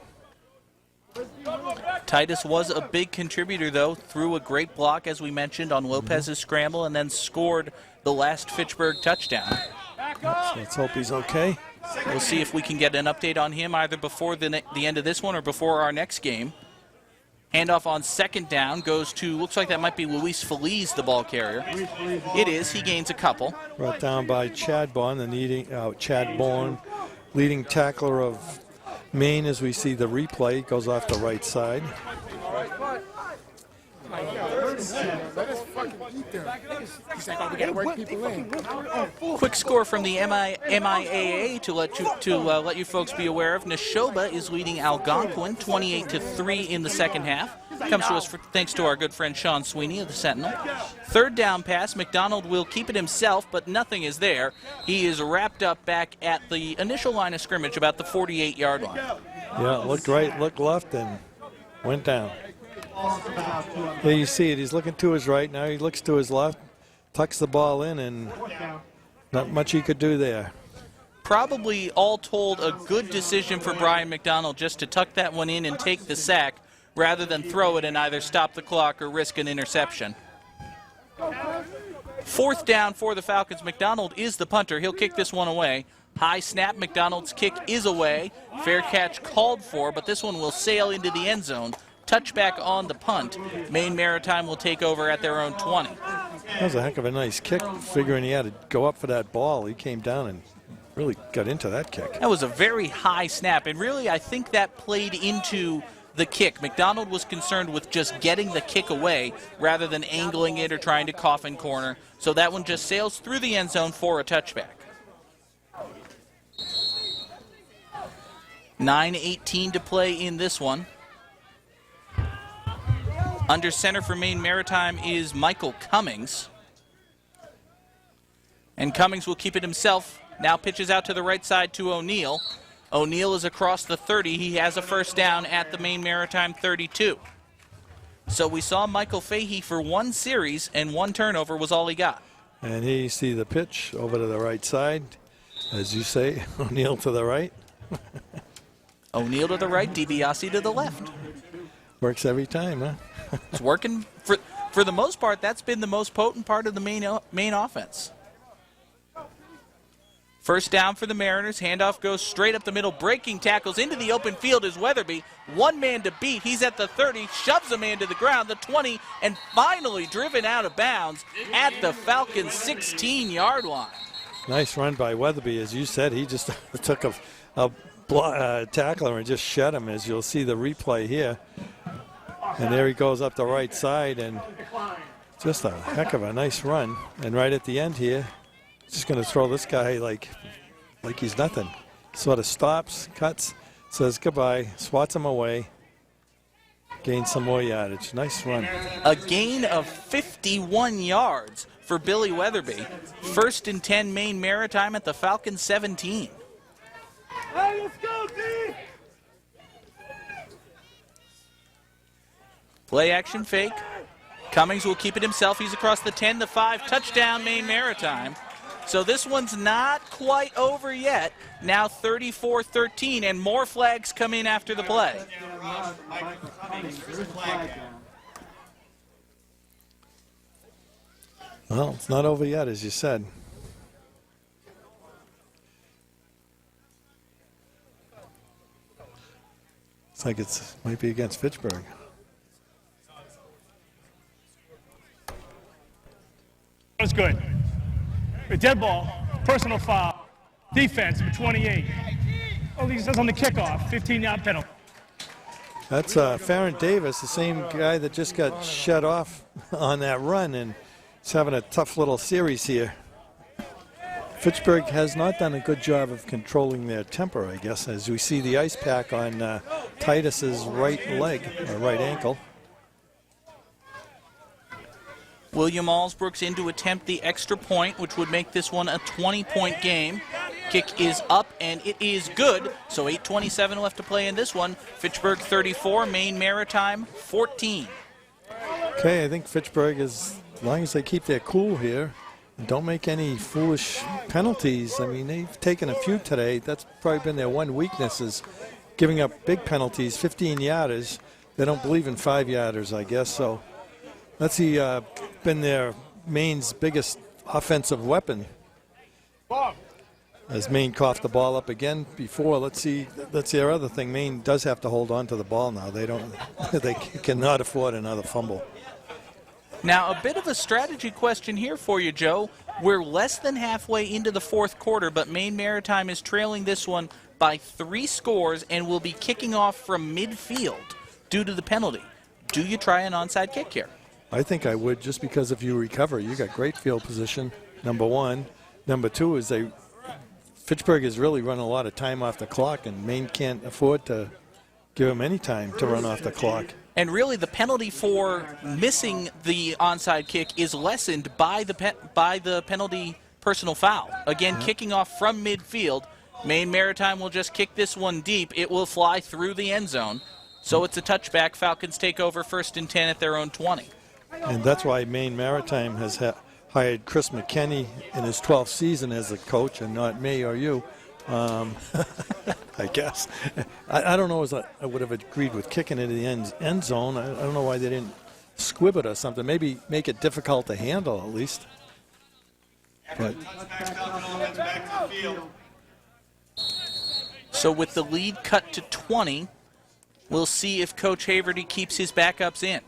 Titus was a big contributor, though, threw a great block, as we mentioned, on Lopez's scramble, and then scored the last Fitchburg touchdown. So let's hope he's okay. We'll see if we can get an update on him either before the end of this one or before our next game. Handoff on second down goes to, looks like that might be Luis Feliz, the ball carrier. It is. He gains a couple. Brought down by Chad Bourne, Chad Bourne, leading tackler of Maine. As we see the replay, goes off the right side. Quick score from the MIAA to let you folks be aware of. Neshoba is leading Algonquin 28-3 in the second half. Comes to us thanks to our good friend Sean Sweeney of the Sentinel. Third down pass. McDonald will keep it himself, but nothing is there. He is wrapped up back at the initial line of scrimmage, about the 48-yard line. Yeah, looked right, looked left, and went down. Here you see it. He's looking to his right. Now he looks to his left, tucks the ball in, and not much he could do there. Probably all told a good decision for Brian McDonald just to tuck that one in and take the sack rather than throw it and either stop the clock or risk an interception. Fourth down for the Falcons. McDonald is the punter. He'll kick this one away. High snap. McDonald's kick is away. Fair catch called for, but this one will sail into the end zone. Touchback on the punt. Maine Maritime will take over at their own 20. That was a heck of a nice kick, figuring he had to go up for that ball. He came down and really got into that kick. That was a very high snap, and really I think that played into the kick. McDonald was concerned with just getting the kick away rather than angling it or trying to coffin corner. So that one just sails through the end zone for a touchback. 9:18 to play in this one. Under center for Maine Maritime is Michael Cummings. And Cummings will keep it himself. Now pitches out to the right side to O'Neal. O'Neal is across the 30. He has a first down at the Maine Maritime 32. So we saw Michael Fahey for one series, and one turnover was all he got. And here you see the pitch over to the right side. As you say, O'Neal to the right. O'Neal to the right, DiBiase to the left. Works every time, huh? It's working. For the most part, that's been the most potent part of the Maine offense. First down for the Mariners. Handoff goes straight up the middle. Breaking tackles into the open field is Weatherby. One man to beat. He's at the 30. Shoves a man to the ground, the 20, and finally driven out of bounds at the Falcons' 16-yard line. Nice run by Weatherby. As you said, he just took a tackler and just shed him, as you'll see the replay here. And there he goes up the right side, and just a heck of a nice run. And right at the end here, just going to throw this guy like he's nothing. Sort of stops, cuts, says goodbye, swats him away, gains some more yardage. Nice run. A gain of 51 yards for Billy Weatherby. First and 10 Maine Maritime at the Falcons 17. Hey, let's go, D! Play action fake. Cummings will keep it himself. He's across the 10, the 5. Touchdown, Maine Maritime. So this one's not quite over yet. Now 34-13, and more flags come in after the play. Well, it's not over yet, as you said. It's like it might be against Fitchburg. That's good. A dead ball, personal foul, defense, number 28. Oh, he says on the kickoff, 15-yard penalty. That's Farron Davis, the same guy that just got shut off on that run, and he's having a tough little series here. Fitchburg has not done a good job of controlling their temper, I guess, as we see the ice pack on Titus's right leg, or right ankle. William Allsbrooks in to attempt the extra point, which would make this one a 20-point game. Kick is up, and it is good. So 8:27 left to play in this one. Fitchburg 34, Maine Maritime 14. Okay, I think Fitchburg is, as long as they keep their cool here and don't make any foolish penalties. I mean, they've taken a few today. That's probably been their one weakness, is giving up big penalties, 15-yarders. They don't believe in 5-yarders, I guess. So that's been their Maine's biggest offensive weapon. As Maine coughed the ball up again before, let's see their other thing. Maine does have to hold on to the ball now. They cannot afford another fumble. Now, a bit of a strategy question here for you, Joe. We're less than halfway into the fourth quarter, but Maine Maritime is trailing this one by 3 scores and will be kicking off from midfield due to the penalty. Do you try an onside kick here? I think I would, just because if you recover, you got great field position, number one. Number two is Fitchburg is really running a lot of time off the clock, and Maine can't afford to give them any time to run off the clock. And really, the penalty for missing the onside kick is lessened by the penalty personal foul. Again, kicking off from midfield. Maine Maritime will just kick this one deep. It will fly through the end zone. So it's a touchback. Falcons take over 1st and 10 at their own 20. And that's why Maine Maritime has hired Chris McKenney in his 12th season as a coach, and not me or you. I guess. I don't know as I would have agreed with kicking it in the end zone. I don't know why they didn't squib it or something. Maybe make it difficult to handle at least. But. So with the lead cut to 20, we'll see if Coach Haverty keeps his backups in.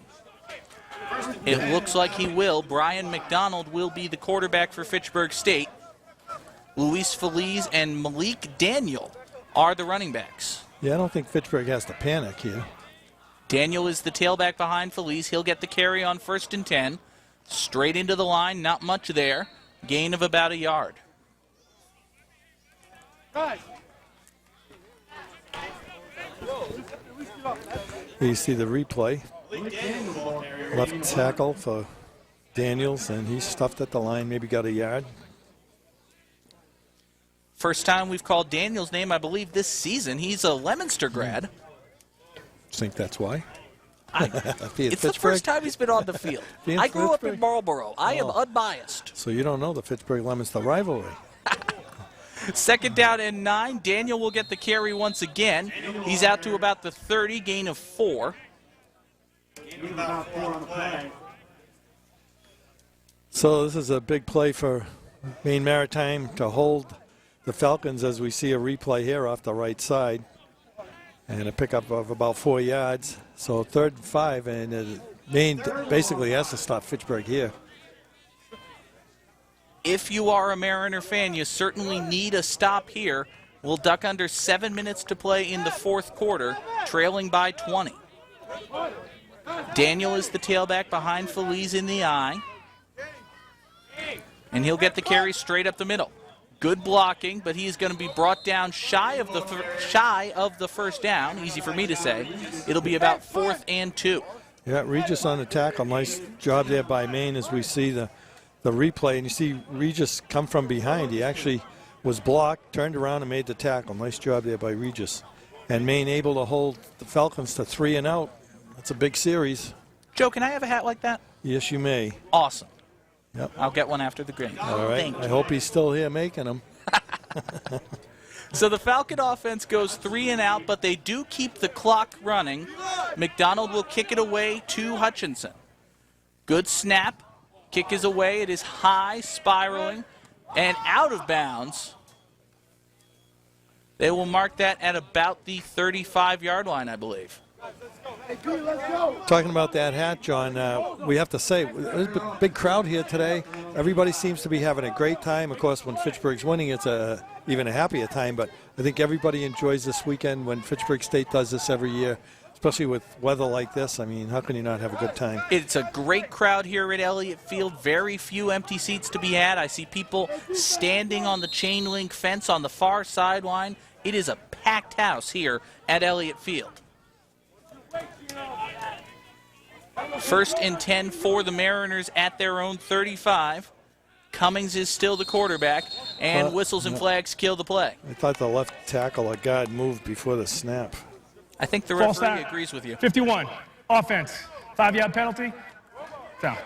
It looks like he will. Brian McDonald will be the quarterback for Fitchburg State. Luis Feliz and Malik Daniel are the running backs. Yeah, I don't think Fitchburg has to panic here. Daniel is the tailback behind Feliz. He'll get the carry on 1st and 10. Straight into the line, not much there. Gain of about a yard. You see the replay. Left tackle for Daniels, and he stuffed at the line, maybe got a yard. First time we've called Daniel's name, I believe, this season. He's a Leominster grad. Think that's why? It's the first time he's been on the field. I grew up in Marlboro. I am unbiased. So you don't know the Fitchburg-Leominster rivalry. 2nd down and 9. Daniel will get the carry once again. He's out to about the 30, gain of 4. So this is a big play for Maine Maritime to hold the Falcons, as we see a replay here off the right side. And a pickup of about 4 yards. So 3rd and 5, and Maine basically has to stop Fitchburg here. If you are a Mariner fan, you certainly need a stop here. We'll duck under 7 minutes to play in the 4th quarter, trailing by 20. Daniel is the tailback behind Feliz in the eye. And he'll get the carry straight up the middle. Good blocking, but he's going to be brought down shy of the first down. Easy for me to say. It'll be about 4th and 2. Yeah, Regis on the tackle. Nice job there by Maine as we see the replay. And you see Regis come from behind. He actually was blocked, turned around, and made the tackle. Nice job there by Regis. And Maine able to hold the Falcons to 3 and out. That's a big series. Joe, can I have a hat like that? Yes, you may. Awesome. Yep. I'll get one after the game. All right. Thank you. I hope he's still here making them. So the Falcon offense goes 3 and out, but they do keep the clock running. McDonald will kick it away to Hutchinson. Good snap. Kick is away. It is high, spiraling, and out of bounds. They will mark that at about the 35-yard line, I believe. Talking about that hat, John, we have to say, there's a big crowd here today. Everybody seems to be having a great time. Of course, when Fitchburg's winning, it's even a happier time. But I think everybody enjoys this weekend when Fitchburg State does this every year, especially with weather like this. I mean, how can you not have a good time? It's a great crowd here at Elliott Field. Very few empty seats to be had. I see people standing on the chain link fence on the far sideline. It is a packed house here at Elliott Field. 1st and 10 for the Mariners at their own 35. Cummings is still the quarterback, and whistles and flags kill the play. I thought the left tackle, a guard, moved before the snap. I think the referee agrees with you. 51, offense, 5-yard penalty, down.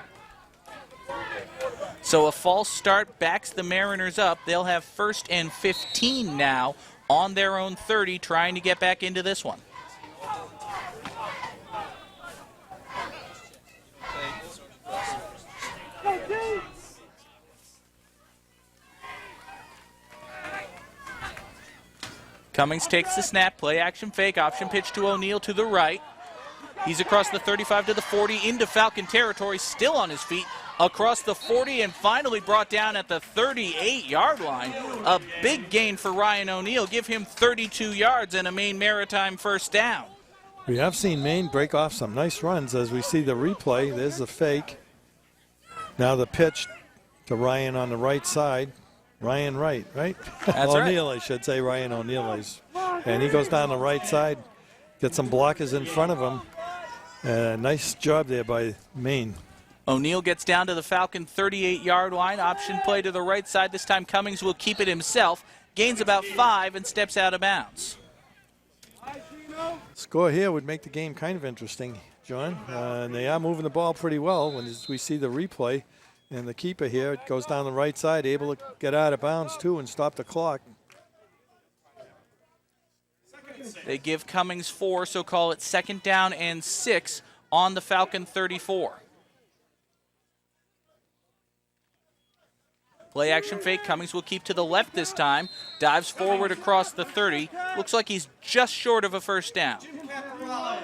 So a false start backs the Mariners up. They'll have 1st and 15 now on their own 30, trying to get back into this one. Cummings takes the snap, play action fake, option pitch to O'Neal to the right. He's across the 35 to the 40 into Falcon territory, still on his feet, across the 40 and finally brought down at the 38-yard line. A big gain for Ryan O'Neal, give him 32 yards and a Maine Maritime 1st down. We have seen Maine break off some nice runs as we see the replay. There's the fake. Now the pitch to Ryan on the right side. Ryan Wright, right? That's O'Neal, right. I should say, Ryan O'Neal. And he goes down the right side, gets some blockers in front of him, Nice job there by Maine. O'Neill gets down to the Falcon 38-yard line. Option play to the right side. This time Cummings will keep it himself. Gains about 5 and steps out of bounds. Score here would make the game kind of interesting, John. And they are moving the ball pretty well when we see the replay. And the keeper here, it goes down the right side, able to get out of bounds too and stop the clock. They give Cummings 4, so call it 2nd down and 6 on the Falcon 34. Play action fake. Cummings will keep to the left this time. Dives forward across the 30. Looks like he's just short of a first down. I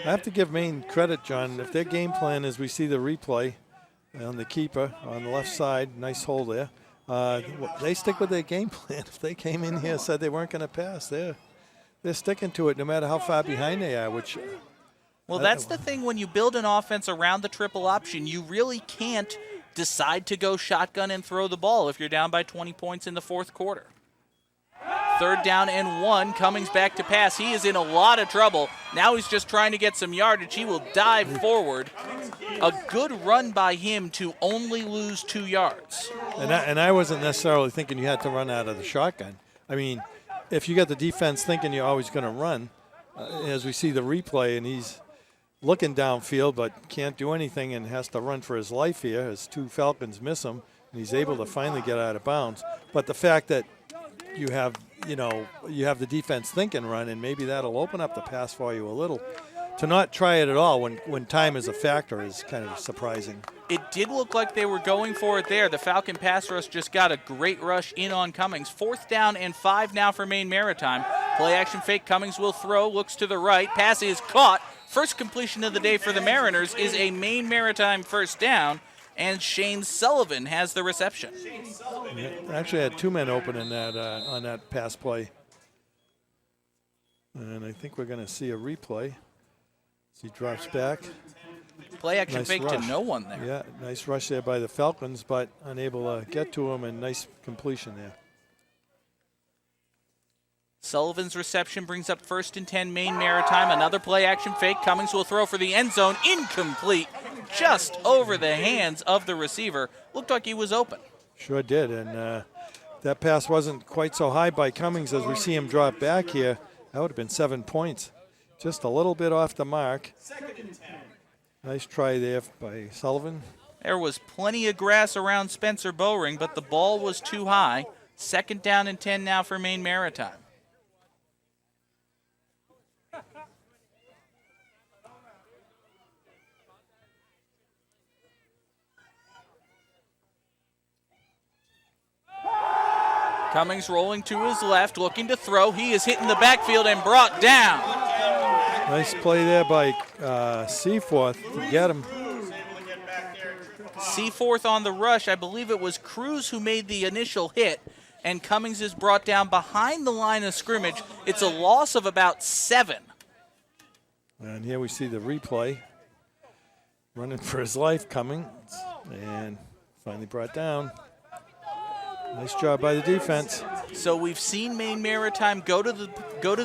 have to give Maine credit, John. If their game plan is we see the replay on the keeper on the left side, nice hole there. They stick with their game plan. If they came in here and said they weren't going to pass, they're sticking to it no matter how far behind they are. Well, that's the thing when you build an offense around the triple option. You really can't decide to go shotgun and throw the ball if you're down by 20 points in the fourth quarter. 3rd down and 1. Cummings back to pass. He is in a lot of trouble. Now he's just trying to get some yardage. He will dive forward. A good run by him to only lose 2 yards. And I wasn't necessarily thinking you had to run out of the shotgun. I mean, if you got the defense thinking you're always going to run, as we see the replay, and he's looking downfield but can't do anything and has to run for his life here as 2 Falcons miss him, and he's able to finally get out of bounds. But the fact that you have the defense thinking run, and maybe that'll open up the pass for you a little. To not try it at all when time is a factor is kind of surprising. It did look like they were going for it there. The Falcon pass rush just got a great rush in on Cummings. 4th down and 5 now for Maine Maritime. Play action fake. Cummings will throw, looks to the right. Pass is caught. First completion of the day for the Mariners is a Maine Maritime first down, and Shane Sullivan has the reception. Yeah, actually had 2 men open in that on that pass play. And I think we're going to see a replay. As he drops back. Play action Nice fake rush. to no one there. Yeah, nice rush there by the Falcons, but unable to get to him, and nice completion there. Sullivan's reception brings up 1st and 10 Maine Maritime. Another play action fake. Cummings will throw for the end zone. Incomplete. Just over the hands of the receiver. Looked like he was open. Sure did, and that pass wasn't quite so high by Cummings as we see him drop back here. That would have been 7 points. Just a little bit off the mark. Nice try there by Sullivan. There was plenty of grass around Spencer Bowring, but the ball was too high. 2nd down and 10 now for Maine Maritime. Cummings rolling to his left, looking to throw. He is hit in the backfield and brought down. Nice play there by Seaforth to get him. Seaforth on the rush. I believe it was Cruz who made the initial hit, and Cummings is brought down behind the line of scrimmage. It's a loss of about 7. And here we see the replay. Running for his life, Cummings, and finally brought down. Nice job by the defense. So we've seen Maine Maritime go to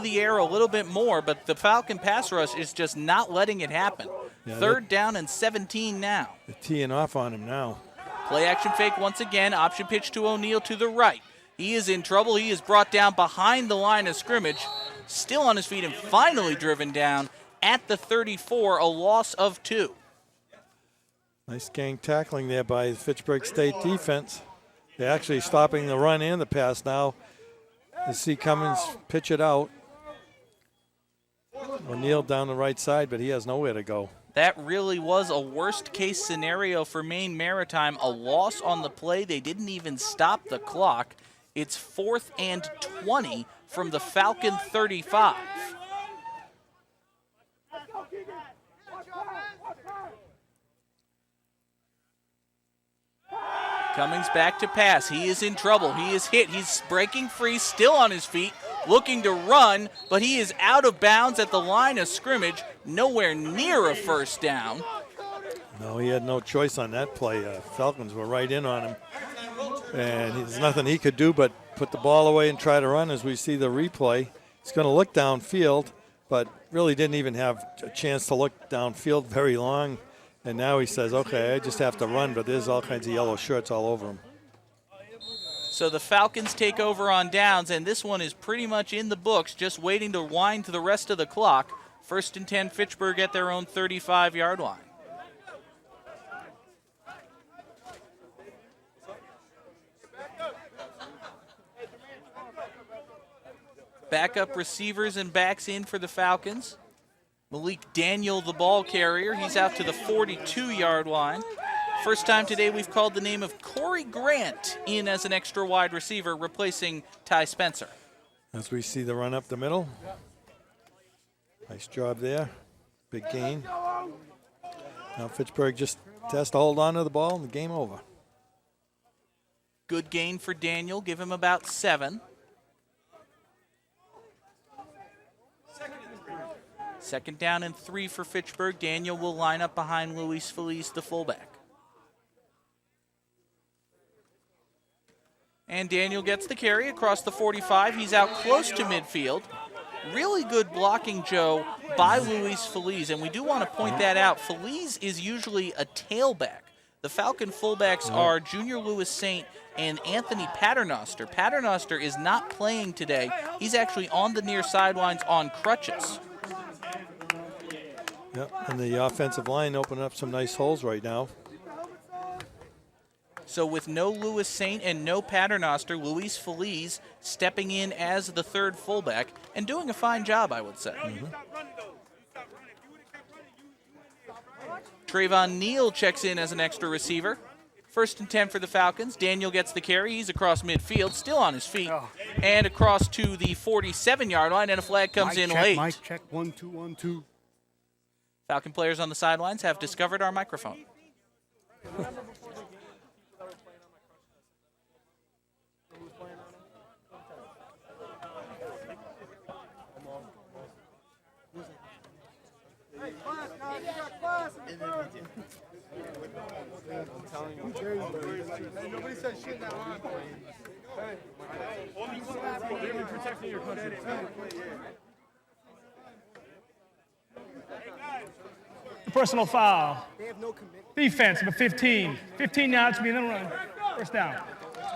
the air a little bit more, but the Falcon pass rush is just not letting it happen. Yeah, 3rd down and 17 now. They're teeing off on him now. Play action fake once again. Option pitch to O'Neill to the right. He is in trouble. He is brought down behind the line of scrimmage. Still on his feet and finally driven down at the 34, a loss of 2. Nice gang tackling there by the Fitchburg State defense. They're actually stopping the run and the pass now. You see Cummings pitch it out. O'Neill down the right side, but he has nowhere to go. That really was a worst-case scenario for Maine Maritime. A loss on the play. They didn't even stop the clock. It's 4th and 20 from the Falcon 35. Cummings back to pass. He is in trouble. He is hit. He's breaking free, still on his feet, looking to run, but he is out of bounds at the line of scrimmage, nowhere near a first down. No, he had no choice on that play. Falcons were right in on him. And there's nothing he could do but put the ball away and try to run as we see the replay. He's going to look downfield, but really didn't even have a chance to look downfield very long. And now he says, okay, I just have to run, but there's all kinds of yellow shirts all over him. So the Falcons take over on downs, and this one is pretty much in the books, just waiting to wind to the rest of the clock. 1st and 10, Fitchburg at their own 35-yard line. Backup receivers and backs in for the Falcons. Malik Daniel, the ball carrier. He's out to the 42-yard line. First time today we've called the name of Corey Grant in as an extra wide receiver, replacing Ty Spencer. As we see the run up the middle. Nice job there. Big gain. Now Fitchburg just has to hold on to the ball and the game over. Good gain for Daniel. Give him about 7. Second down and 3 for Fitchburg. Daniel will line up behind Luis Feliz, the fullback. And Daniel gets the carry across the 45. He's out close to midfield. Really good blocking, Joe, by Luis Feliz. And we do want to point that out. Feliz is usually a tailback. The Falcon fullbacks are Junior Lewis Saint and Anthony Paternoster. Paternoster is not playing today. He's actually on the near sidelines on crutches. Yep, and the offensive line opening up some nice holes right now. So with no Lewis Saint and no Paternoster, Luis Feliz stepping in as the third fullback and doing a fine job, I would say. Trayvon Neal checks in as an extra receiver. 1st and 10 for the Falcons. Daniel gets the carry. He's across midfield, still on his feet, and across to the 47-yard line, and a flag comes in late. Mic check, 1 2 1 2. Falcon players on the sidelines have discovered our microphone. Nobody said shit now. You're protecting your country. Personal foul. Defense, number 15. 15 yards to be in the run. First down.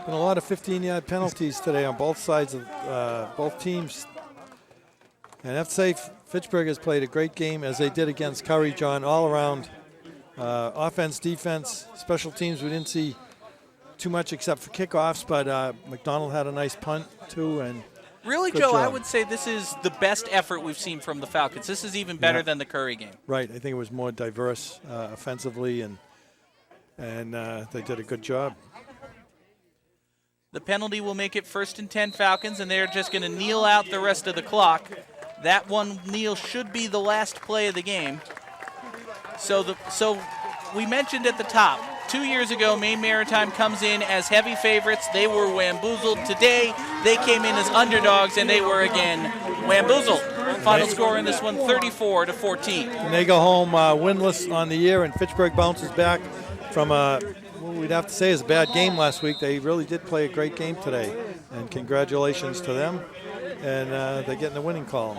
Been a lot of 15-yard penalties today on both sides of both teams. And I have to say, Fitchburg has played a great game as they did against Curry John all around. Offense, defense, special teams, we didn't see too much except for kickoffs, but McDonald had a nice punt too. And really, Joe, I would say this is the best effort we've seen from the Falcons. This is even better than the Curry game. Right. I think it was more diverse offensively, and they did a good job. The penalty will make it 1st and 10 Falcons, and they're just going to kneel out the rest of the clock. That one kneel should be the last play of the game. So we mentioned at the top, 2 years ago, Maine Maritime comes in as heavy favorites. They were wamboozled. Today, they came in as underdogs, and they were again wamboozled. Final score in this one, 34-14. And they go home winless on the year, and Fitchburg bounces back from what we'd have to say is a bad game last week. They really did play a great game today, and congratulations to them. And they're getting the winning column.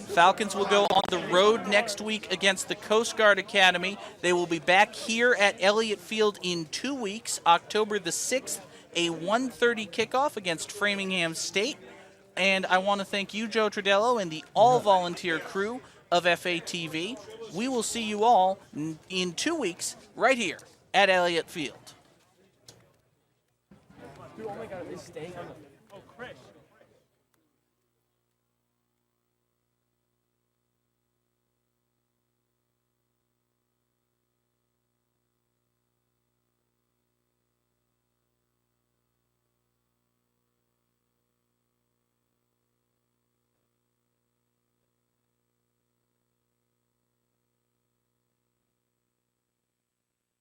Falcons will go on the road next week against the Coast Guard Academy. They will be back here at Elliott Field in 2 weeks, October the 6th, a 1:30 kickoff against Framingham State. And I want to thank you, Joe Tridello, and the all-volunteer crew of FATV. We will see you all in 2 weeks right here at Elliott Field. Dude, oh my God, are they staying on the... Oh, Chris.